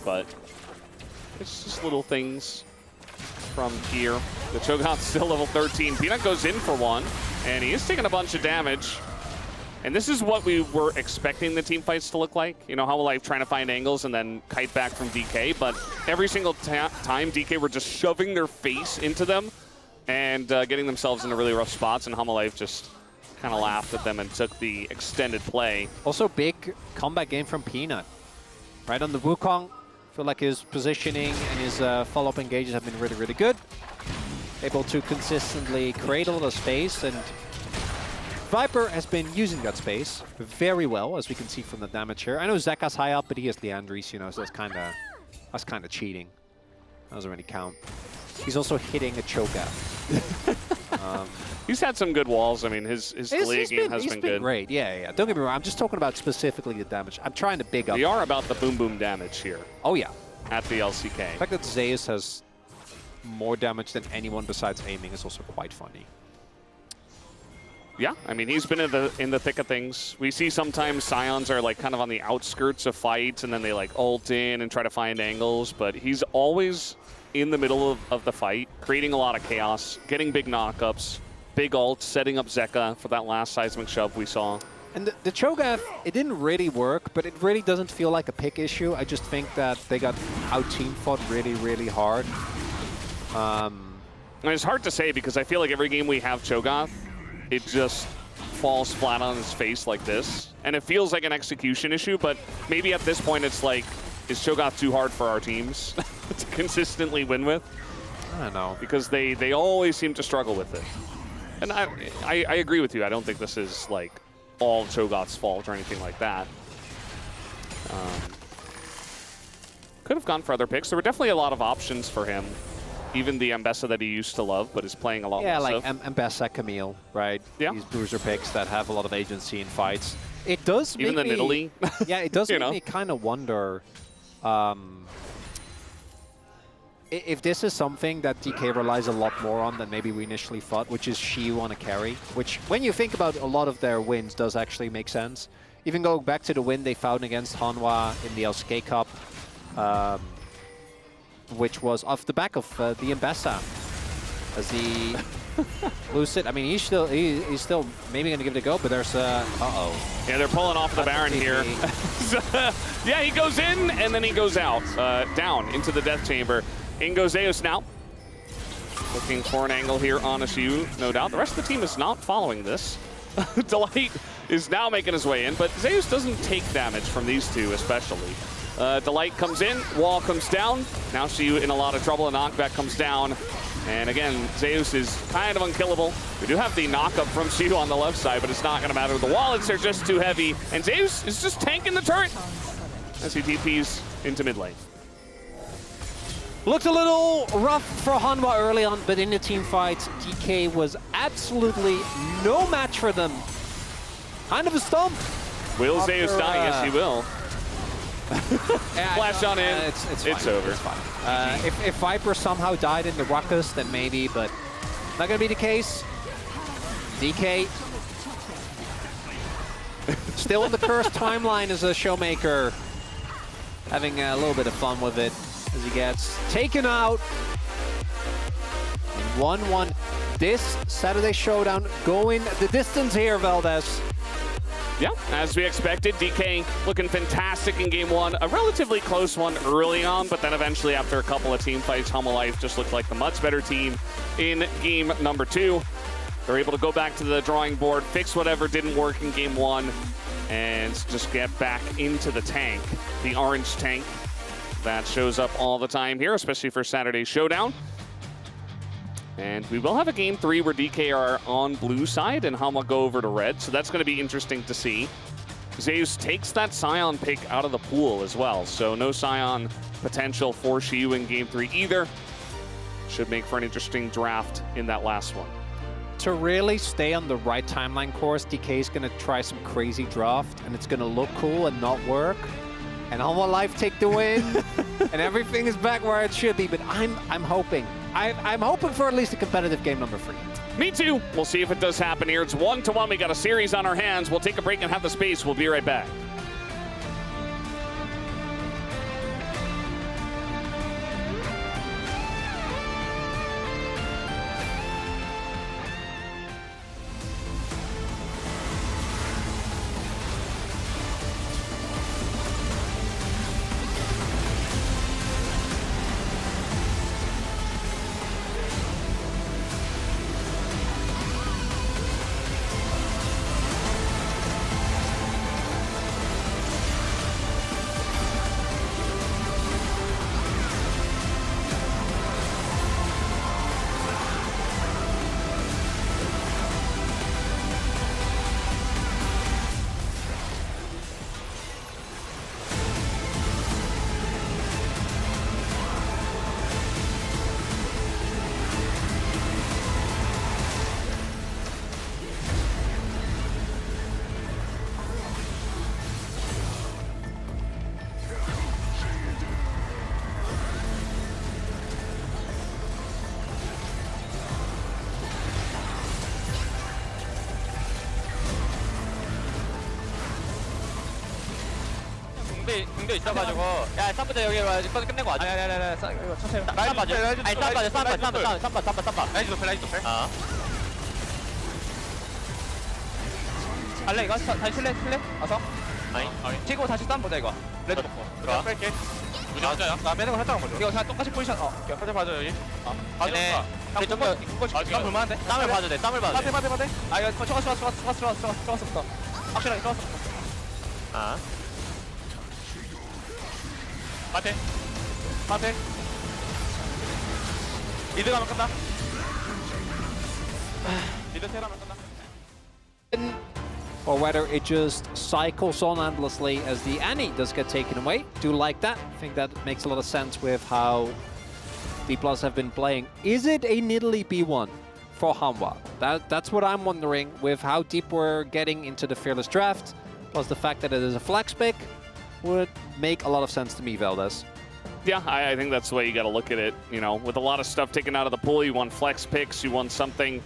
Speaker 1: But it's just little things from here. The Cho'Gath's still level 13. Peanut goes in for one, and he is taking a bunch of damage. And this is what we were expecting the team fights to look like. You know, how like trying to find angles and then kite back from DK, but every single time DK were just shoving their face into them and getting themselves into really rough spots, and Hamalife just kind of laughed at them and took the extended play.
Speaker 2: Also, big comeback game from Peanut. Right on the Wukong. Feel like his positioning and his follow-up engages have been really, really good. Able to consistently create a lot of space, and Viper has been using that space very well, as we can see from the damage here. I know Zeka's high up, but he has Leandris, you know, so that's kind of cheating. That doesn't really count. He's also hitting a Cho'Gath.
Speaker 1: He's had some good walls. I mean, his delay game has been good.
Speaker 2: Great, yeah. Don't get me wrong. I'm just talking about specifically the damage. I'm trying to big up.
Speaker 1: We are about the boom boom damage here.
Speaker 2: Oh yeah.
Speaker 1: At the LCK.
Speaker 2: The fact that Zeus has more damage than anyone besides aiming is also quite funny.
Speaker 1: Yeah, I mean, he's been in the thick of things. We see sometimes Scions are like kind of on the outskirts of fights, and then they like ult in and try to find angles, but he's always in the middle of the fight, creating a lot of chaos, getting big knockups, big ult, setting up Zeka for that last seismic shove we saw.
Speaker 2: And the Cho'Gath, it didn't really work, but it really doesn't feel like a pick issue. I just think that they got out-team fought really, really hard.
Speaker 1: And it's hard to say because I feel like every game we have Cho'Gath, it just falls flat on his face like this. And it feels like an execution issue, but maybe at this point it's like, is Cho'Gath too hard for our teams to consistently win with?
Speaker 2: I don't know.
Speaker 1: Because they always seem to struggle with it. And I agree with you. I don't think this is like all Cho'Gath's fault or anything like that. Could have gone for other picks. There were definitely a lot of options for him. Even the Ambessa that he used to love, but is playing a lot less
Speaker 2: like
Speaker 1: of.
Speaker 2: Ambessa, Camille, right?
Speaker 1: Yeah.
Speaker 2: These bruiser picks that have a lot of agency in fights. It does
Speaker 1: Even
Speaker 2: make
Speaker 1: the
Speaker 2: me,
Speaker 1: Nidalee.
Speaker 2: yeah, it does
Speaker 1: You
Speaker 2: make
Speaker 1: know?
Speaker 2: me kind of wonder if this is something that DK relies a lot more on than maybe we initially thought, which is Shiyu on a carry, which when you think about a lot of their wins does actually make sense. Even going back to the win they found against Hanwha in the LCK Cup, which was off the back of the Ambessa. As the Lucid, I mean, he's still maybe going to give it a go, but there's uh-oh.
Speaker 1: Yeah, they're pulling off the Baron here. Yeah, he goes in, and then he goes out, down into the Death Chamber. In goes Zeus now. Looking for an angle here on Shiyu, no doubt. The rest of the team is not following this. Delight is now making his way in, but Zeus doesn't take damage from these two especially. Delight comes in, wall comes down. Now Shiyu in a lot of trouble, and knockback comes down. And again, Zeus is kind of unkillable. We do have the knockup from Shiyu on the left side, but it's not going to matter. The wallets are just too heavy, and Zeus is just tanking the turret as he TPs into mid lane.
Speaker 2: Looked a little rough for Hanwha early on, but in the team fights, DK was absolutely no match for them. Kind of a stump.
Speaker 1: Will Zeus die? Yes, he will. Flash on in. It's over.
Speaker 2: It's fine. If Viper somehow died in the ruckus, then maybe, but not going to be the case. DK still in the cursed timeline as a showmaker, having a little bit of fun with it as he gets taken out. 1-1. This Saturday showdown going the distance here, Valdez.
Speaker 1: Yeah, as we expected, DK looking fantastic in game one. A relatively close one early on, but then eventually after a couple of team fights, Life just looked like the much better team in game number 2. They're able to go back to the drawing board, fix whatever didn't work in game 1, and just get back into the tank, the orange tank that shows up all the time here, especially for Saturday's showdown. And we will have a game 3 where DK are on blue side and Hanwha go over to red, so that's going to be interesting to see. Zeus takes that Scion pick out of the pool as well, so no Scion potential for Shiyu in game 3 either. Should make for an interesting draft in that last one.
Speaker 2: To really stay on the right timeline course, DK is going to try some crazy draft, and it's going to look cool and not work. And Hanwha Life take the win, and everything is back where it should be. But I'm hoping for at least a competitive game number 3.
Speaker 1: Me too. We'll see if it does happen here. It's 1-1. We got a series on our hands. We'll take a break and have the space. We'll be right back.
Speaker 5: 공도 있어가지고 야 쌈부터 여기로 와야지 끝내고 와줘. 네네네 이거 천천히 쌈 봐줘. 아니 쌈 봐. 라이즈 높여. 아 갈래 이거? 다시 칠래? 와서 아니 치고 다시 쌈 보자 이거. 레드 먹고 들어와 뺄게. 무지 하자야. 나 빼는 거 살짝 먼저. 이거 그냥 똑같이 포지션 살짝 봐줘 여기. 봐줘. 우리 좀 쌈 볼만한데? 쌈을 봐줘 돼. 쌈을 봐줘 돼. 파대. 아 이거 좋았어. 확실하게 좋았어. 아 파테 미드 가면 끝나. 미드 테라면 끝나.
Speaker 2: or whether it just cycles on endlessly as the Annie does get taken away. Do like that. I think that makes a lot of sense with how B+ have been playing. Is it a Nidalee B1 for Hanwha? That's what I'm wondering with how deep we're getting into the Fearless Draft, plus the fact that it is a flex pick would make a lot of sense to me, Valdez.
Speaker 1: Yeah, I think that's the way you got to look at it. You know, with a lot of stuff taken out of the pool, you want flex picks, you want something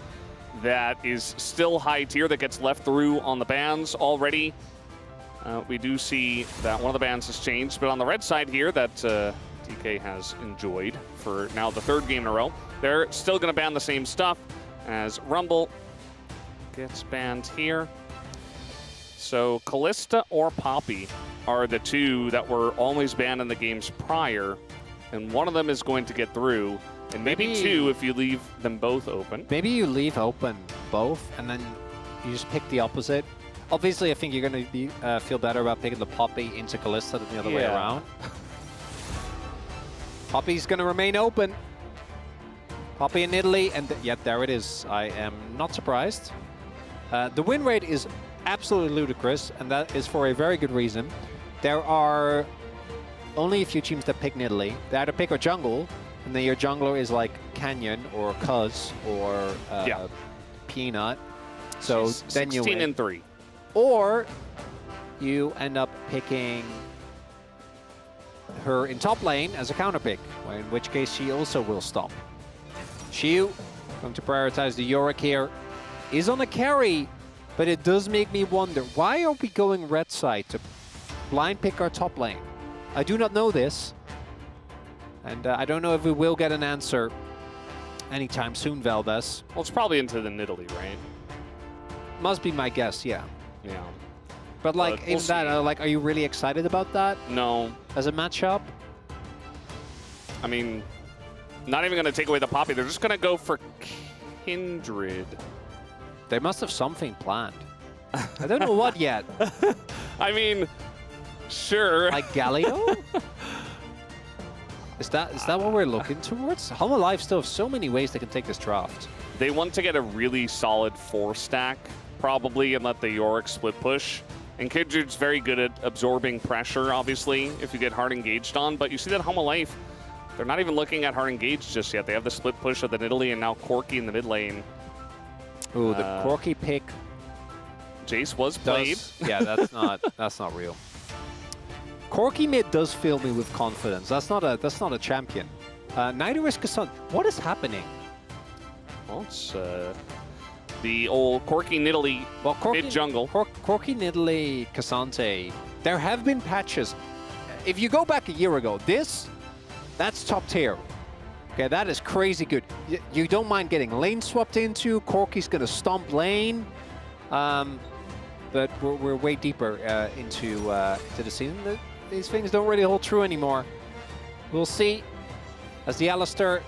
Speaker 1: that is still high tier that gets left through on the bans already. We do see that one of the bans has changed, but on the red side here that DK has enjoyed for now the 3rd game in a row, they're still going to ban the same stuff as Rumble gets banned here. So Kalista or Poppy are the 2 that were always banned in the games prior, and one of them is going to get through. And maybe 2 if you leave them both open.
Speaker 2: Maybe you leave open both, and then you just pick the opposite. Obviously, I think you're going to feel better about picking the Poppy into Kalista than the other way around. Poppy's going to remain open. Poppy and Nidalee, and yet there it is. I am not surprised. The win rate is absolutely ludicrous, and that is for a very good reason. There are only a few teams that pick Nidalee. They either pick a jungle, and then your jungler is like Canyon or Cuz or Peanut. So
Speaker 1: She's
Speaker 2: then you
Speaker 1: 16 and 3.
Speaker 2: Or you end up picking her in top lane as a counter pick, in which case she also will stop. Xiu, going to prioritize the Yorick here, is on a carry, but it does make me wonder, why are we going red side to blind pick our top lane? I do not know this. And I don't know if we will get an answer anytime soon, Valdez.
Speaker 1: Well, it's probably into the Nidalee, right?
Speaker 2: Must be my guess, yeah.
Speaker 1: Yeah.
Speaker 2: But like,
Speaker 1: we'll
Speaker 2: even that, like, are you really excited about that
Speaker 1: No.
Speaker 2: as a matchup?
Speaker 1: I mean, not even going to take away the Poppy. They're just going to go for Kindred.
Speaker 2: They must have something planned. I don't know what yet.
Speaker 1: I mean, sure.
Speaker 2: Like Galio? Is that what we're looking towards? Hanwha Live still have so many ways they can take this draft.
Speaker 1: They want to get a really solid 4-stack, probably, and let the Yorick split push. And Kindred's very good at absorbing pressure, obviously, if you get hard engaged on. But you see that Hanwha Life, they're not even looking at hard engaged just yet. They have the split push of the Nidalee and now Corki in the mid lane.
Speaker 2: Ooh, the Corki pick.
Speaker 1: Jace was played.
Speaker 2: Yeah, that's not real. Corki mid does fill me with confidence. That's not a champion. Neither is Kassan. What is happening?
Speaker 1: Well, it's the old Corki Nidalee mid jungle.
Speaker 2: Corki Nidalee Cassante. There have been patches. If you go back a year ago, that's top tier. Okay, that is crazy good. You don't mind getting lane swapped into. Corki's gonna stomp lane. But we're way deeper into the scene. These things don't really hold true anymore. We'll see as the Alistar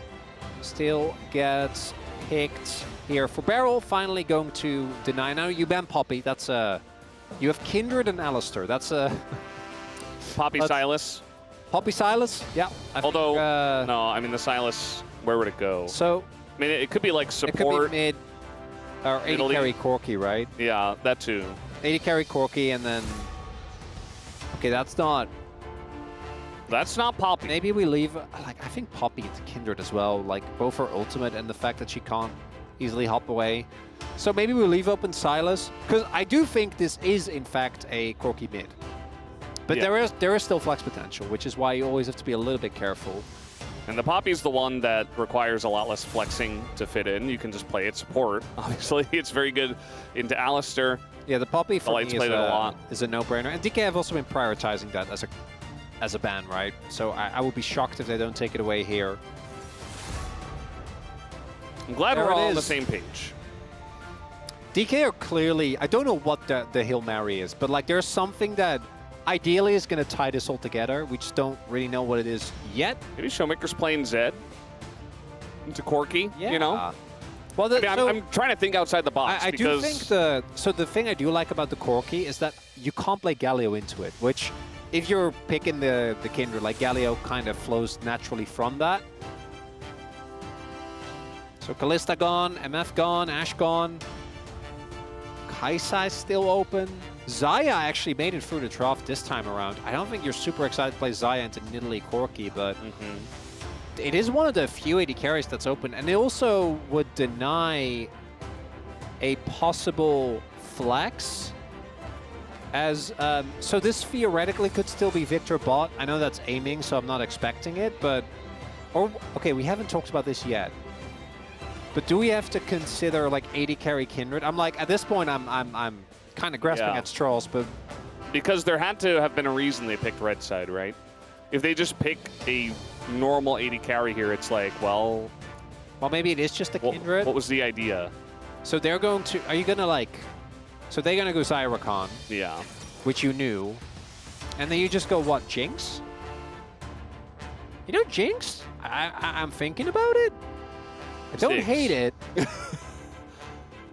Speaker 2: still gets picked here for Beryl. Finally going to deny. Now you ban Poppy. That's you have Kindred and Alistar. That's a
Speaker 1: Poppy Silas.
Speaker 2: Poppy Silas. Yeah.
Speaker 1: Although no, I mean the Silas. Where would it go?
Speaker 2: So
Speaker 1: I mean it could be like support.
Speaker 2: It could be mid or 80
Speaker 1: Italy.
Speaker 2: carry Corki, right?
Speaker 1: Yeah, that too.
Speaker 2: 80 carry Corki and then. Okay, that's not Poppy. Maybe we leave, like, I think Poppy into Kindred as well, like, both her ultimate and the fact that she can't easily hop away. So maybe we leave open Silas, because I do think this is, in fact, a Corki mid. But
Speaker 1: Yeah.
Speaker 2: there is still flex potential, which is why you always have to be a little bit careful.
Speaker 1: And the Poppy's the one that requires a lot less flexing to fit in. You can just play it support. Obviously, it's very good into Alistar.
Speaker 2: Yeah, the Poppy for me
Speaker 1: is
Speaker 2: a no-brainer. And DK have also been prioritizing that as a ban, right? So I would be shocked if they don't take it away here.
Speaker 1: I'm glad we're all on the same page.
Speaker 2: DK are clearly, I don't know what the Hail Mary is, but like there's something that ideally is going to tie this all together. We just don't really know what it is yet.
Speaker 1: Maybe Showmaker's playing Zed into Corki,
Speaker 2: Yeah.
Speaker 1: you know?
Speaker 2: Well,
Speaker 1: I'm trying to think outside the box.
Speaker 2: I do think the thing I do like about the Corki is that you can't play Galio into it, which if you're picking the Kindred, like Galio kind of flows naturally from that. So Kalista gone, MF gone, Ashe gone. Kaisai's still open. Xayah actually made it through the trough this time around. I don't think you're super excited to play Xayah into Nidalee Corki, but it is one of the few AD carries that's open. And it also would deny a possible flex. As so this theoretically could still be Victor bot. I know that's aiming, so I'm not expecting it, but... Or, okay, we haven't talked about this yet. But do we have to consider like AD carry Kindred? I'm like, at this point, I'm kind of grasping at straws, but...
Speaker 1: Because there had to have been a reason they picked red side, right? If they just pick a normal AD carry here, it's like, well...
Speaker 2: Well, maybe it is just a Kindred.
Speaker 1: What was the idea?
Speaker 2: So they're going to... Are you going to like... So they're going to go Xayah Rakan.
Speaker 1: Yeah.
Speaker 2: Which you knew. And then you just go, what, Jinx? You know, Jinx? I'm thinking about it. I don't hate it.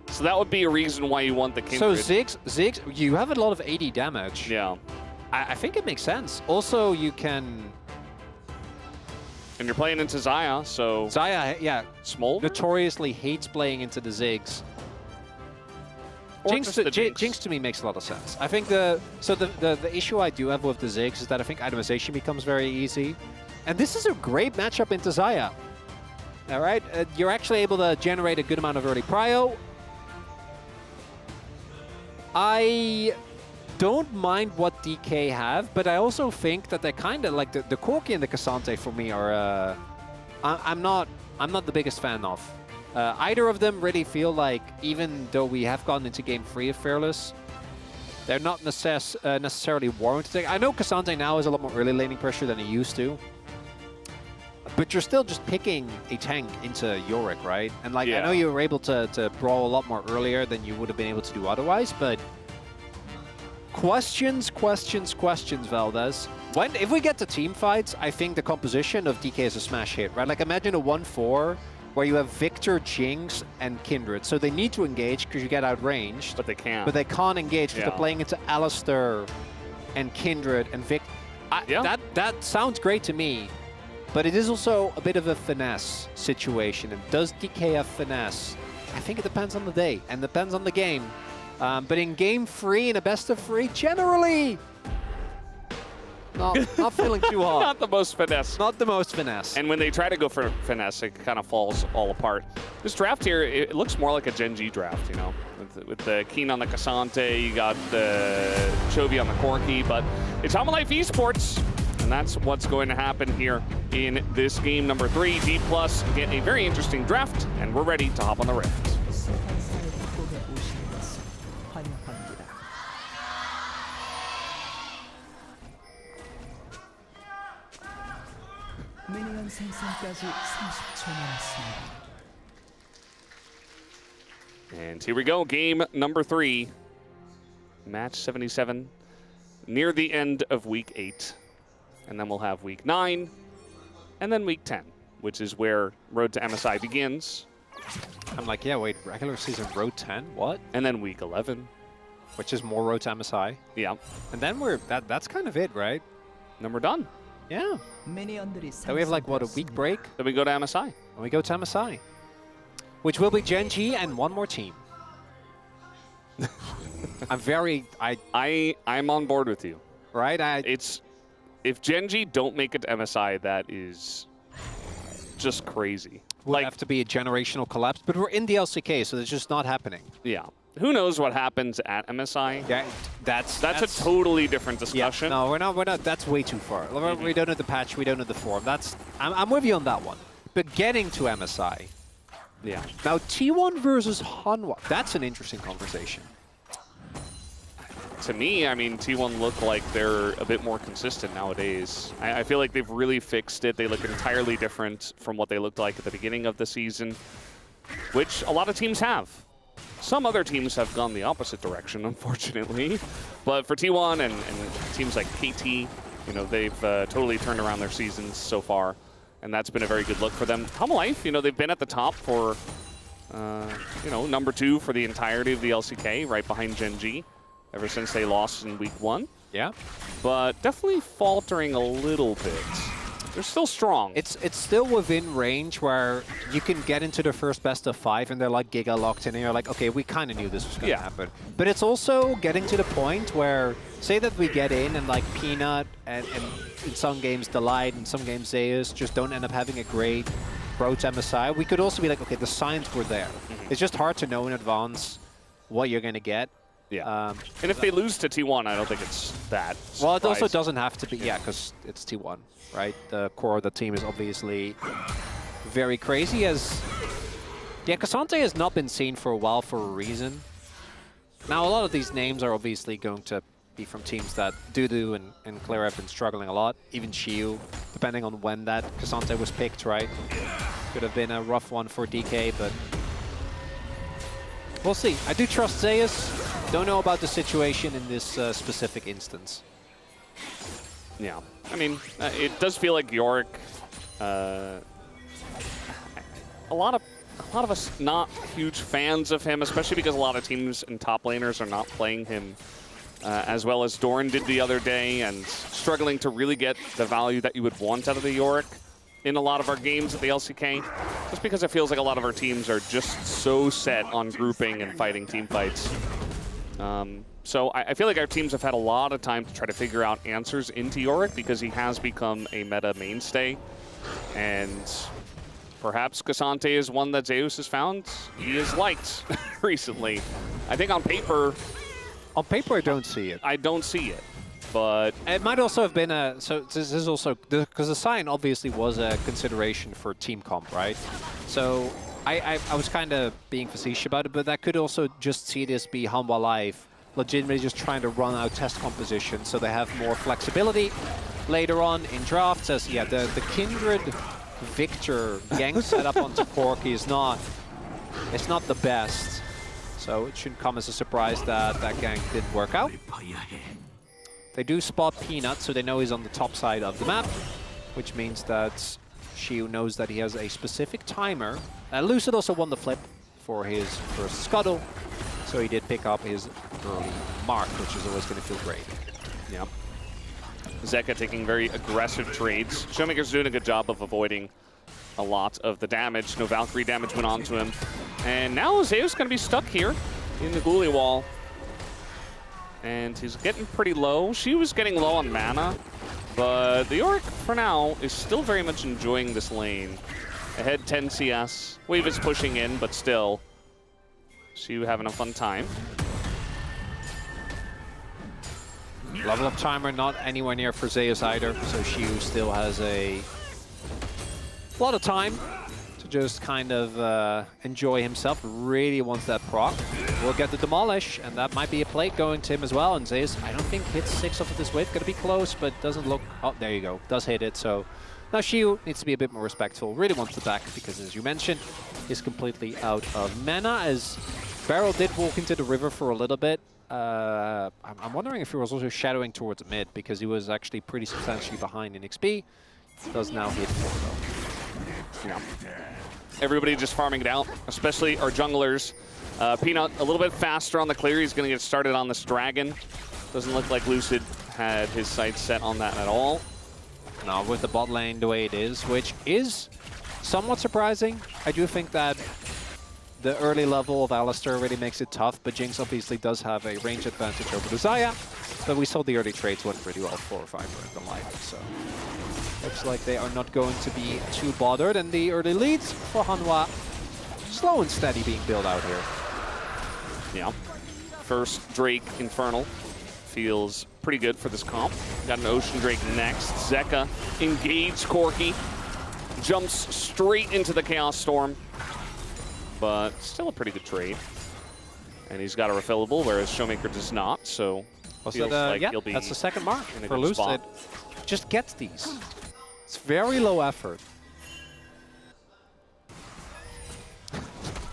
Speaker 1: So that would be a reason why you want the Kindred.
Speaker 2: So Ziggs, you have a lot of AD damage.
Speaker 1: Yeah.
Speaker 2: I think it makes sense. Also, you can...
Speaker 1: And you're playing into Xayah, so...
Speaker 2: Xayah, yeah.
Speaker 1: Smolder?
Speaker 2: Notoriously hates playing into the Ziggs. Jinx to me makes a lot of sense. I think the issue I do have with the Ziggs is that I think itemization becomes very easy. And this is a great matchup into Xayah. All right, you're actually able to generate a good amount of early prio. I don't mind what DK have, but I also think that they kind of like the Corki and the Cassante for me are. I'm not the biggest fan of. Either of them really feel like, even though we have gotten into game 3 of Fearless, they're not necessarily warranted. I know Cassante now has a lot more early laning pressure than he used to. But you're still just picking a tank into Yorick, right? And like, I know you were able to brawl a lot more earlier than you would have been able to do otherwise, but questions, Valdez. If we get to team fights, I think the composition of DK is a smash hit, right? Like, imagine a 1-4 where you have Victor, Jinx, and Kindred. So they need to engage because you get outranged.
Speaker 1: But they can't.
Speaker 2: But they can't engage because they're playing into Alistair and Kindred and Vic. That sounds great to me. But it is also a bit of a finesse situation. And does DK have finesse? I think it depends on the day and depends on the game. But in game 3, in a best of 3, generally, not feeling too hot.
Speaker 1: Not the most finesse.
Speaker 2: Not the most finesse.
Speaker 1: And when they try to go for finesse, it kind of falls all apart. This draft here, it looks more like a Gen G draft, you know, with the Keen on the Cassante, you got the Chovy on the Corki, but it's HLE Esports. And that's what's going to happen here in this game number 3. D+ get a very interesting draft, and we're ready to hop on the Rift.
Speaker 3: 미니언 생성까지 30초 남았습니다.
Speaker 1: And here we go, game number 3. Match 77, near the end of week 8. And then we'll have week 9, and then week 10, which is where Road to MSI begins.
Speaker 2: I'm like, yeah, wait, regular season Road 10? What?
Speaker 1: And then week 11.
Speaker 2: Which is more Road to MSI.
Speaker 1: Yeah.
Speaker 2: And then that's kind of it, right?
Speaker 1: Then we're done.
Speaker 2: Yeah. Then we have like, what, a week break?
Speaker 1: Then we go to MSI.
Speaker 2: And we go to MSI. Which will be Gen G and one more team.
Speaker 1: I'm on board with you.
Speaker 2: Right?
Speaker 1: If Gen G don't make it to MSI, that is just crazy.
Speaker 2: Would have to be a generational collapse, but we're in the LCK, so it's just not happening.
Speaker 1: Yeah. Who knows what happens at MSI?
Speaker 2: Yeah, that's
Speaker 1: a totally different discussion.
Speaker 2: Yeah, no, we're not. That's way too far. We don't know the patch. We don't know the form. I'm with you on that one. But getting to MSI.
Speaker 1: Yeah.
Speaker 2: Now T1 versus Hanwha. That's an interesting conversation.
Speaker 1: To me, I mean, T1 look like they're a bit more consistent nowadays. I feel like they've really fixed it. They look entirely different from what they looked like at the beginning of the season, which a lot of teams have. Some other teams have gone the opposite direction, unfortunately. But for T1 and teams like KT, you know, they've totally turned around their seasons so far, and that's been a very good look for them. HLE, you know, they've been at the top for, you know, number 2 for the entirety of the LCK, right behind Gen G, ever since they lost in week 1.
Speaker 2: Yeah.
Speaker 1: But definitely faltering a little bit They're still strong.
Speaker 2: It's still within range where you can get into the first best of 5 and they're like giga locked in and you're like, okay, we kind of knew this was going to happen. But it's also getting to the point where, say that we get in and like Peanut and in some games Delight and some games Zeus just don't end up having a great Roach MSI. We could also be like, okay, the signs were there. It's just hard to know in advance what you're going to get.
Speaker 1: Yeah. And if they lose to T1, I don't think it's that
Speaker 2: Well, it also
Speaker 1: surprising.
Speaker 2: doesn't have to be, because it's T1, right? The core of the team is obviously very crazy as... Yeah, Cassante has not been seen for a while for a reason. Now, a lot of these names are obviously going to be from teams that Dudu and Claire have been struggling a lot. Even Shiu, depending on when that Cassante was picked, right? Could have been a rough one for DK, but... We'll see. I do trust Zeus. Don't know about the situation in this specific instance.
Speaker 1: Yeah. I mean, it does feel like Yorick... a lot of us not huge fans of him, especially because a lot of teams and top laners are not playing him as well as Doran did the other day, and struggling to really get the value that you would want out of the Yorick in a lot of our games at the LCK, just because it feels like a lot of our teams are just so set on grouping and fighting team fights. So I feel like our teams have had a lot of time to try to figure out answers into Yorick because he has become a meta mainstay. And perhaps Cassante is one that Zeus has found he has liked recently. I think on paper...
Speaker 2: On paper, I don't see it.
Speaker 1: I don't see it, but...
Speaker 2: It might also have been a... So this is also... Because the sign obviously was a consideration for team comp, right? So I was kind of being facetious about it, but that could also just see this be Hanwha Live legitimately just trying to run out test composition so they have more flexibility later on in drafts. As yeah, the Kindred Victor gang setup onto Corki is not... It's not the best. So it shouldn't come as a surprise that that gank didn't work out. They do spot Peanut, so they know he's on the top side of the map, which means that Shiu knows that he has a specific timer. Lucid also won the flip for his first scuttle, so he did pick up his early mark, which is always going to feel great.
Speaker 1: Yeah. Zeka taking very aggressive trades. Showmaker's doing a good job of avoiding a lot of the damage. No Valkyrie damage went on to him. And now Zeus going to be stuck here in the Ghoulie wall. And he's getting pretty low. She was getting low on mana, but the Yorick, for now, is still very much enjoying this lane. Ahead 10 CS. Wave is pushing in, but still, she having a fun time.
Speaker 2: Level up timer not anywhere near for Zeus either, so Shiu still has a lot of time to just kind of enjoy himself. Really wants that proc. We'll get the demolish, and that might be a plate going to him as well. And Zeus, I don't think hits 6 off of this wave. Gonna be close, but doesn't look... Oh, there you go. Does hit it, so... Now Shiu needs to be a bit more respectful. Really wants the back, because as you mentioned, he's completely out of mana, as Barrel did walk into the river for a little bit. I'm wondering if he was also shadowing towards mid, because he was actually pretty substantially behind in XP. Does now hit 4 though.
Speaker 1: Yeah. Everybody just farming it out, especially our junglers. Peanut a little bit faster on the clear. He's going to get started on this dragon. Doesn't look like Lucid had his sights set on that at all.
Speaker 2: Now with the bot lane the way it is, which is somewhat surprising. I do think that the early level of Alistar really makes it tough, but Jinx obviously does have a range advantage over the Xayah. But we saw the early trades went pretty well for Fiber and the like, so looks like they are not going to be too bothered. And the early leads for Hanwha, slow and steady being built out here.
Speaker 1: Yeah. First Drake Infernal feels pretty good for this comp. Got an Ocean Drake next. Zeka engaged Corki. Jumps straight into the Chaos Storm. But still a pretty good trade. And he's got a refillable, whereas Showmaker does not, so feels like
Speaker 2: yeah,
Speaker 1: he'll be
Speaker 2: that's the second mark
Speaker 1: in a
Speaker 2: for
Speaker 1: good
Speaker 2: Lucid.
Speaker 1: spot.
Speaker 2: Just gets these. It's very low effort.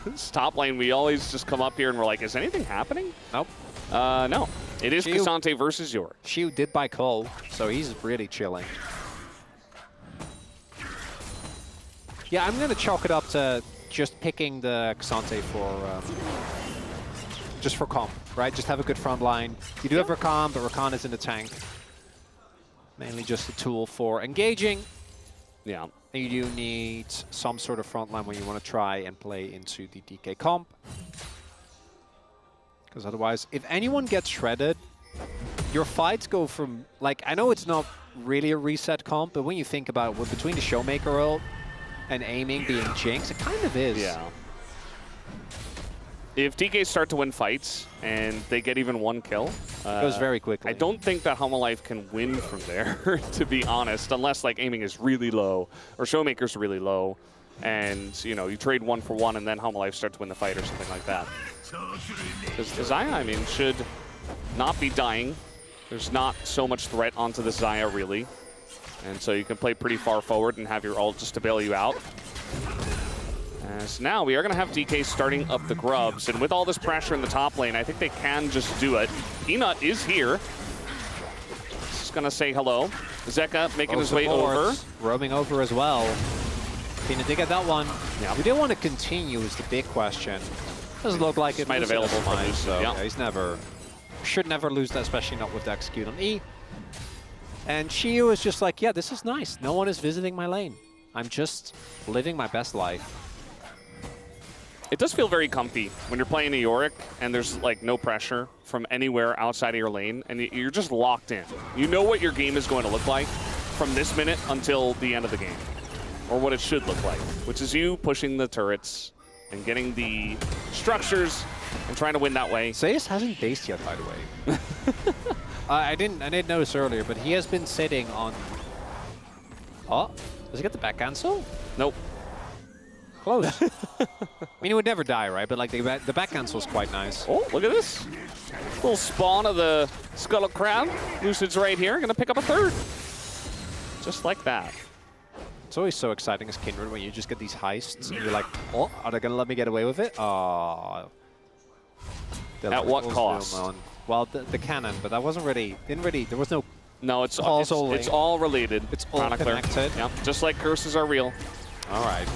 Speaker 1: This top lane, we always just come up here and we're like, is anything happening?
Speaker 2: Nope.
Speaker 1: No. It is
Speaker 2: Shiu.
Speaker 1: Cassante versus Yorick.
Speaker 2: Shiu did buy Cole, so he's really chilling. Yeah, I'm going to chalk it up to just picking the Cassante for just for comp, right? Just have a good front line. You do have Rakan, but Rakan is in the tank. Mainly just a tool for engaging.
Speaker 1: Yeah.
Speaker 2: And you do need some sort of front line when you want to try and play into the DK comp. Because otherwise, if anyone gets shredded, your fights go from, like, I know it's not really a reset comp, but when you think about it, between the Showmaker ult and aiming being Jinx, it kind of is.
Speaker 1: Yeah. If DK start to win fights and they get even one kill,
Speaker 2: It goes very quickly.
Speaker 1: I don't think that Homalife can win from there, to be honest, unless like aiming is really low or Showmaker's really low, and you know you trade 1 for 1 and then Homalife starts to win the fight or something like that. Because Xayah, I mean, should not be dying. There's not so much threat onto the Xayah really, and so you can play pretty far forward and have your ult just to bail you out. So now we are going to have DK starting up the grubs, and with all this pressure in the top lane, I think they can just do it. Peanut is here. Just going to say hello. Zeka making his way over.
Speaker 2: Roaming over as well. Peanut did get that one.
Speaker 1: Yeah.
Speaker 2: We didn't want to continue is the big question. Doesn't look like it.
Speaker 1: Might available for
Speaker 2: mine,
Speaker 1: this,
Speaker 2: so
Speaker 1: yeah.
Speaker 2: yeah, he's never, should never lose that, especially not with the execute on E. And Shiyu is just like, yeah, this is nice. No one is visiting my lane. I'm just living my best life.
Speaker 1: It does feel very comfy when you're playing a Yorick and there's like no pressure from anywhere outside of your lane and you're just locked in. You know what your game is going to look like from this minute until the end of the game, or what it should look like, which is you pushing the turrets and getting the structures and trying to win that way.
Speaker 2: Zeus hasn't based yet, by the way. I didn't notice earlier, but he has been sitting on. Oh, does he get the back cancel?
Speaker 1: Nope.
Speaker 2: Close. I mean, he would never die, right? But like the back cancel is quite nice.
Speaker 1: Oh, look at this. Little spawn of the Scuttle Crab. Lucid's right here. Going to pick up a third. Just like that.
Speaker 2: It's always so exciting as Kindred when you just get these heists and you're like, oh, are they going to let me get away with it? Oh.
Speaker 1: At what cost?
Speaker 2: Well, the cannon, but that wasn't really, there was no.
Speaker 1: No, it's all related.
Speaker 2: It's all connected.
Speaker 1: Yeah, just like curses are real.
Speaker 2: All right.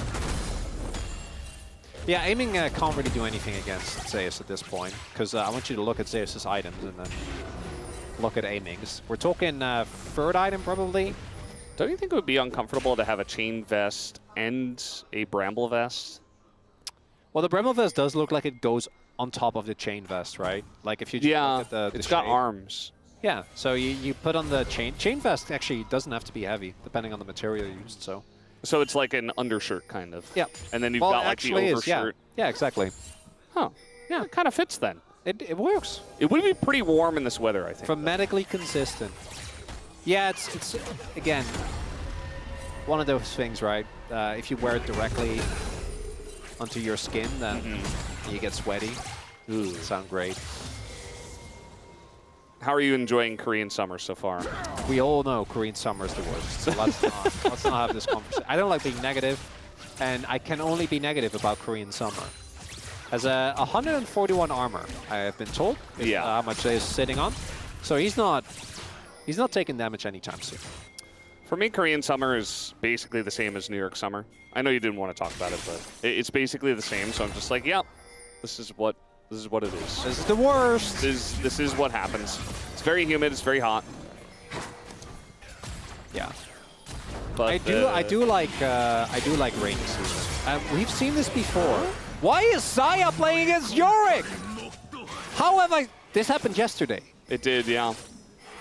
Speaker 2: Yeah, aiming can't really do anything against Zeus at this point, because I want you to look at Zeus's items and then look at aimings. We're talking third item, probably.
Speaker 1: Don't you think it would be uncomfortable to have a chain vest and a bramble vest?
Speaker 2: Well, the bramble vest does look like it goes on top of the chain vest, right? Like if you just look at the
Speaker 1: it's got
Speaker 2: shape.
Speaker 1: Arms.
Speaker 2: Yeah, so you put on the chain vest. Actually, doesn't have to be heavy, depending on the material used.
Speaker 1: So it's like an undershirt, kind of.
Speaker 2: Yeah.
Speaker 1: And then you've got like the overshirt.
Speaker 2: Yeah, exactly.
Speaker 1: Huh. Yeah, it kind of fits then.
Speaker 2: It works.
Speaker 1: It would be pretty warm in this weather, I think.
Speaker 2: Phonetically consistent. Yeah, it's again, one of those things, right? If you wear it directly onto your skin, then you get sweaty. Ooh, sound great.
Speaker 1: How are you enjoying Korean summer so far?
Speaker 2: We all know Korean summer is the worst, so let's not have this conversation. I don't like being negative, and I can only be negative about Korean summer. Has a 141 armor, I have been told.
Speaker 1: Yeah.
Speaker 2: How much he's sitting on. So he's not taking damage anytime soon.
Speaker 1: For me, Korean summer is basically the same as New York summer. I know you didn't want to talk about it, but it's basically the same. So I'm just like, yeah, this is what it is.
Speaker 2: This is the worst.
Speaker 1: This is what happens. It's very humid. It's very hot.
Speaker 2: Yeah.
Speaker 1: But
Speaker 2: I do like rainy season. We've seen this before. Why is Xayah playing against Yorick? How have I? This happened yesterday.
Speaker 1: It did, yeah.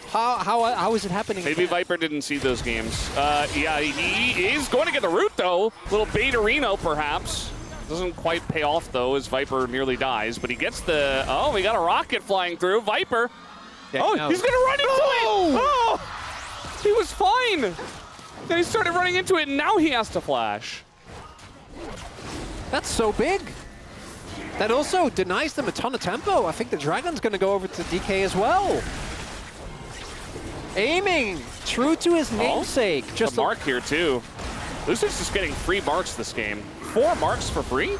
Speaker 2: How is it happening?
Speaker 1: Maybe
Speaker 2: again?
Speaker 1: Viper didn't see those games. Yeah, he is going to get the root though. Little Baitarino perhaps. Doesn't quite pay off though as Viper nearly dies, but he gets the. Oh, we got a rocket flying through. Viper.
Speaker 2: Yeah,
Speaker 1: oh,
Speaker 2: no.
Speaker 1: He's gonna run into it. Oh, he was fine. Then he started running into it, and now he has to flash.
Speaker 2: That's so big. That also denies them a ton of tempo. I think the Dragon's going to go over to DK as well. Aiming true to his namesake.
Speaker 1: Just a mark here too. Lucid's just getting free marks this game. 4 marks for free?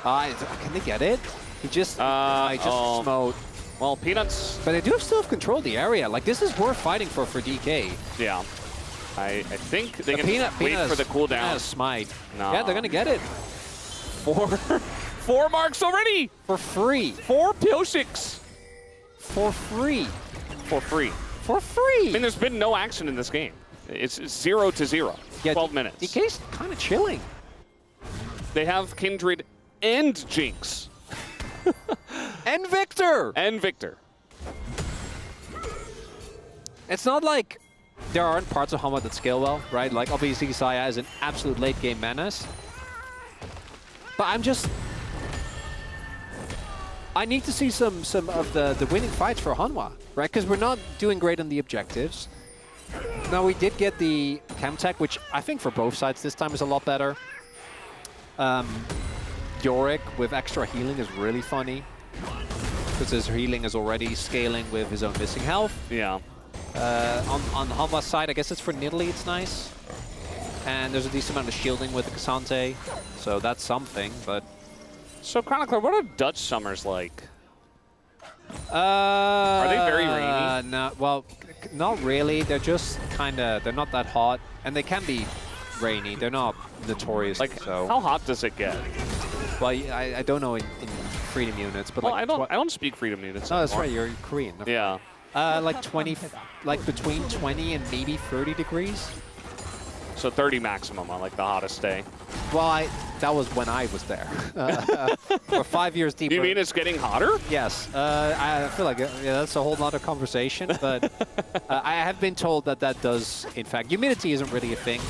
Speaker 2: Can they get it? He just smote.
Speaker 1: Well, Peanuts.
Speaker 2: But they do still have control of the area. Like, this is worth fighting for DK.
Speaker 1: Yeah. I think they can wait for the cooldown.
Speaker 2: Smite.
Speaker 1: No.
Speaker 2: Yeah, they're going to get it.
Speaker 1: 4 marks already.
Speaker 2: For free.
Speaker 1: 4 Pioshix.
Speaker 2: For free.
Speaker 1: For free.
Speaker 2: For free.
Speaker 1: I mean, there's been no action in this game. It's 0-0.
Speaker 2: Yeah,
Speaker 1: 12 minutes.
Speaker 2: DK's kind of chilling.
Speaker 1: They have Kindred and Jinx.
Speaker 2: And Victor!
Speaker 1: And Victor.
Speaker 2: It's not like there aren't parts of Hanwha that scale well, right? Like, obviously, Saya is an absolute late-game menace. But I need to see some of the winning fights for Hanwha, right? Because we're not doing great on the objectives. Now, we did get the chem tech, which I think for both sides this time is a lot better. Yorick with extra healing is really funny, because his healing is already scaling with his own missing health.
Speaker 1: Yeah.
Speaker 2: On Hanwha's side, I guess it's for Nidalee, it's nice. And there's a decent amount of shielding with the Cassante, so that's something, but...
Speaker 1: So, Chronicler, what are Dutch summers like? Are they very rainy?
Speaker 2: No, well, not really. They're just kind of, they're not that hot, and they can be rainy. They're not notorious,
Speaker 1: Like,
Speaker 2: so...
Speaker 1: how hot does it get?
Speaker 2: Well, I don't know in freedom units, but
Speaker 1: Well,
Speaker 2: like...
Speaker 1: I don't speak freedom units.
Speaker 2: No, that's
Speaker 1: anymore.
Speaker 2: right, you're Korean.
Speaker 1: Yeah.
Speaker 2: Like 20, like between 20 and maybe 30 degrees.
Speaker 1: So 30 maximum on like the hottest day.
Speaker 2: Well, that was when I was there. We're 5 years deeper.
Speaker 1: You mean it's getting hotter?
Speaker 2: Yes. I feel like that's a whole nother conversation, but I have been told that that does, in fact, humidity isn't really a thing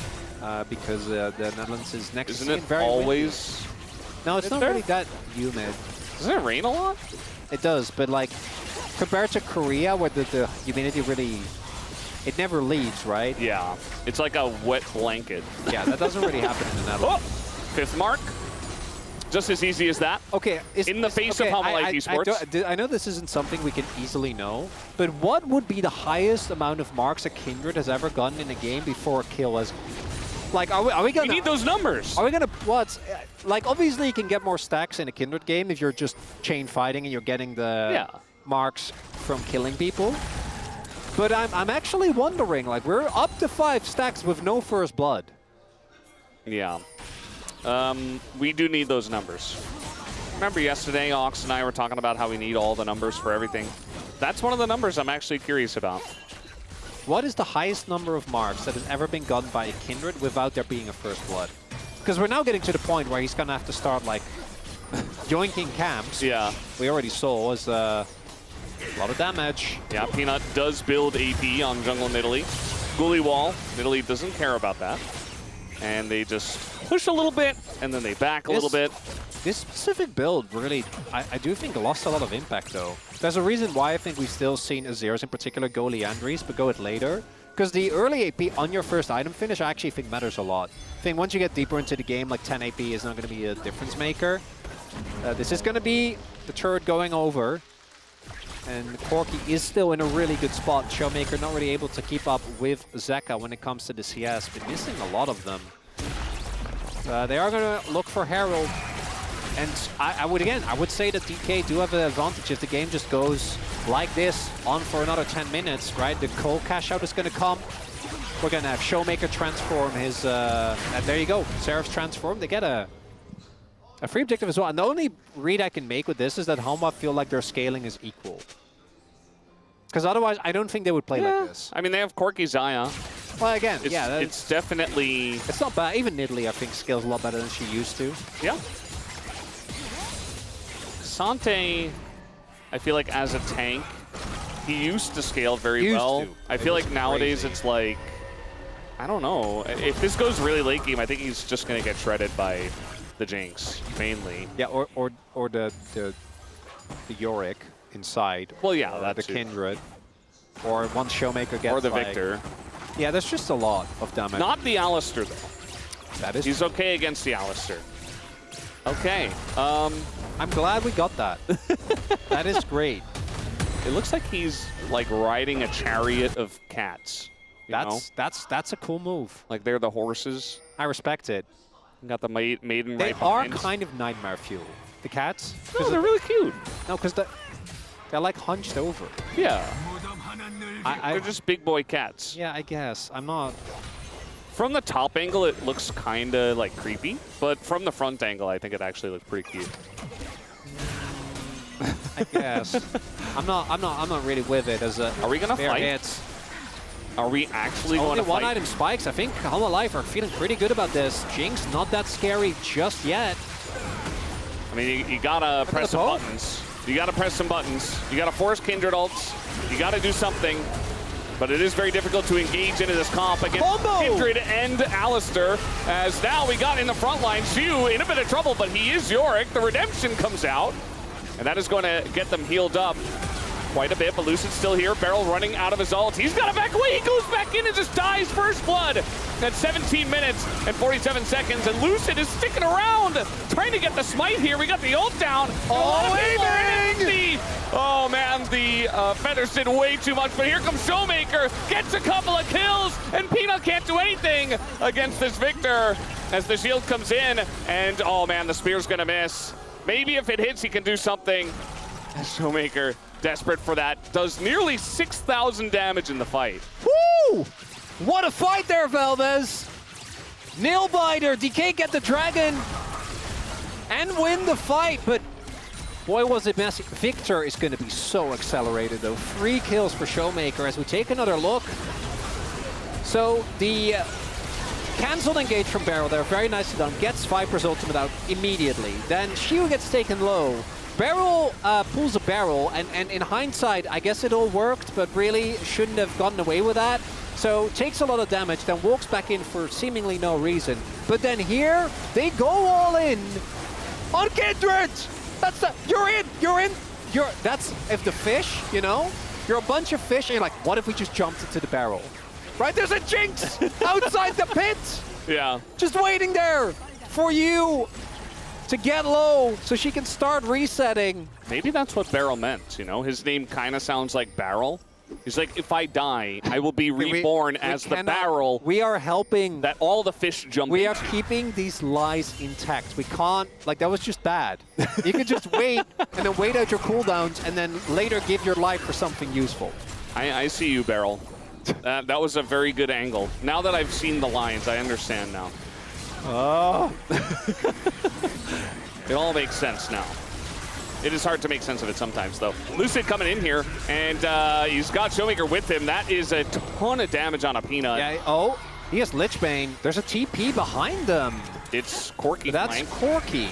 Speaker 2: because the Netherlands is next to
Speaker 1: Isn't it
Speaker 2: very
Speaker 1: always?
Speaker 2: windy. No, it's
Speaker 1: Is
Speaker 2: not
Speaker 1: there?
Speaker 2: really that humid.
Speaker 1: Doesn't it rain a lot?
Speaker 2: It does, but like compared to Korea, where the humidity really, it never leaves, right?
Speaker 1: Yeah. It's like a wet blanket.
Speaker 2: Yeah, that doesn't really happen in the Netherlands.
Speaker 1: Oh! 5th mark. Just as easy as that.
Speaker 2: Okay.
Speaker 1: In the face of Hanwha Life Esports.
Speaker 2: I know this isn't something we can easily know, but what would be the highest amount of marks a Kindred has ever gotten in a game before a kill? As like, are we gonna?
Speaker 1: We need those numbers.
Speaker 2: Are we gonna? Like, obviously, you can get more stacks in a Kindred game if you're just chain fighting and you're getting the marks from killing people. But I'm actually wondering, like, we're up to 5 stacks with no first blood.
Speaker 1: Yeah. We do need those numbers. Remember yesterday, Ox and I were talking about how we need all the numbers for everything. That's one of the numbers I'm actually curious about.
Speaker 2: What is the highest number of marks that has ever been gotten by a Kindred without there being a first blood? Because we're now getting to the point where he's going to have to start, like, yoinking camps.
Speaker 1: Yeah.
Speaker 2: We already saw as a lot of damage.
Speaker 1: Yeah, Peanut does build AP on jungle Nidalee. Ghoulie wall. Nidalee doesn't care about that. And they just push a little bit, and then they back a little bit.
Speaker 2: This specific build really, I do think, lost a lot of impact, though. There's a reason why I think we've still seen Azeros in particular go Leandries, but go it later. Because the early AP on your first item finish, I actually think matters a lot. I think once you get deeper into the game, like 10 AP is not going to be a difference maker. This is going to be the turret going over. And Corki is still in a really good spot. Showmaker not really able to keep up with Zeka when it comes to the CS. Been missing a lot of them. They are going to look for Herald. And I would say that DK do have an advantage if the game just goes like this on for another 10 minutes, right? The Cole cash out is going to come. We're going to have Showmaker transform his... and there you go. Seraph's transform. They get a free objective as well. And the only read I can make with this is that Hanwha feel like their scaling is equal. Because otherwise, I don't think they would play like this.
Speaker 1: I mean, they have Corki Zaya.
Speaker 2: Well, again,
Speaker 1: It's definitely...
Speaker 2: It's not bad. Even Nidalee, I think, scales a lot better than she used to.
Speaker 1: Yeah. Sante, I feel like as a tank, he used to scale very well. I feel like nowadays it's like, I don't know. If this goes really late game, I think he's just going to get shredded by the Jinx, mainly.
Speaker 2: Yeah, or the Yorick inside.
Speaker 1: Well, yeah,
Speaker 2: or
Speaker 1: that's
Speaker 2: the Kindred. Or once Showmaker gets
Speaker 1: or the
Speaker 2: like,
Speaker 1: Victor.
Speaker 2: Yeah, there's just a lot of damage.
Speaker 1: Not the Alistar, though.
Speaker 2: That is
Speaker 1: He's okay against the Alistar. Okay.
Speaker 2: I'm glad we got that. That is great.
Speaker 1: It looks like he's like riding a chariot of cats.
Speaker 2: That's a cool move.
Speaker 1: Like they're the horses.
Speaker 2: I respect it.
Speaker 1: Got the maiden
Speaker 2: They
Speaker 1: right
Speaker 2: are
Speaker 1: behind.
Speaker 2: kind of nightmare fuel. The cats.
Speaker 1: No, they're really cute.
Speaker 2: No, because they're like hunched over.
Speaker 1: Yeah.
Speaker 2: They're
Speaker 1: They're just big boy cats.
Speaker 2: Yeah, I guess. I'm not...
Speaker 1: From the top angle, it looks kind of like creepy, but from the front angle, I think it actually looks pretty cute.
Speaker 2: I guess. I'm not really with it as a...
Speaker 1: Are we gonna fight?
Speaker 2: Hits.
Speaker 1: Are we actually going
Speaker 2: Only
Speaker 1: to
Speaker 2: one
Speaker 1: fight?
Speaker 2: item spikes. I think Home Alive are feeling pretty good about this. Jinx, not that scary just yet.
Speaker 1: I mean, you gotta press some buttons. You gotta press some buttons. You gotta force Kindred ults. You gotta do something. But it is very difficult to engage into this comp against Kindred and Alistair, as now we got in the front line. Shu in a bit of trouble, but he is Yorick. The redemption comes out, and that is going to get them healed up quite a bit. But Lucid's still here. Beryl running out of his ult. He's got to back away. He goes back in and just dies first blood at 17 minutes and 47 seconds. And Lucid is sticking around, trying to get the smite here. We got the ult down. Oh man, the Feathers did way too much, but here comes Showmaker, gets a couple of kills, and Peanut can't do anything against this Victor as the shield comes in, and oh man, the spear's gonna miss. Maybe if it hits, he can do something. Showmaker, desperate for that, does nearly 6,000 damage in the fight.
Speaker 2: Woo! What a fight there, Valdez! Nailbiter, DK get the dragon and win the fight, but boy, was it messy. Victor is going to be so accelerated, though. 3 kills for Showmaker as we take another look. So the cancelled engage from Beryl there, very nicely done. Gets Viper's ultimate out immediately. Then Shiu gets taken low. Beryl pulls a barrel, and in hindsight, I guess it all worked, but really shouldn't have gotten away with that. So takes a lot of damage, then walks back in for seemingly no reason. But then here, they go all in on Kindred! That's the, you're in, that's, if the fish, you know, you're a bunch of fish and you're like, what if we just jumped into the barrel? Right, there's a Jinx outside the pit.
Speaker 1: Yeah.
Speaker 2: Just waiting there for you to get low so she can start resetting.
Speaker 1: Maybe that's what Beryl meant, you know? His name kind of sounds like Barrel. He's like, if I die, I will be reborn as the barrel.
Speaker 2: We are helping.
Speaker 1: That all the fish jump
Speaker 2: We
Speaker 1: into.
Speaker 2: are keeping these lies intact. We can't, like, that was just bad. You can just wait and then wait out your cooldowns and then later give your life for something useful.
Speaker 1: I see you, Beryl. That was a very good angle. Now that I've seen the lines, I understand now.
Speaker 2: Oh.
Speaker 1: It all makes sense now. It is hard to make sense of it sometimes, though. Lucid coming in here, and he's got Showmaker with him. That is a ton of damage on a Peanut.
Speaker 2: Yeah, oh, he has Lichbane. There's a TP behind them.
Speaker 1: It's Corky.
Speaker 2: That's
Speaker 1: flank.
Speaker 2: Corky.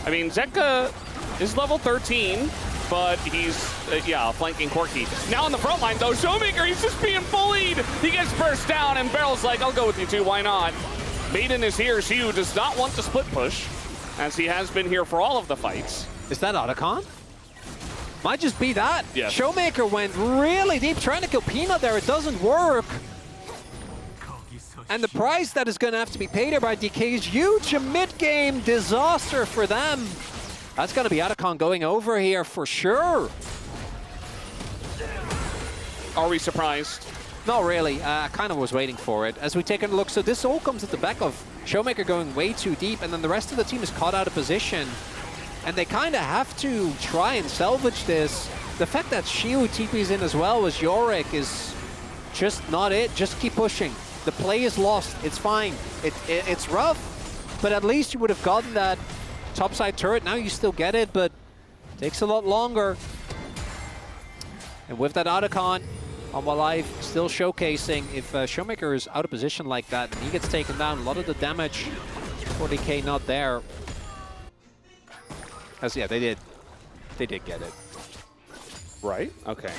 Speaker 1: I mean, Zeka is level 13, but he's, flanking Corky. Now in the front line, though, Showmaker, he's just being bullied. He gets burst down, and Beryl's like, I'll go with you too, why not? Maiden is here. Shiu does not want to split push, as he has been here for all of the fights.
Speaker 2: Is that Otacon? Might just be that.
Speaker 1: Yes.
Speaker 2: Showmaker went really deep trying to kill Peanut there. It doesn't work. And the price that is going to have to be paid here by DK is huge. A mid-game disaster for them. That's going to be Otacon going over here for sure.
Speaker 1: Are we surprised?
Speaker 2: Not really. I kind of was waiting for it. As we take a look, so this all comes at the back of Showmaker going way too deep, and then the rest of the team is caught out of position. And they kind of have to try and salvage this. The fact that Shiu TP's in as well as Yorick is just not it. Just keep pushing. The play is lost. It's fine. It's rough, but at least you would have gotten that topside turret. Now you still get it, but it takes a lot longer. And with that Otacon, on Live still showcasing, if Showmaker is out of position like that and he gets taken down, a lot of the damage, 40k not there. As, yeah, they did get it.
Speaker 1: Right? Okay.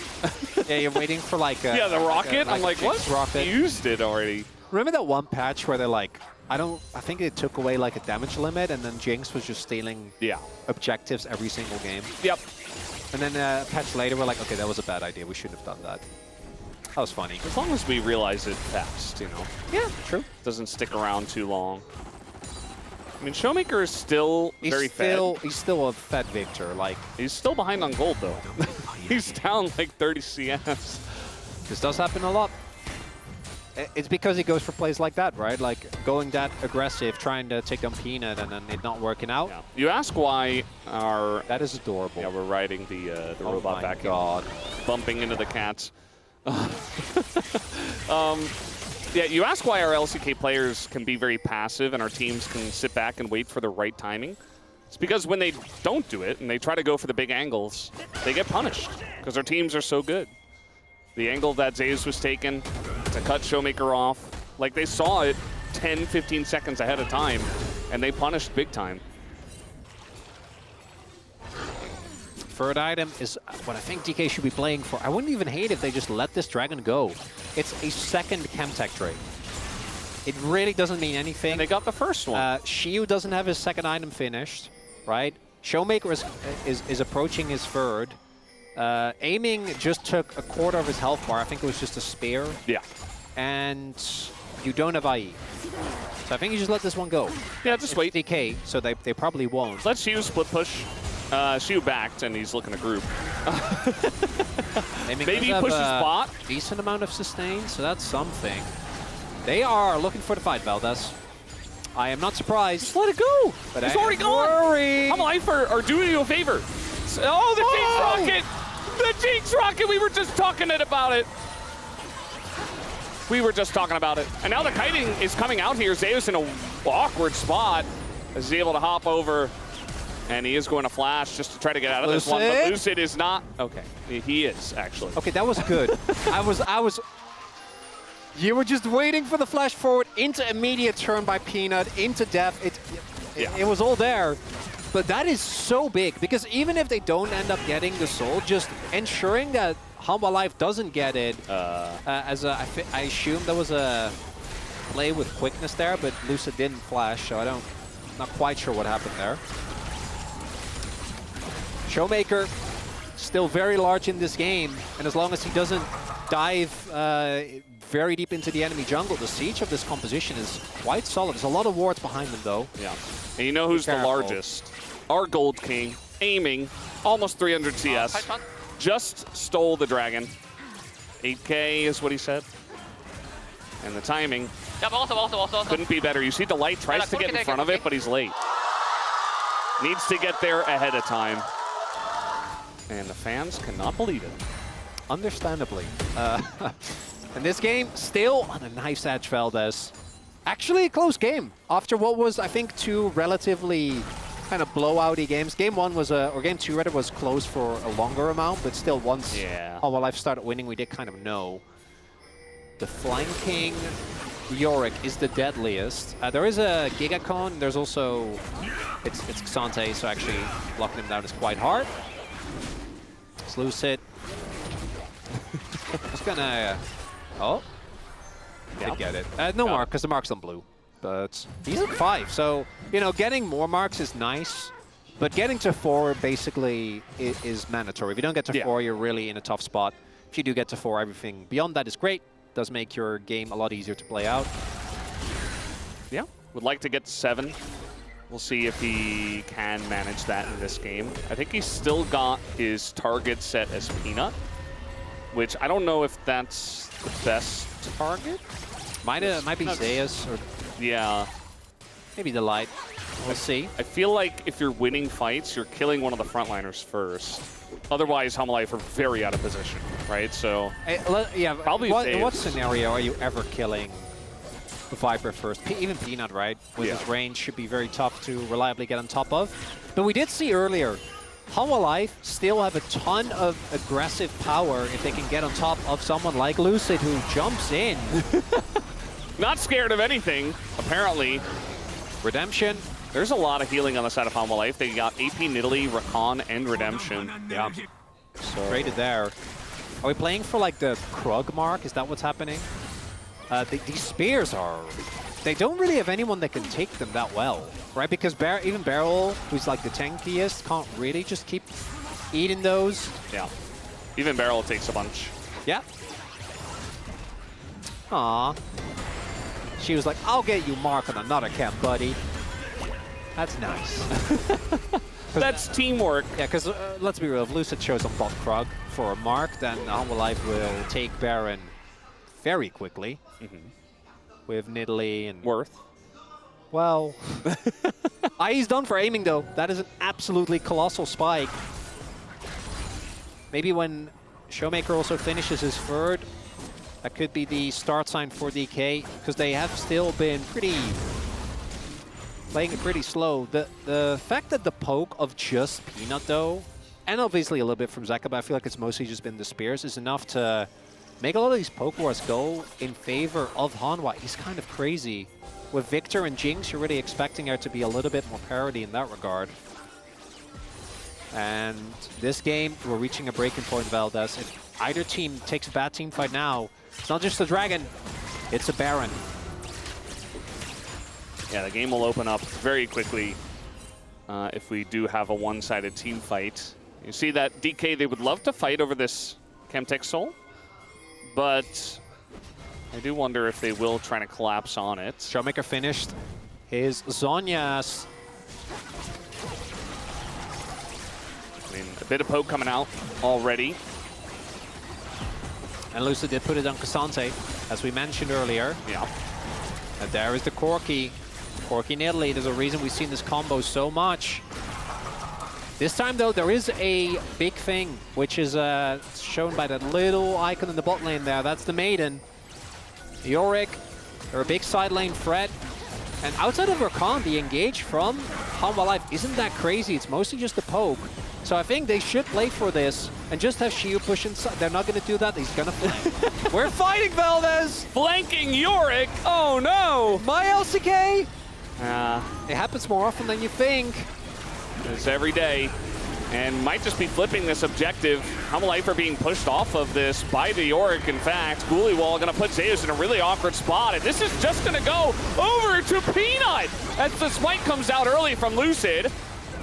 Speaker 2: Yeah, you're waiting for like a...
Speaker 1: Yeah, the rocket? I'm like, what?
Speaker 2: Rocket.
Speaker 1: You used it already.
Speaker 2: Remember that one patch where they're like, I think they took away like a damage limit and then Jinx was just stealing objectives every single game.
Speaker 1: Yep.
Speaker 2: And then a patch later we're like, okay, that was a bad idea. We shouldn't have done that. That was funny.
Speaker 1: As long as we realize it fast, you know.
Speaker 2: Yeah, true.
Speaker 1: Doesn't stick around too long. I mean, Showmaker is still very fed.
Speaker 2: He's still a fed Victor. Like,
Speaker 1: he's still behind on gold, though. He's down like 30 CS.
Speaker 2: This does happen a lot. It's because he goes for plays like that, right? Like going that aggressive, trying to take down Peanut, and then it not working out.
Speaker 1: Yeah. You ask why our...
Speaker 2: That is adorable.
Speaker 1: Yeah, we're riding the
Speaker 2: oh
Speaker 1: robot
Speaker 2: my
Speaker 1: back
Speaker 2: God.
Speaker 1: in, bumping into the cats. Yeah, you ask why our LCK players can be very passive and our teams can sit back and wait for the right timing. It's because when they don't do it and they try to go for the big angles, they get punished because our teams are so good. The angle that Zeus was taken to cut Showmaker off. Like, they saw it 10, 15 seconds ahead of time, and they punished big time.
Speaker 2: Third item is what I think DK should be playing for. I wouldn't even hate if they just let this dragon go. It's a second Chemtech trade. It really doesn't mean anything.
Speaker 1: And they got the first one.
Speaker 2: Shiyu doesn't have his second item finished, right? Showmaker is approaching his third. Aiming just took a quarter of his health bar. I think it was just a spear.
Speaker 1: Yeah.
Speaker 2: And you don't have IE. So I think you just let this one go.
Speaker 1: Yeah, just wait.
Speaker 2: DK, so they probably won't.
Speaker 1: Let's Shiyu split push. Shiyu backed, and he's looking to group. Maybe he pushes bot.
Speaker 2: Decent amount of sustain, so that's something. They are looking for the fight, Valdez. I am not surprised.
Speaker 1: Just let it go.
Speaker 2: But
Speaker 1: it's already gone. HLE are doing you a favor. Oh, the Jinx Rocket! The Jinx Rocket! We were just talking about it. We were just talking about it. And now the kiting is coming out here. Zeus in an awkward spot. Is he able to hop over? And he is going to flash just to try to get out of this one. But Lucid is not. Okay, he is, actually.
Speaker 2: Okay, that was good. I was... You were just waiting for the flash forward into immediate turn by Peanut, into death. It was all there. But that is so big, because even if they don't end up getting the soul, just ensuring that Humble Life doesn't get it, I assume there was a play with quickness there, but Lucid didn't flash, so not quite sure what happened there. Showmaker, still very large in this game, and as long as he doesn't dive very deep into the enemy jungle, the siege of this composition is quite solid. There's a lot of wards behind them, though.
Speaker 1: Yeah. And you know who's the largest? Our Gold King, aiming, almost 300 CS. Just stole the dragon. 8K is what he said. And the timing couldn't be better. You see the light tries to get in front of it, but he's late. Needs to get there ahead of time. And the fans cannot believe it.
Speaker 2: Understandably. And this game, still on a nice edge, Valdez. Actually a close game. After what was, I think, two relatively kind of blowout-y games. Game one was, or game two rather, was close for a longer amount, but still once Humble Life started winning, we did kind of know. The flanking Yorick is the deadliest. There is a Gigacon. There's also, it's Xante, so actually locking him down is quite hard. Let's lose it. Just gonna, did get it. No mark, because the mark's on blue. But he's at 5, so, you know, getting more marks is nice, but getting to 4 basically is mandatory. If you don't get to 4, you're really in a tough spot. If you do get to 4, everything beyond that is great. Does make your game a lot easier to play out.
Speaker 1: Yeah, would like to get to 7. We'll see if he can manage that in this game. I think he's still got his target set as Peanut, which I don't know if that's the best target.
Speaker 2: Might be Zeus or maybe the light. We'll see.
Speaker 1: I feel like if you're winning fights, you're killing one of the frontliners first. Otherwise, Humble Life are very out of position, right? So probably
Speaker 2: in what scenario are you ever killing the Viper first? Even Peanut, right? With his range, should be very tough to reliably get on top of. But we did see earlier, Humble Life still have a ton of aggressive power if they can get on top of someone like Lucid, who jumps in.
Speaker 1: Not scared of anything, apparently.
Speaker 2: Redemption.
Speaker 1: There's a lot of healing on the side of Humble Life. They got AP Nidalee, Rakan, and Redemption.
Speaker 2: Yeah. So traded there. Are we playing for like the Krug mark? Is that what's happening? These spears are... They don't really have anyone that can take them that well, right? Because even Beryl, who's like the tankiest, can't really just keep eating those.
Speaker 1: Yeah. Even Beryl takes a bunch.
Speaker 2: Yeah. Aww. She was like, I'll get you Mark on another camp, buddy. That's nice.
Speaker 1: That's teamwork.
Speaker 2: Yeah, because let's be real, if Lucid shows on bot Krug for a Mark, then Humble Life will take Baron very quickly. With Nidalee and...
Speaker 1: Worth.
Speaker 2: Well... IE's done for aiming, though. That is an absolutely colossal spike. Maybe when Showmaker also finishes his third, that could be the start sign for DK, because they have still been playing it pretty slow. The fact that the poke of just Peanut, though, and obviously a little bit from Zeka, but I feel like it's mostly just been the spears, is enough to make a lot of these poke wars go in favor of Hanwha is kind of crazy. With Victor and Jinx, you're really expecting there to be a little bit more parity in that regard. And this game, we're reaching a breaking point, Valdez. If either team takes a bad team fight now, it's not just a Dragon, it's a Baron.
Speaker 1: Yeah, the game will open up very quickly if we do have a one-sided team fight. You see that DK, they would love to fight over this Chemtech Soul, but I do wonder if they will try to collapse on it.
Speaker 2: Showmaker finished his Zhonya's.
Speaker 1: I mean, a bit of poke coming out already.
Speaker 2: And Lucid did put it on Cassante, as we mentioned earlier.
Speaker 1: Yeah.
Speaker 2: And there is the Corki. Corki in Italy, there's a reason we've seen this combo so much. This time, though, there is a big thing, which is shown by that little icon in the bot lane there. That's the Maiden. Yorick, they're a big side lane threat. And outside of Rakan, the engage from Hanwha Life isn't that crazy. It's mostly just the poke. So I think they should play for this and just have Shiu push inside. They're not going to do that. He's going to flank. We're fighting, Valdez!
Speaker 1: Flanking Yorick! Oh, no!
Speaker 2: My LCK! It happens more often than you think.
Speaker 1: It's every day. And might just be flipping this objective. Hanwha Life are being pushed off of this by the Yorick, in fact. Guliwall going to put Zeus in a really awkward spot. And this is just going to go over to Peanut as the smite comes out early from Lucid.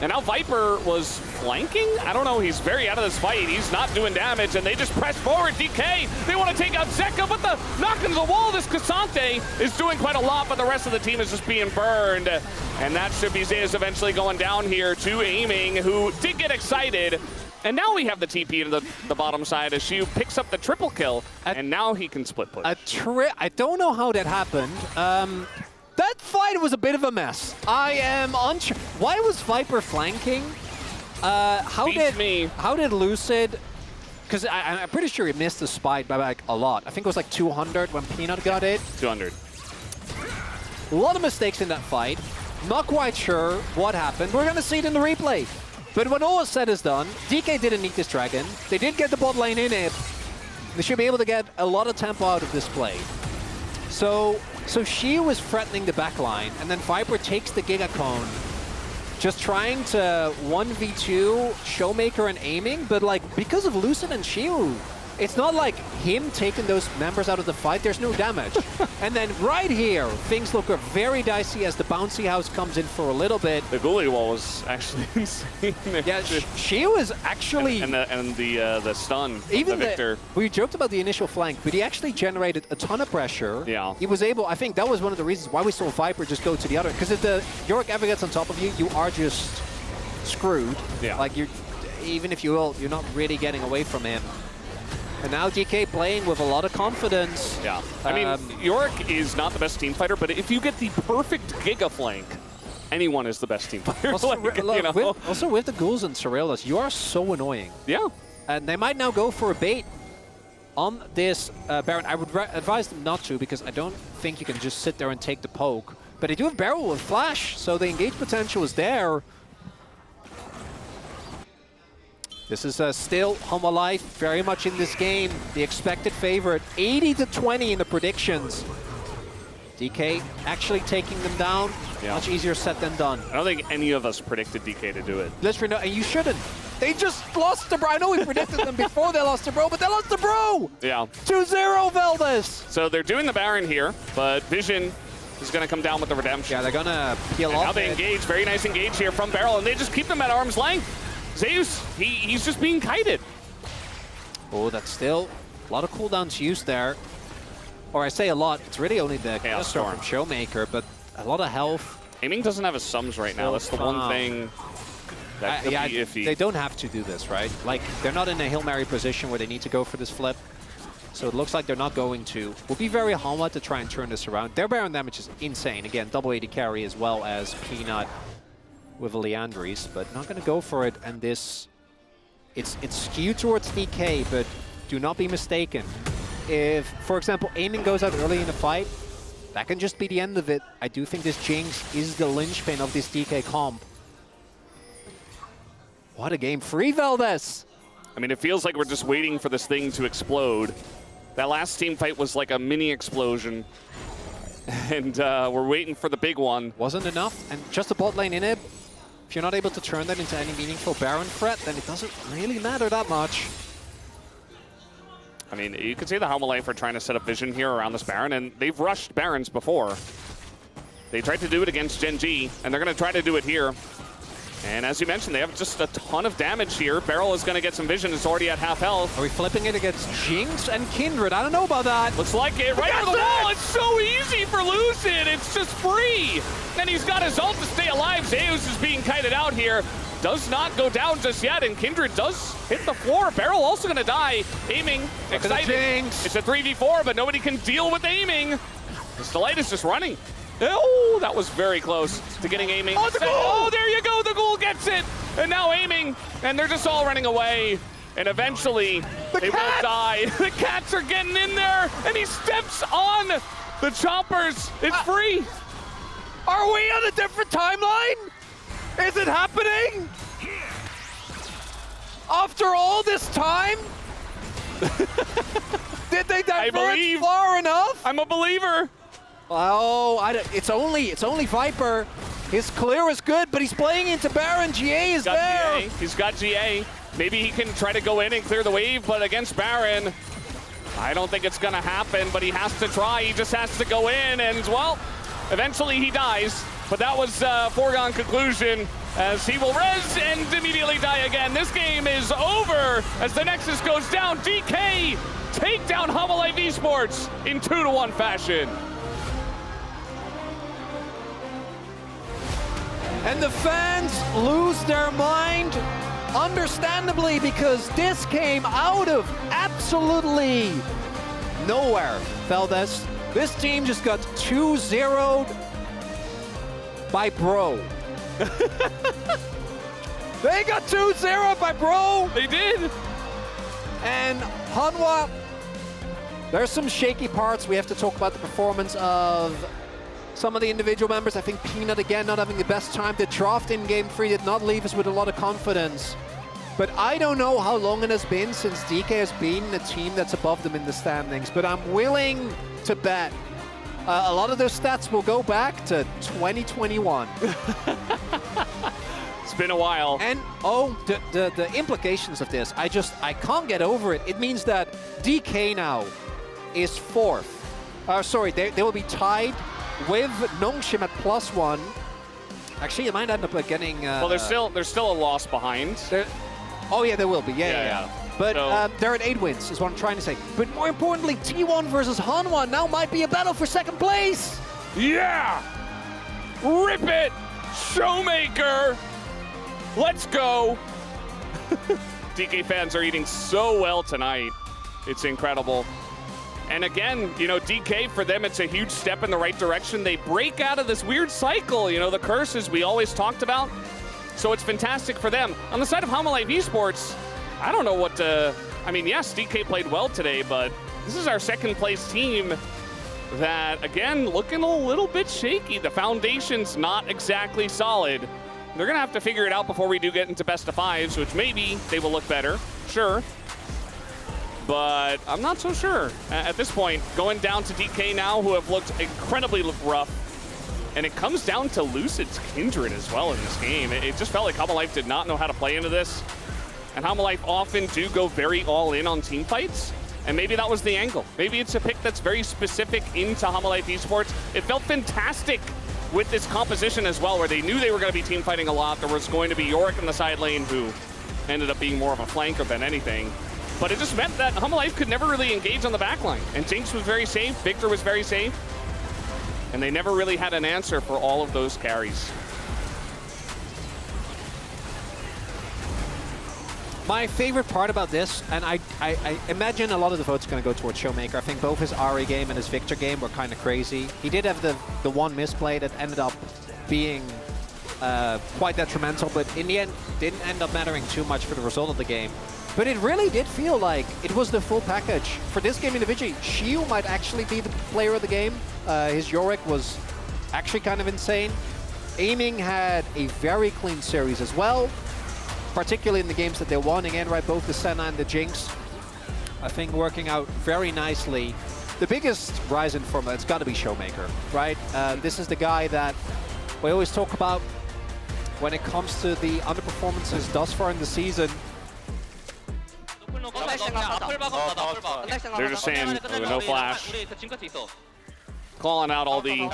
Speaker 1: And now Viper was flanking? I don't know, he's very out of this fight. He's not doing damage, and they just press forward. DK, they want to take out Zeka, but the knock into the wall, this Cassante is doing quite a lot, but the rest of the team is just being burned. And that should be Zeus eventually going down here to Aiming, who did get excited. And now we have the TP to the bottom side as Shiu picks up the triple kill, and now he can split push.
Speaker 2: I don't know how that happened. That fight was a bit of a mess. I am unsure. Why was Viper flanking? How did Lucid? Because I'm pretty sure he missed the spike by like a lot. I think it was like 200 when Peanut got it.
Speaker 1: 200.
Speaker 2: A lot of mistakes in that fight. Not quite sure what happened. We're gonna see it in the replay. But when all is said is done, DK didn't need this Dragon. They did get the bot lane in it. They should be able to get a lot of tempo out of this play. So she was threatening the backline, and then Viper takes the Giga Cone, just trying to 1v2 Showmaker and Aiming, but like because of Lucid and Shiu, it's not like him taking those members out of the fight, there's no damage. And then right here, things look very dicey as the bouncy house comes in for a little bit.
Speaker 1: The Ghoulie wall was actually insane.
Speaker 2: Yeah, she was actually...
Speaker 1: And the stun
Speaker 2: even
Speaker 1: the Victor.
Speaker 2: We joked about the initial flank, but he actually generated a ton of pressure.
Speaker 1: Yeah.
Speaker 2: He was able, I think that was one of the reasons why we saw Viper just go to the other. Because if the Yorick ever gets on top of you, you are just screwed.
Speaker 1: Yeah.
Speaker 2: Like, even if you will, you're not really getting away from him. And now DK playing with a lot of confidence.
Speaker 1: Yeah. I mean, Yorick is not the best team fighter, but if you get the perfect Giga flank, anyone is the best team fighter.
Speaker 2: Also,
Speaker 1: you know?
Speaker 2: also with the ghouls and Sorellas, you are so annoying.
Speaker 1: Yeah.
Speaker 2: And they might now go for a bait on this Baron. I would advise them not to, because I don't think you can just sit there and take the poke. But they do have Barrel with Flash, so the engage potential is there. This is still Hanwha Life, very much in this game. The expected favorite, 80-20 in the predictions. DK actually taking them down. Yeah. Much easier said than done.
Speaker 1: I don't think any of us predicted DK to do it.
Speaker 2: Literally, no, and you shouldn't. They just lost to Bro. I know we predicted them before they lost to Bro, but they lost to Bro!
Speaker 1: Yeah.
Speaker 2: 2-0 Valdez!
Speaker 1: So they're doing the Baron here, but Vision is going to come down with the redemption.
Speaker 2: Yeah, they're going to peel off.
Speaker 1: Now they engage. Very nice engage here from Beryl, and they just keep them at arm's length. Zeus, he's just being kited.
Speaker 2: Oh, that's still a lot of cooldowns used there. Or I say a lot, it's really only the Chaos Storm from Showmaker, but a lot of health.
Speaker 1: Aiming doesn't have his sums right now. That's the one thing that could be iffy.
Speaker 2: They don't have to do this, right? Like, they're not in a Hail Mary position where they need to go for this flip. So it looks like they're not going to. Will be very Hanwha to try and turn this around. Their Baron damage is insane. Again, double 80 carry as well as Peanut with a Leandries, but not going to go for it. And this, it's skewed towards DK, but do not be mistaken. If, for example, Aiming goes out early in the fight, that can just be the end of it. I do think this Jinx is the linchpin of this DK comp. What a game. Free Valdez!
Speaker 1: I mean, it feels like we're just waiting for this thing to explode. That last team fight was like a mini explosion. And we're waiting for the big one.
Speaker 2: Wasn't enough, and just a bot lane inhib. If you're not able to turn that into any meaningful Baron threat, then it doesn't really matter that much.
Speaker 1: I mean, you can see the Halma are trying to set up vision here around this Baron, and they've rushed Barons before. They tried to do it against Gen G, and they're going to try to do it here. And as you mentioned, they have just a ton of damage here. Beryl is going to get some vision. It's already at half health.
Speaker 2: Are we flipping it against Jinx and Kindred? I don't know about that.
Speaker 1: Looks like it. Right over the wall. It's so easy for Lucid. It's just free. And he's got his ult to stay alive. Zeus is being kited out here. Does not go down just yet, and Kindred does hit the floor. Beryl also going to die. Aiming. Excited. It's a 3v4, but nobody can deal with aiming. This Delight is just running. Oh, that was very close to getting aiming. Oh, the goal! Oh, there you go. The goal gets it. And now aiming, and they're just all running away. And eventually, they will die. The cats are getting in there, and he steps on the choppers. It's free.
Speaker 2: Are we on a different timeline? Is it happening? After all this time? Did they diverge far enough?
Speaker 1: I'm a believer.
Speaker 2: Oh, it's only Viper. His clear is good, but he's playing into Baron. GA is there.
Speaker 1: He's got GA. Maybe he can try to go in and clear the wave, but against Baron, I don't think it's going to happen, but he has to try. He just has to go in, and, well, eventually he dies. But that was a foregone conclusion, as he will res and immediately die again. This game is over as the Nexus goes down. DK take down Humble Esports in 2-1 fashion.
Speaker 2: And the fans lose their mind, understandably, because this came out of absolutely nowhere, Valdez. This team just got 2-0'd by Bro. They got 2-0 by Bro.
Speaker 1: They did.
Speaker 2: And Hanwha, there's some shaky parts. We have to talk about the performance of some of the individual members. I think Peanut, again, not having the best time. The draft in Game 3 did not leave us with a lot of confidence. But I don't know how long it has been since DK has been a team that's above them in the standings. But I'm willing to bet a lot of those stats will go back to 2021.
Speaker 1: It's been a while.
Speaker 2: And, the implications of this, I can't get over it. It means that DK now is 4th. Sorry, they will be tied with Nongshim at +1. Actually, it might end up getting...
Speaker 1: well, there's still a loss behind.
Speaker 2: Oh, yeah, there will be. Yeah. But they're at 8 wins, is what I'm trying to say. But more importantly, T1 versus Hanwha now might be a battle for 2nd place.
Speaker 1: Yeah! Rip it! Showmaker! Let's go! DK fans are eating so well tonight. It's incredible. And again, you know, DK, for them, it's a huge step in the right direction. They break out of this weird cycle, you know, the curses we always talked about. So it's fantastic for them. On the side of Humble Esports, I don't know what to... I mean, yes, DK played well today, but this is our 2nd place team that, again, looking a little bit shaky. The foundation's not exactly solid. They're going to have to figure it out before we do get into best of 5s, which maybe they will look better, sure. But I'm not so sure at this point. Going down to DK now, who have looked incredibly rough. And it comes down to Lucid's Kindred as well in this game. It just felt like Humble Life did not know how to play into this. And Humble Life often do go very all in on team fights. And maybe that was the angle. Maybe it's a pick that's very specific into Humble Life Esports. It felt fantastic with this composition as well, where they knew they were going to be team fighting a lot. There was going to be Yorick in the side lane, who ended up being more of a flanker than anything. But it just meant that Humble Life could never really engage on the backline. And Jinx was very safe, Victor was very safe. And they never really had an answer for all of those carries.
Speaker 2: My favorite part about this, and I imagine a lot of the votes are going to go towards Showmaker. I think both his Ari game and his Victor game were kind of crazy. He did have the one misplay that ended up being quite detrimental, but in the end, didn't end up mattering too much for the result of the game. But it really did feel like it was the full package. For this game individually, Shiu might actually be the player of the game. His Yorick was actually kind of insane. Aiming had a very clean series as well, particularly in the games that they won. Again, right, both the Senna and the Jinx I think working out very nicely. The biggest rise in form, it's got to be Showmaker, right? This is the guy that we always talk about when it comes to the underperformances thus far in the season.
Speaker 1: They're just saying no flash. Calling out all the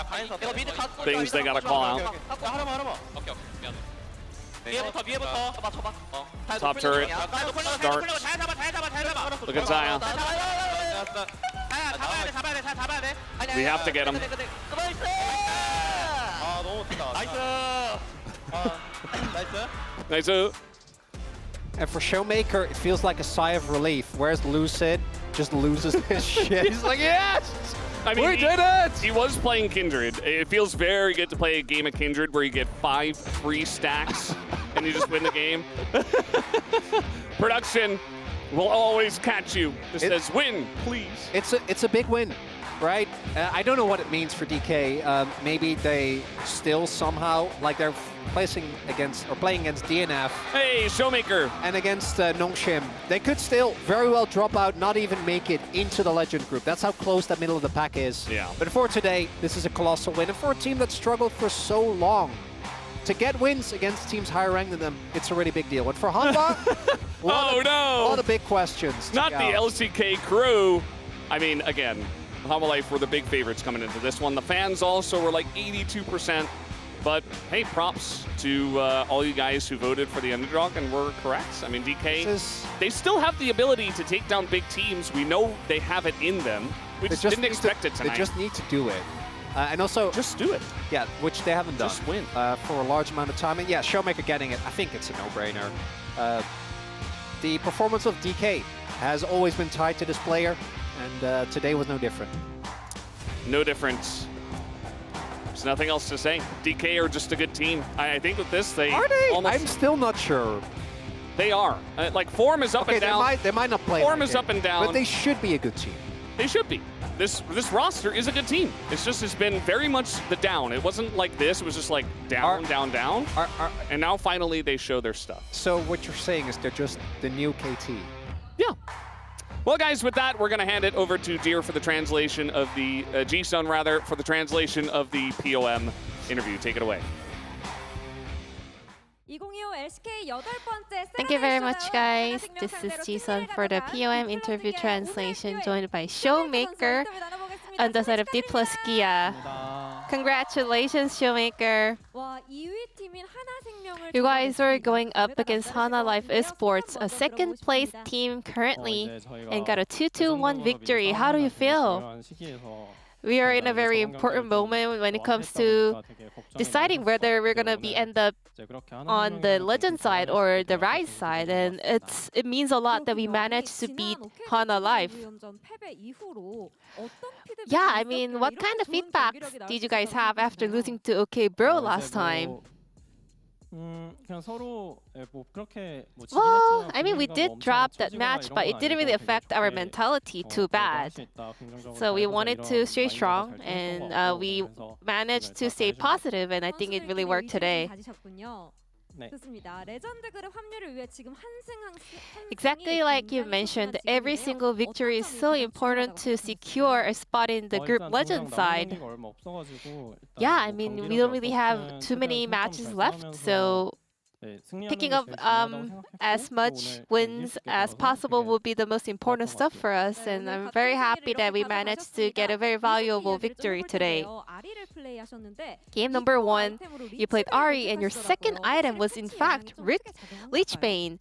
Speaker 1: things they gotta call out. Top turret. Start. Look at Zaya. We have to get him. Nice.
Speaker 2: And for Showmaker, it feels like a sigh of relief. Whereas Lucid just loses his shit. He's like, yes!
Speaker 1: I mean,
Speaker 2: we did it!
Speaker 1: He was playing Kindred. It feels very good to play a game of Kindred where you get 5 free stacks and you just win the game. Production will always catch you. It says win, please.
Speaker 2: It's a big win, right? I don't know what it means for DK. Maybe they still somehow, like they're playing against DNF.
Speaker 1: Hey, Showmaker.
Speaker 2: And against Nongshim. They could still very well drop out, not even make it into the Legend group. That's how close that middle of the pack is.
Speaker 1: Yeah.
Speaker 2: But for today, this is a colossal win. And for a team that struggled for so long, to get wins against teams higher ranked than them, it's a really big deal. And for Hanwha, a lot of big questions.
Speaker 1: Not the LCK crew. I mean, again, Hanwha Life were the big favorites coming into this one. The fans also were like 82%. But hey, props to all you guys who voted for the underdog and were correct. I mean, DK, they still have the ability to take down big teams. We know they have it in them. We just didn't expect it tonight.
Speaker 2: They just need to do it. And also,
Speaker 1: just do it.
Speaker 2: Yeah, which they haven't done.
Speaker 1: Just win.
Speaker 2: For a large amount of time. And yeah, Showmaker getting it, I think it's a no-brainer. The performance of DK has always been tied to this player, and today was no different.
Speaker 1: No difference. There's nothing else to say. DK are just a good team. I think with this, they
Speaker 2: are they?
Speaker 1: Almost,
Speaker 2: I'm still not sure.
Speaker 1: They are. Like, form is up and down.
Speaker 2: They might not play.
Speaker 1: Form is up and down.
Speaker 2: But they should be a good team.
Speaker 1: They should be. This roster is a good team. It's been very much the down. It wasn't like this. It was just like down, down. And now finally they show their stuff.
Speaker 2: So what you're saying is they're just the new KT.
Speaker 1: Yeah. Well, guys, with that, we're going to hand it over to Deer for the translation of the G-Sun, rather, for the translation of the POM interview. Take it away.
Speaker 7: Thank you very much, guys. This is Ji-sun for the POM interview translation, joined by Showmaker on the side of D+ Kia. Congratulations, Showmaker. You guys are going up against Hana Life Esports, a second place team currently, and got a 2-2-1 victory. How do you feel? We are in a very important moment when it comes to deciding whether we're gonna end up on the Legend side or the Rise side, and it means a lot that we managed to beat Hana Life. Yeah, I mean, what kind of feedbacks did you guys have after losing to OK Bro last time? Well, I mean, we did drop that match, but it didn't really affect our mentality too bad. So we wanted to stay strong, and we managed to stay positive, and I think it really worked today. Exactly like you mentioned, every single victory is so important to secure a spot in the group legend side. Yeah, I mean, we don't really have too many matches left, so picking up as much wins as possible will be the most important stuff for us, and I'm very happy that we managed to get a very valuable victory today. Game number 1, you played Ahri, and your second item was in fact Lichbane.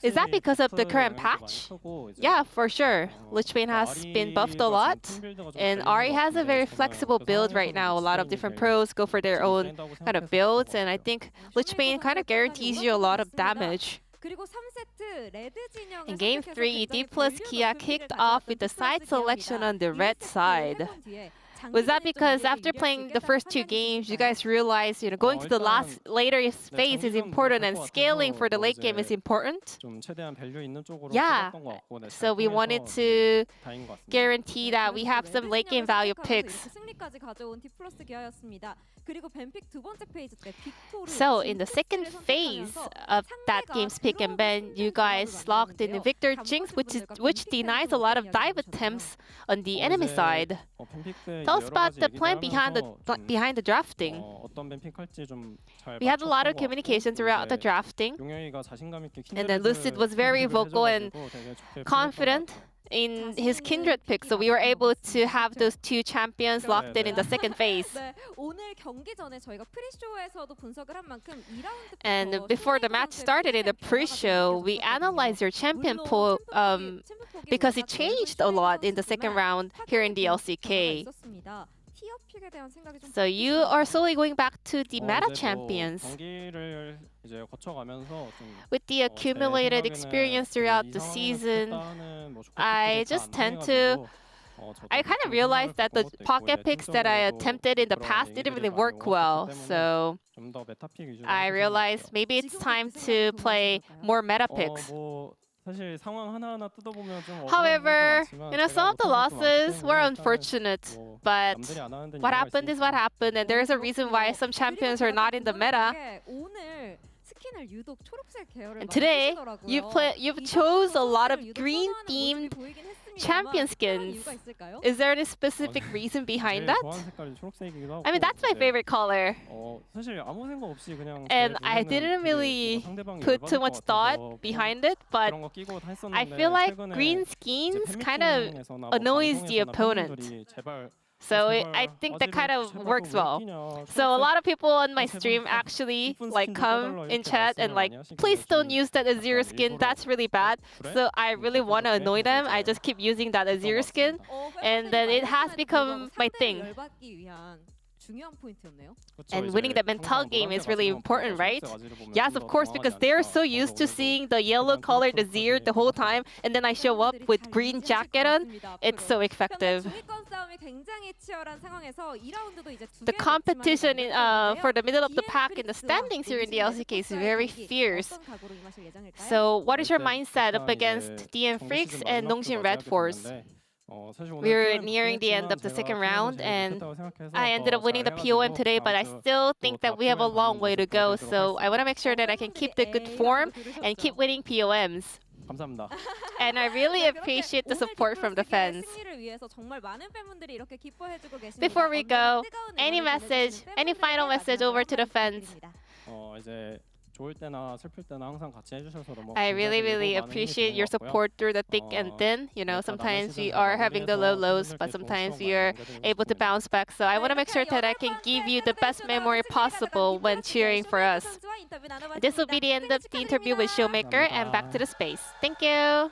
Speaker 7: Is that because of the current patch? Yeah, for sure. Lichbane has been buffed a lot, and Ahri has a very flexible build right now. A lot of different pros go for their own kind of builds, and I think Lichbane kind of guarantees you a lot of damage. In Game 3, D+ Kia kicked off with the side selection on the red side. Was that because after playing the first 2 games, you guys realized, going to the later phase is important and scaling for the late game is important? Yeah, so we wanted to guarantee that we have some late game value picks. So in the second phase of that game's pick and ban, you guys locked in Victor Jinx, which denies a lot of dive attempts on the enemy side. Tell us about the plan behind the drafting. We had a lot of communication throughout the drafting, and then Lucid was very vocal and confident in his kindred pick, so we were able to have those two champions locked in the second phase. And before the match started in the pre-show, we analyzed your champion pool because it changed a lot in the second round here in the LCK. So you are slowly going back to the meta champions. With the accumulated experience throughout the season, I just tend to... I kind of realized that the pocket picks that I attempted in the past didn't really work well. So I realized maybe it's time to play more meta picks. However, some of the losses were unfortunate, but what happened is what happened, and there's a reason why some champions are not in the meta. And today, you've chose a lot of green-themed champion skins. Is there any specific reason behind that? I mean, that's my favorite color. And I didn't really put too much thought behind it, but I feel like green skins kind of annoys the opponent. So I think that kind of works well. So a lot of people on my stream actually come in chat and please don't use that Azir skin, that's really bad. So I really want to annoy them. I just keep using that Azir skin, and then it has become my thing. And winning the mental game is really important, right? Yes, of course, because they're so used to seeing the yellow colored Azir the whole time, and then I show up with green jacket on. It's so effective. The competition for the middle of the pack in the standings here in the LCK is very fierce. So what is your mindset up against DM Freaks and Nongsin Red Force? We're nearing the end of the second round, and I ended up winning the POM today, but I still think that we have a long way to go. So I want to make sure that I can keep the good form and keep winning POMs. And I really appreciate the support from the fans. Before we go, any final message over to the fans? I really appreciate your support through the thick and thin. Sometimes we are having the lows, but sometimes we are able to bounce back. So I want to make sure that I can give you the best memory possible when cheering for us. This will be the end of the interview with Showmaker, and back to the space. Thank you.